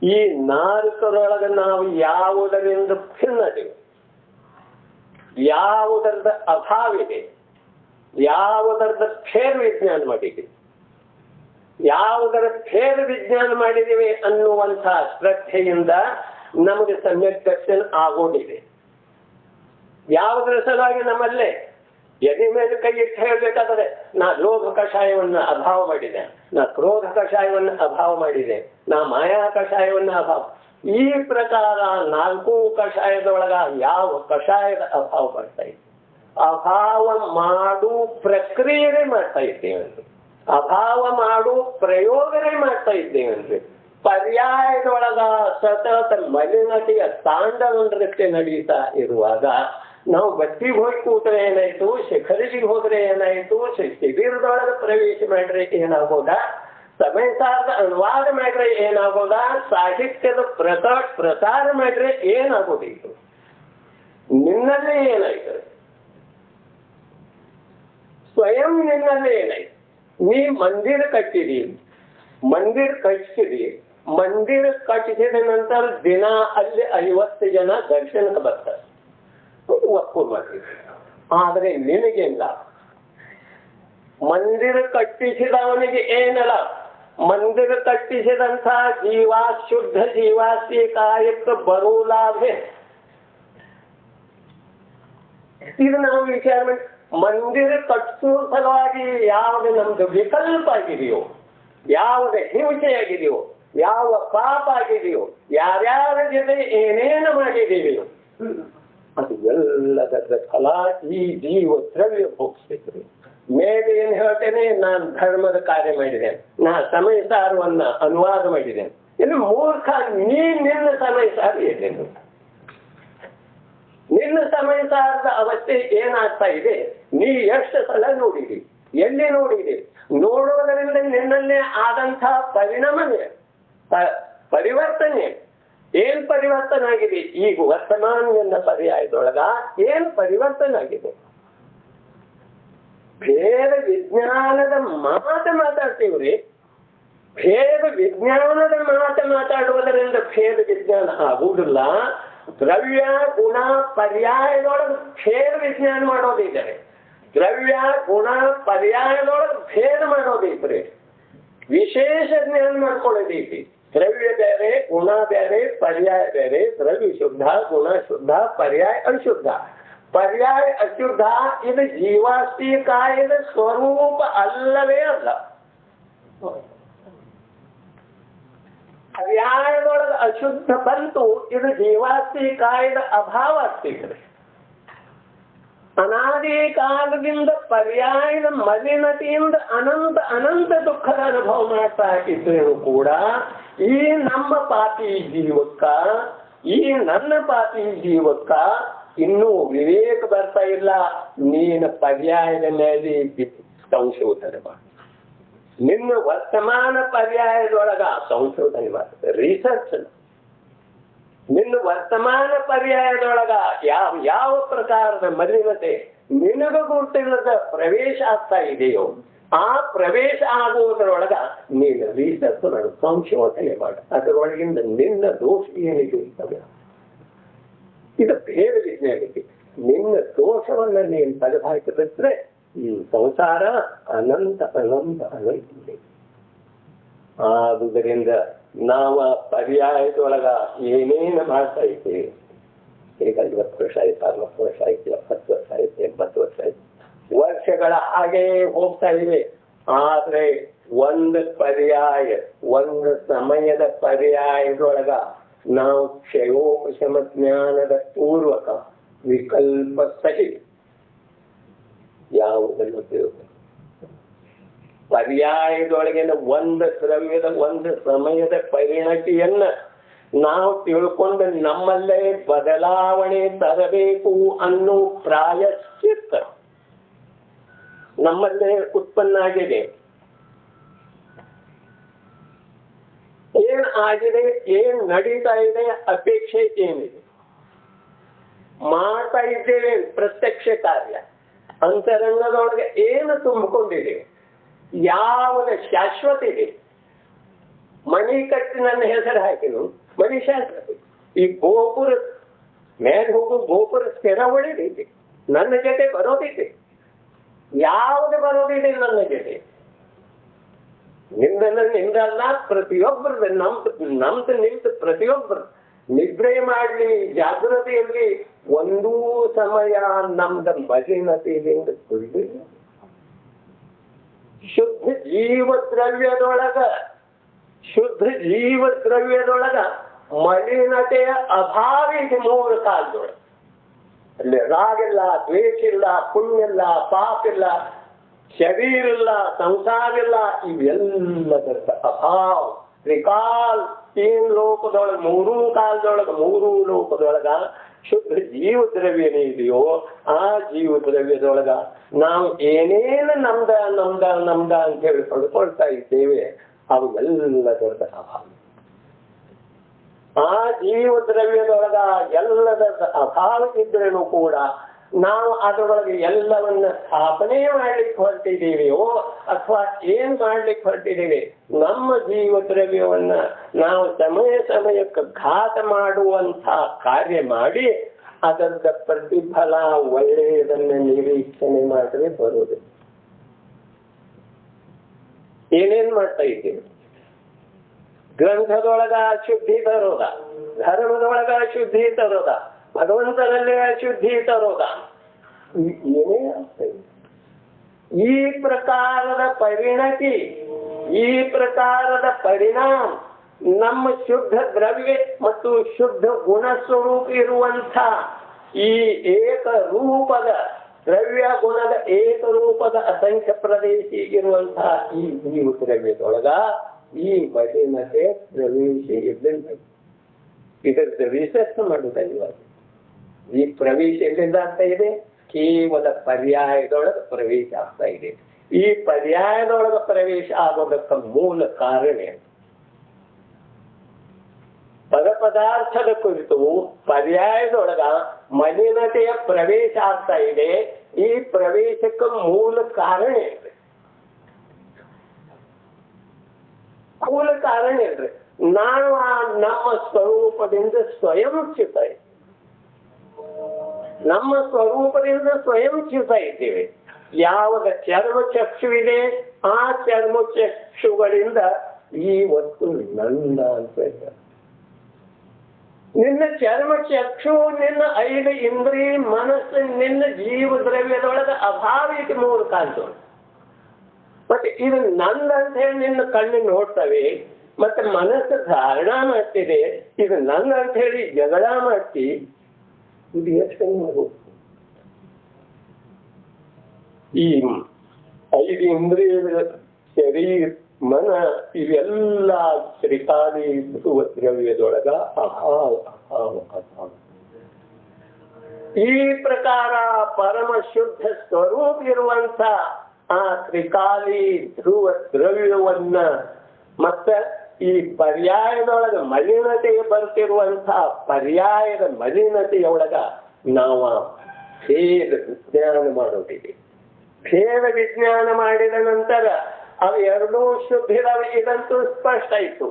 ಈ 4ರೊಳಗ ನಾವು ಯಾವುದರಿಂದ ಭಿನ್ನದೇವೆ, ಯಾವುದರದ ಅಭಾವಿದೆ, ಯಾವುದರದ ಭೇದ ವಿಜ್ಞಾನ ಮಾಡಿದ್ದೀವಿ, ಯಾವುದರ ಭೇದ ವಿಜ್ಞಾನ ಮಾಡಿದ್ದೀವಿ ಅನ್ನುವಂಥ ಶ್ರದ್ಧೆಯಿಂದ ನಮಗೆ ಸಮ್ಯಕ್ ದರ್ಶನ ಆಗೋದಿದೆ. ಯಾವುದರ ಸಲುವಾಗಿ ನಮ್ಮಲ್ಲೇ ಎದೆ ಮೇಲೆ ಕೈ ಇಟ್ಟು ಹೇಳ್ಬೇಕಾದ್ರೆ ನಾ ಲೋಭ ಕಷಾಯವನ್ನ ಅಭಾವ ಮಾಡಿದೆ, ನಾ ಕ್ರೋಧ ಕಷಾಯವನ್ನ ಅಭಾವ ಮಾಡಿದೆ, ನಾ ಮಾಯಾ ಕಷಾಯವನ್ನ ಅಭಾವ. ಈ ಪ್ರಕಾರ 4 ಕಷಾಯದೊಳಗ ಯಾವ ಕಷಾಯದ ಅಭಾವ ಮಾಡ್ತಾ ಇದ್ದೀವಿ? ಅಭಾವ ಮಾಡು ಪ್ರಕ್ರಿಯೆ ಮಾಡ್ತಾ ಇದ್ದೇವೆ. ಅಭಾವ ಮಾಡು ಪ್ರಯೋಗನೇ ಮಾಡ್ತಾ ಇದ್ದೇವೆ. ಪರ್ಯಾಯದೊಳಗ ಸತತ ಮಲಿನತೆಯ ತಾಂಡವ ನೃತ್ಯ ನಡೀತಾ ಇರುವಾಗ ನಾವು ಬಟ್ಟಿಗೆ ಹೋಗಿ ಕೂತ್ರೆ ಏನಾಯ್ತು, ಶಿಖರಿಜಿಗೆ ಹೋದ್ರೆ ಏನಾಯ್ತು, ಶಿಬಿರದೊಳಗ ಪ್ರವೇಶ ಮಾಡ್ರೆ ಏನಾಗೋದ, ಸಮಯ ಸಾರದ ಅನುವಾದ ಮಾಡ್ರೆ ಏನಾಗೋದ, ಸಾಹಿತ್ಯದ ಪ್ರಸಾರ ಮಾಡ್ರೆ ಏನಾಗೋದಿತ್ತು, ನಿನ್ನಲ್ಲೇ ಏನಾಯ್ತು, ಸ್ವಯಂ ನಿನ್ನಲ್ಲೇ ಏನಾಯ್ತು. ನೀ ಮಂದಿರ ಕಟ್ಟಿದಿ, ಮಂದಿರ ಕಟ್ಟಿಸಿದಿ, ಮಂದಿರ ಕಟ್ಟಿಸಿದ ನಂತರ ದಿನ ಅಲ್ಲಿ 50 ಜನ ದರ್ಶನಕ್ಕೆ ಬರ್ತಾರೆ, ಒಪ್ಪು ಮಾಡ್ತೀವಿ. ಆದ್ರೆ ನಿನಗೇನ ಲಾಭ? ಮಂದಿರ ಕಟ್ಟಿಸಿದವನಿಗೆ ಏನಲ್ಲ, ಮಂದಿರ ಕಟ್ಟಿಸಿದಂತ ಜೀವ ಶುದ್ಧ ಜೀವಾಸ್ತಿ ಕಾಯಕ್ಕೆ ಬರೋ ಲಾಭ. ಇದು ನಾವು ವಿಚಾರ ಮಾಡಿ ಮಂದಿರ ಕಟ್ಟಿಸುವ ಸಲುವಾಗಿ ಯಾವುದು ನಮ್ದು ವಿಕಲ್ಪ ಆಗಿದೆಯೋ, ಯಾವುದೇ ಹಿಂಸೆಯಾಗಿದೆಯೋ, ಯಾವ ಪಾಪ ಆಗಿದೆಯೋ, ಯಾರ್ಯಾರ ಜೊತೆ ಏನೇನು ಮಾಡಿದೀವಿಯೋ ಅದು ಎಲ್ಲದರ ಫಲ ಈ ಜೀವ ದ್ರವ್ಯ ಭೋಗಿಸ್ಬೇಕು. ಮೇಲೆ ಏನ್ ಹೇಳ್ತೇನೆ, ನಾನು ಧರ್ಮದ ಕಾರ್ಯ ಮಾಡಿದ್ದೇನೆ, ನಾ ಸಮಯ ಸಾರವನ್ನ ಅನುವಾದ ಮಾಡಿದ್ದೇನೆ. ಇನ್ನು ಮೂರ್ಖ, ನಿನ್ನ ಸಮಯ ಸಾರ ಇದ್ದೇನೆ. ನಿನ್ನ ಸಮಯ ಸಾರದ ಅವಸ್ಥೆ ಏನಾಗ್ತಾ ಇದೆ, ನೀ ಎಷ್ಟು ಸಲ ನೋಡಿದಿ, ಎಲ್ಲಿ ನೋಡಿದಿ, ನೋಡುವುದರಿಂದ ನಿನ್ನಲ್ಲಿ ಆದಂಥ ಪರಿಣಾಮವೇ ಪರಿವರ್ತನೆ. ಏನ್ ಪರಿವರ್ತನೆ ಆಗಿದೆ? ಈಗ ವರ್ತಮಾನ ಪರ್ಯಾಯದೊಳಗ ಏನ್ ಪರಿವರ್ತನೆ ಆಗಿದೆ? ಭೇದ ವಿಜ್ಞಾನದ ಮಾತು ಮಾತಾಡ್ತೀವ್ರಿ. ಭೇದ ವಿಜ್ಞಾನದ ಮಾತು ಮಾತಾಡುವುದರಿಂದ ಭೇದ ವಿಜ್ಞಾನ ಆಗುವುದಿಲ್ಲ. ದ್ರವ್ಯ ಗುಣ ಪರ್ಯಾಯದೊಳಗೆ ಭೇದ ವಿಜ್ಞಾನ ಮಾಡೋದಿದ್ದಾರೆ. ದ್ರವ್ಯ ಗುಣ ಪರ್ಯಾಯದೊಳಗೆ ಭೇದ ಮಾಡೋದೈತ್ರಿ. ವಿಶೇಷ ಜ್ಞಾನ ಮಾಡ್ಕೊಳ್ಳೋದೈತಿ. ದ್ರವ್ಯ ಬೇರೆ, ಗುಣ ಬೇರೆ, ಪರ್ಯಾಯ ಬೇರೆ. ದ್ರವ್ಯ ಶುದ್ಧ, ಗುಣ ಶುದ್ಧ, ಪರ್ಯಾಯ ಅಶುದ್ಧ. ಪರ್ಯಾಯ ಅಶುದ್ಧ ಇದು ಜೀವಾಸ್ತಿ ಕಾಯದ ಸ್ವರೂಪ ಅಲ್ಲವೇ ಅಲ್ಲ. ಪರ್ಯಾಯದೊಳಗೆ ಅಶುದ್ಧ ಬಂತು, ಇದು ಜೀವಾಸ್ತಿ ಕಾಯದ ಅಭಾವ ಆಗ್ತಿದೆ. ಅನಾದಿ ಕಾಲದಿಂದ ಪರ್ಯಾಯದ ಮಲಿನತೆಯಿಂದ ಅನಂತ ಅನಂತ ದುಃಖದ ಅನುಭವ ಮಾಡ್ತಾ ಇದ್ರೂ ಕೂಡ ಈ ನಮ್ಮ ಪಾಪಿ ಜೀವಕ್ಕ, ಈ ನನ್ನ ಪಾಪಿ ಜೀವಕ್ಕ ಇನ್ನೂ ವಿವೇಕ ಬರ್ತಾ ಇಲ್ಲ. ನೀನು ಪರ್ಯಾಯದ ಮೇಲೆ ಸಂಶೋಧನೆ ಮಾಡ, ನಿನ್ನ ವರ್ತಮಾನ ಪರ್ಯಾಯದೊಳಗ ಸಂಶೋಧನೆ ಮಾಡ್ತದೆ, ರಿಸರ್ಚ್. ನಿನ್ನ ವರ್ತಮಾನ ಪರ್ಯಾಯದೊಳಗ ಯಾವ ಪ್ರಕಾರದ ಮಲಿನತೆ ನಿನಗ ಗುರುತಿಲ್ಲದ ಪ್ರವೇಶ ಆಗ್ತಾ ಇದೆಯೋ ಆ ಪ್ರವೇಶ ಆಗುವುದರೊಳಗ ನೀನು ರಿಸರ್ಚ್ ಮಾಡು, ಸಂಶೋಧನೆ ಮಾಡು. ಅದರೊಳಗಿಂದ ನಿನ್ನ ದೋಷ ಏನಿದೆ ಇರ್ತವೆ. ಇದು ಭೇದ ವಿಜ್ಞಾನಿಗೆ. ನಿನ್ನ ದೋಷವನ್ನ ನೀನು ತೆಗೆದುಹಾಕಿದ್ರೆ ಈ ಸಂಸಾರ ಅನಂತ ಅನಂತ ಅನಂತ ಇದೆ. ಆದುದರಿಂದ ನಾವು ಪರ್ಯಾಯದೊಳಗ ಏನೇನು ಮಾಡ್ತಾ ಇದ್ದೀವಿ. ಈಗ 50 ವರ್ಷ ಆಯ್ತು, 60 ವರ್ಷ ಆಯ್ತು, 70 ವರ್ಷ ಆಯ್ತು, 80 ವರ್ಷ ಆಯ್ತು, ವರ್ಷಗಳ ಹಾಗೆ ಹೋಗ್ತಾ ಇವೆ. ಆದ್ರೆ ಒಂದು ಪರ್ಯಾಯ, ಒಂದು ಸಮಯದ ಪರ್ಯಾಯದೊಳಗ ನಾವು ಕ್ಷಯೋಪಶಮ ಜ್ಞಾನದ ಪೂರ್ವಕ ವಿಕಲ್ಪ ಸಹಿತ ಯಾವುದನ್ನು ತಿರುಗ ಪರ್ಯಾಯದೊಳಗಿನ ಒಂದು ದ್ರವ್ಯದ ಒಂದು ಸಮಯದ ಪರಿಣತಿಯನ್ನ ನಾವು ತಿಳ್ಕೊಂಡು ನಮ್ಮಲ್ಲೇ ಬದಲಾವಣೆ ತರಬೇಕು ಅನ್ನೋ ಪ್ರಾಯಶ್ಚಿತ್ತ ನಮ್ಮಲ್ಲೇ ಉತ್ಪನ್ನ ಆಗಿದೆ. ಏನ್ ಆಗಿದೆ, ಏನ್ ನಡೀತಾ ಇದೆ, ಅಪೇಕ್ಷೆ ಏನಿದೆ, ಮಾಡ್ತಾ ಇದ್ದೇವೆ ಪ್ರತ್ಯಕ್ಷ ಕಾರ್ಯ. ಅಂತರಂಗದೊಳಗೆ ಏನು ತುಂಬಿಕೊಂಡಿದೆ, ಯಾವನ ಶಾಶ್ವತ ಇದೆ. ಮನಿ ಕಟ್ಟಿ ನನ್ನ ಹೆಸರು ಹಾಕಿನು, ಮನಿ ಶಾಶ್ವತ. ಈ ಗೋಪುರ ಮೇಲೆ ಹೋಗು ಗೋಪುರ ಸ್ಥಿರ ಹೊಡಿದೈತಿ, ನನ್ನ ಜೊತೆ ಬರೋದಿದೆ. ಯಾವುದು ಬರೋದಿದೆ ನನ್ನ ಜೊತೆ? ನಿಂದಲ್ಲ, ಪ್ರತಿಯೊಬ್ಬರದ ನಮ್ದು ನಿಂತು ಪ್ರತಿಯೊಬ್ಬರು ನಿದ್ರೆ ಮಾಡ್ಲಿ, ಜಾಗೃತಿಯಲ್ಲಿ ಒಂದೂ ಸಮಯ ನಮ್ದ ಮಲಿನತೆಯಿಂದ ಕುಡಿದಿಲ್ಲ. ಶುದ್ಧ ಜೀವದ್ರವ್ಯದೊಳಗ ಮಲಿನತೆಯ ಅಭಾವ ಇದೆ. 3 ಕಾಲದೊಳಗೆ ಅಲ್ಲಿ ರಾಗಿಲ್ಲ, ದ್ವೇಷ ಇಲ್ಲ, ಪುಣ್ಯ ಇಲ್ಲ, ಪಾಪ ಇಲ್ಲ, ಶರೀರ ಇಲ್ಲ, ಸಂಸಾರ ಇಲ್ಲ, ಇವೆಲ್ಲದರ ಅಭಾವ. ತ್ರಿಕಾಲ್, 3 ಲೋಕದೊಳಗ, 3 ಕಾಲದೊಳಗ, 3 ಲೋಕದೊಳಗ ಶುದ್ಧ ಜೀವ ದ್ರವ್ಯನೇ ಇದೆಯೋ ಆ ಜೀವ ದ್ರವ್ಯದೊಳಗ ನಾವು ಏನೇನು ನಮ್ದ ನಮ್ದ ನಮ್ದ ಅಂತ ಹೇಳಿ ಪಡ್ಕೊಳ್ತಾ ಇದ್ದೇವೆ ಅವು ಎಲ್ಲದರ ಅಭಾವ. ಆ ಜೀವ ದ್ರವ್ಯದೊಳಗ ಎಲ್ಲದರ ಅಭಾವ ಇದ್ರೇನು ಕೂಡ ನಾವು ಅದರೊಳಗೆ ಎಲ್ಲವನ್ನ ಸ್ಥಾಪನೆ ಮಾಡ್ಲಿಕ್ಕೆ ಹೊರಟಿದ್ದೀವಿಯೋ ಅಥವಾ ಏನ್ ಮಾಡ್ಲಿಕ್ಕೆ ಹೊರಟಿದ್ದೀವಿ, ನಮ್ಮ ಜೀವ ದ್ರವ್ಯವನ್ನ ನಾವು ಸಮಯಕ್ಕೆ ಘಾತ ಮಾಡುವಂತ ಕಾರ್ಯ ಮಾಡಿ ಅದರ ಪ್ರತಿಫಲ ಒಳ್ಳೆಯದನ್ನ ನಿರೀಕ್ಷಣೆ ಮಾಡಿದ್ರೆ ಬರುವುದು. ಏನೇನ್ ಮಾಡ್ತಾ ಇದ್ದೀವಿ? ಗ್ರಂಥದೊಳಗ ಅಶುದ್ಧಿ ತರೋದ, ಧರ್ಮದೊಳಗ ಅಶುದ್ಧಿ ತರೋದ, ಭಗವಂತನಲ್ಲೇ ಅಶುದ್ಧಿ ತರೋದ, ಏನೇ ಆಗ್ತದೆ. ಈ ಪ್ರಕಾರದ ಪರಿಣತಿ, ಈ ಪ್ರಕಾರದ ಪರಿಣಾಮ ನಮ್ಮ ಶುದ್ಧ ದ್ರವ್ಯ ಮತ್ತು ಶುದ್ಧ ಗುಣ ಸ್ವರೂಪ ಇರುವಂಥ ಈ ಏಕರೂಪದ ದ್ರವ್ಯ ಗುಣದ ಏಕರೂಪದ ಅಸಂಖ್ಯ ಪ್ರದೇಶಿ ಇರುವಂತಹ ಈ ಜೀವ ದ್ರವ್ಯದೊಳಗ ಈ ಮಲಿನತೆ ಪ್ರವೇಶ ಇದ್ದಂತೆ. ಇದರ ರಿಸರ್ಚ್ ಮಾಡುವುದಿಲ್ಲ. ಈ ಪ್ರವೇಶ ಎಲ್ಲಿಂದ ಆಗ್ತಾ ಇದೆ? ಕೇವಲ ಪರ್ಯಾಯದೊಳಗೆ ಪ್ರವೇಶ ಆಗ್ತಾ ಇದೆ. ಈ ಪರ್ಯಾಯದೊಳಗೆ ಪ್ರವೇಶ ಆಗೋದಕ್ಕೆ ಮೂಲ ಕಾರಣ ಪದಾರ್ಥದ ಕುರಿತು ಪರ್ಯಾಯದೊಳಗ ಮಲಿನತೆಯ ಪ್ರವೇಶ ಆಗ್ತಾ ಇದೆ. ಈ ಪ್ರವೇಶಕ್ಕೆ ಮೂಲ ಕಾರಣ ಏನ್ರಿ? ಮೂಲ ಕಾರಣ ಏನ್ರಿ? ನಾವು ನಮ್ಮ ಸ್ವರೂಪದಿಂದ ಸ್ವಯಂ ಚ್ಯುತ ಇದ್ದೀವಿ. ನಮ್ಮ ಸ್ವರೂಪದಿಂದ ಸ್ವಯಂ ಚ್ಯುತ ಇದ್ದೇವೆ. ಯಾವಾಗ ಚರ್ಮ ಚಕ್ಷುವಿದೆ ಆ ಚರ್ಮ ಚಕ್ಷುಗಳಿಂದ ಈ ವಸ್ತು ನಂದ ಅಂತ ಹೇಳ್ತಾರೆ. ನಿನ್ನ ಚರ್ಮ ಚಕ್ಷು, ನಿನ್ನ 5 ಇಂದ್ರಿಯ, ಮನಸ್ಸು, ನಿನ್ನ ಜೀವ ದ್ರವ್ಯದೊಳಗ ಅಭಾವ ಇದು ಮೂಲ ಕಾಣ್ತವೆ. ಮತ್ತೆ ಇದು ನಂದ ಅಂತ ಹೇಳಿ ನಿನ್ನ ಕಣ್ಣು ನೋಡ್ತವೆ, ಮತ್ತೆ ಮನಸ್ಸು ಧಾರಣ ಮಾಡ್ತಿದೆ, ಇದು ನನ್ನ ಅಂತ ಹೇಳಿ ಜಗಳ ಮಾಡ್ತಿ. ಇದು ಎಷ್ಟು ಈ 5 ಇಂದ್ರಿಯಗಳ ಶರೀರ, ಮನ ಇವೆಲ್ಲ ತ್ರಿಕಾಲಿ ದ್ರವ್ಯದೊಳಗ ಅಭಾವ ಅಭಾವ ಅಭಾವ. ಈ ಪ್ರಕಾರ ಪರಮ ಶುದ್ಧ ಸ್ವರೂಪ ಇರುವಂತ ಆ ತ್ರಿಕಾಲಿ ಧ್ರುವ ದ್ರವ್ಯವನ್ನ ಮತ್ತ ಈ ಪರ್ಯಾಯದೊಳಗ ಮಲಿನತೆಗೆ ಬರ್ತಿರುವಂತ ಪರ್ಯಾಯದ ಮಲಿನತೆಯೊಳಗ ನಾವು ಭೇದ ವಿಜ್ಞಾನ ಮಾಡೋದಿದೆ. ಭೇದ ವಿಜ್ಞಾನ ಮಾಡಿದ ನಂತರ ಅವು ಎರಡೂ ಶುದ್ಧಿರವೆ, ಇದಂತೂ ಸ್ಪಷ್ಟ ಆಯ್ತು.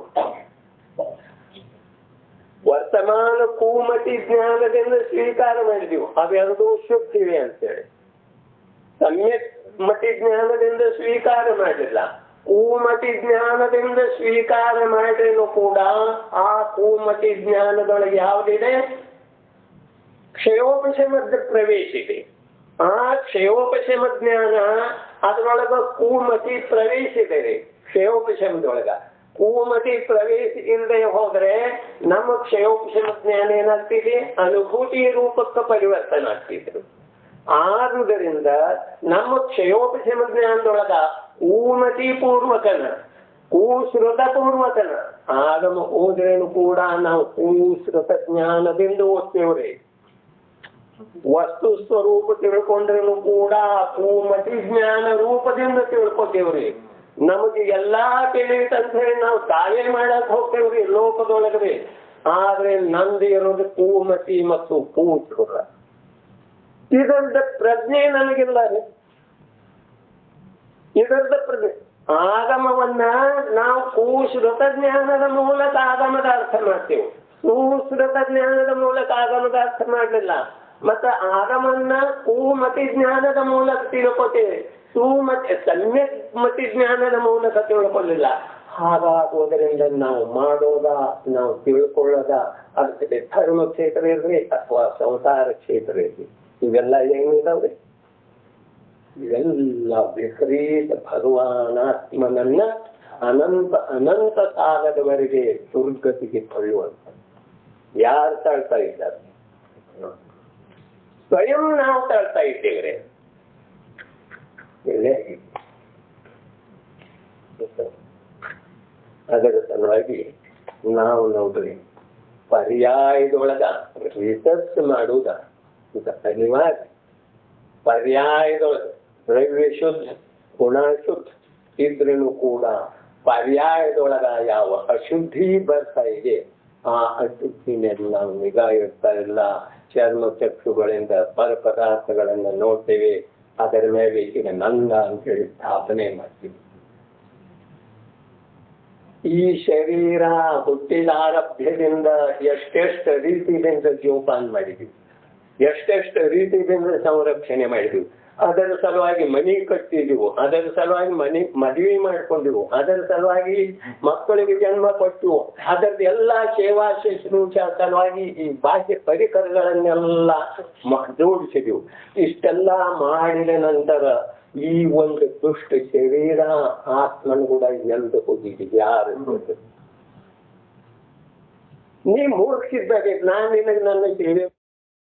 ವರ್ತಮಾನ ಕೂಮತಿ ಜ್ಞಾನದಿಂದ ಸ್ವೀಕಾರ ಮಾಡಿದೆವು, ಅವೆರಡೂ ಶುದ್ಧಿವೆ ಅಂತೇಳಿ. ಸಮ್ಯಕ್ ಮತಿ ಜ್ಞಾನದಿಂದ ಸ್ವೀಕಾರ ಮಾಡಿಲ್ಲ. ಕೂಮತಿ ಜ್ಞಾನದಿಂದ ಸ್ವೀಕಾರ ಮಾಡಿದ್ರು ಕೂಡ ಆ ಕೂಮತಿ ಜ್ಞಾನದೊಳಗೆ ಯಾವುದಿದೆ? ಕ್ಷಯೋಪಶಮದ ಪ್ರವೇಶ ಇದೆ. ಆ ಕ್ಷಯೋಪಶಮ ಜ್ಞಾನ ಅದರೊಳಗ ಕೂಮತಿ ಪ್ರವೇಶ ಇದೆ. ಕ್ಷಯೋಪಶಮದೊಳಗ ಕೂಮತಿ ಪ್ರವೇಶ ಇಲ್ಲದೆ ಹೋದ್ರೆ ನಮ್ಮ ಕ್ಷಯೋಪಶಮ ಜ್ಞಾನ ಏನಾಗ್ತಿದೆ? ಅನುಭೂತಿ ರೂಪಕ್ಕೆ ಪರಿವರ್ತನೆ ಆಗ್ತಿದ್ರು. ಆದುದರಿಂದ ನಮ್ಮ ಕ್ಷಯೋಪಶಮ ಜ್ಞಾನದೊಳಗ ಊಮತಿ ಪೂರ್ವಕನ, ಕೂಶ್ರುತ ಪೂರ್ವಕನ ಆಗಮ ಓದ್ರೇನು ಕೂಡ ನಾವು ಕೂಶ್ರುತ ಜ್ಞಾನದಿಂದ ಓದ್ತೇವ್ರಿ. ವಸ್ತು ಸ್ವರೂಪ ತಿಳ್ಕೊಂಡ್ರೇನು ಕೂಡ ಕೂಮತಿ ಜ್ಞಾನ ರೂಪದಿಂದ ತಿಳ್ಕೊತೇವ್ರಿ. ನಮಗೆ ಎಲ್ಲಾ ತಿಳಿಯುತ್ತಂತ ಹೇಳಿ ನಾವು ತಾವೇ ಮಾಡಕ್ ಹೋಗ್ತೇವ್ರಿ ಲೋಕದೊಳಗ್ರಿ. ಆದ್ರೆ ನಂದು ಇರೋದು ಕೂಮತಿ ಮತ್ತು ಕೂಶ್ರುತ. ಇದರದ ಪ್ರಜ್ಞೆ ನನಗಿಲ್ಲ ರೀ. ಇದರದ ಪ್ರಜ್ಞೆ ಆಗಮವನ್ನ ನಾವು ಕೂಶ್ರುತ ಜ್ಞಾನದ ಮೂಲಕ ಆಗಮದ ಅರ್ಥ ಮಾಡ್ತೇವೆ, ಸುಶ್ರುತ ಜ್ಞಾನದ ಮೂಲಕ ಆಗಮದ ಅರ್ಥ ಮಾಡಲಿಲ್ಲ. ಮತ್ತೆ ಆಗಮನ್ನ ಕೂಮತಿ ಜ್ಞಾನದ ಮೂಲಕ ತಿಳ್ಕೊತೇವೆ, ಸಮ್ಯಕ್ ಮತಿ ಜ್ಞಾನದ ಮೂಲಕ ತಿಳ್ಕೊಳ್ಳಿಲ್ಲ. ಹಾಗಾಗೋದರಿಂದ ನಾವು ಮಾಡೋದ, ನಾವು ತಿಳ್ಕೊಳ್ಳೋದ ಅದಕ್ಕೆ ಧರ್ಮ ಕ್ಷೇತ್ರ ಇರ್ರಿ ಅಥವಾ ಸಂಸಾರ ಕ್ಷೇತ್ರ ಇರ್ರಿ, ಇವೆಲ್ಲ ಏನಿದಾವ್ರಿ? ಇವೆಲ್ಲ ವಿಪರೀತ ಭಗವಾನಾತ್ಮನನ್ನ ಅನಂತ ಕಾಲದವರೆಗೆ ದುರ್ಗತಿಗೆ ಕೊಳ್ಳುವಂತ. ಯಾರು ತಳ್ತಾ ಇದ್ದಾರೆ? ಸ್ವಯಂ ನಾವು ತಳ್ತಾ ಇದ್ದೇವೆ. ಒಳ್ಳೆ ಅದರ ಸಲುವಾಗಿ ನಾವು ನೋಡ್ರಿ ಪರ್ಯಾಯದೊಳಗ ರಿಸರ್ಚ್ ಮಾಡುವುದ ಇದು ಅನಿವಾರ್ಯ. ಪರ್ಯಾಯದೊಳಗ ದ್ರವ್ಯ ಶುದ್ಧ ಗುಣ ಶುದ್ಧ ಇದ್ರೂ ಕೂಡ ಪರ್ಯಾಯದೊಳಗ ಯಾವ ಅಶುದ್ಧಿ ಬರ್ತಾ ಇದೆ ಆ ಅಶುದ್ಧಿನೆಲ್ಲ ನಾವು ನಿಗಾ ಇಡ್ತಾ ಇಲ್ಲ. ಚರ್ಮ ಚಕ್ಷುಗಳಿಂದ ಪರ ಪದಾರ್ಥಗಳನ್ನ ನೋಡ್ತೇವೆ, ಅದರ ಮೇಲೆ ಈಗ ನಂದ ಅಂತ ಹೇಳಿ ಸ್ಥಾಪನೆ ಮಾಡ್ತೀವಿ. ಈ ಶರೀರ ಹುಟ್ಟಿದಾರಭ್ಯದಿಂದ ಎಷ್ಟೆಷ್ಟು ರೀತಿಯಿಂದ ಜೋಪಾನ ಮಾಡಿದ್ವಿ, ಎಷ್ಟೆಷ್ಟು ರೀತಿಯಿಂದ ಸಂರಕ್ಷಣೆ ಮಾಡಿದ್ವಿ. ಅದರ ಸಲುವಾಗಿ ಮನೆ ಕಟ್ಟಿದೆವು, ಅದರ ಸಲುವಾಗಿ ಮದುವೆ ಮಾಡ್ಕೊಂಡಿವು, ಅದರ ಸಲುವಾಗಿ ಮಕ್ಕಳಿಗೆ ಜನ್ಮ ಕೊಟ್ಟು ಅದರದ್ದು ಎಲ್ಲಾ ಸೇವಾ ಶುಶ್ರೂಷ ಸಲುವಾಗಿ ಈ ಬಾಹ್ಯ ಪರಿಕರಗಳನ್ನೆಲ್ಲ ಜೋಡಿಸಿದೆವು. ಇಷ್ಟೆಲ್ಲ ಮಾಡಿದ ನಂತರ ಈ ಒಂದು ದುಷ್ಟ ಶರೀರ ಆತ್ಮನು ಕೂಡ ಎಲ್ದು ಹೋಗಿದೆ. ಯಾರು ನೀ ಮೂರ್ಖಿದ್ದಾಗ ನಾನು ನಿನಗೆ ನನ್ನ ಸೇವೆ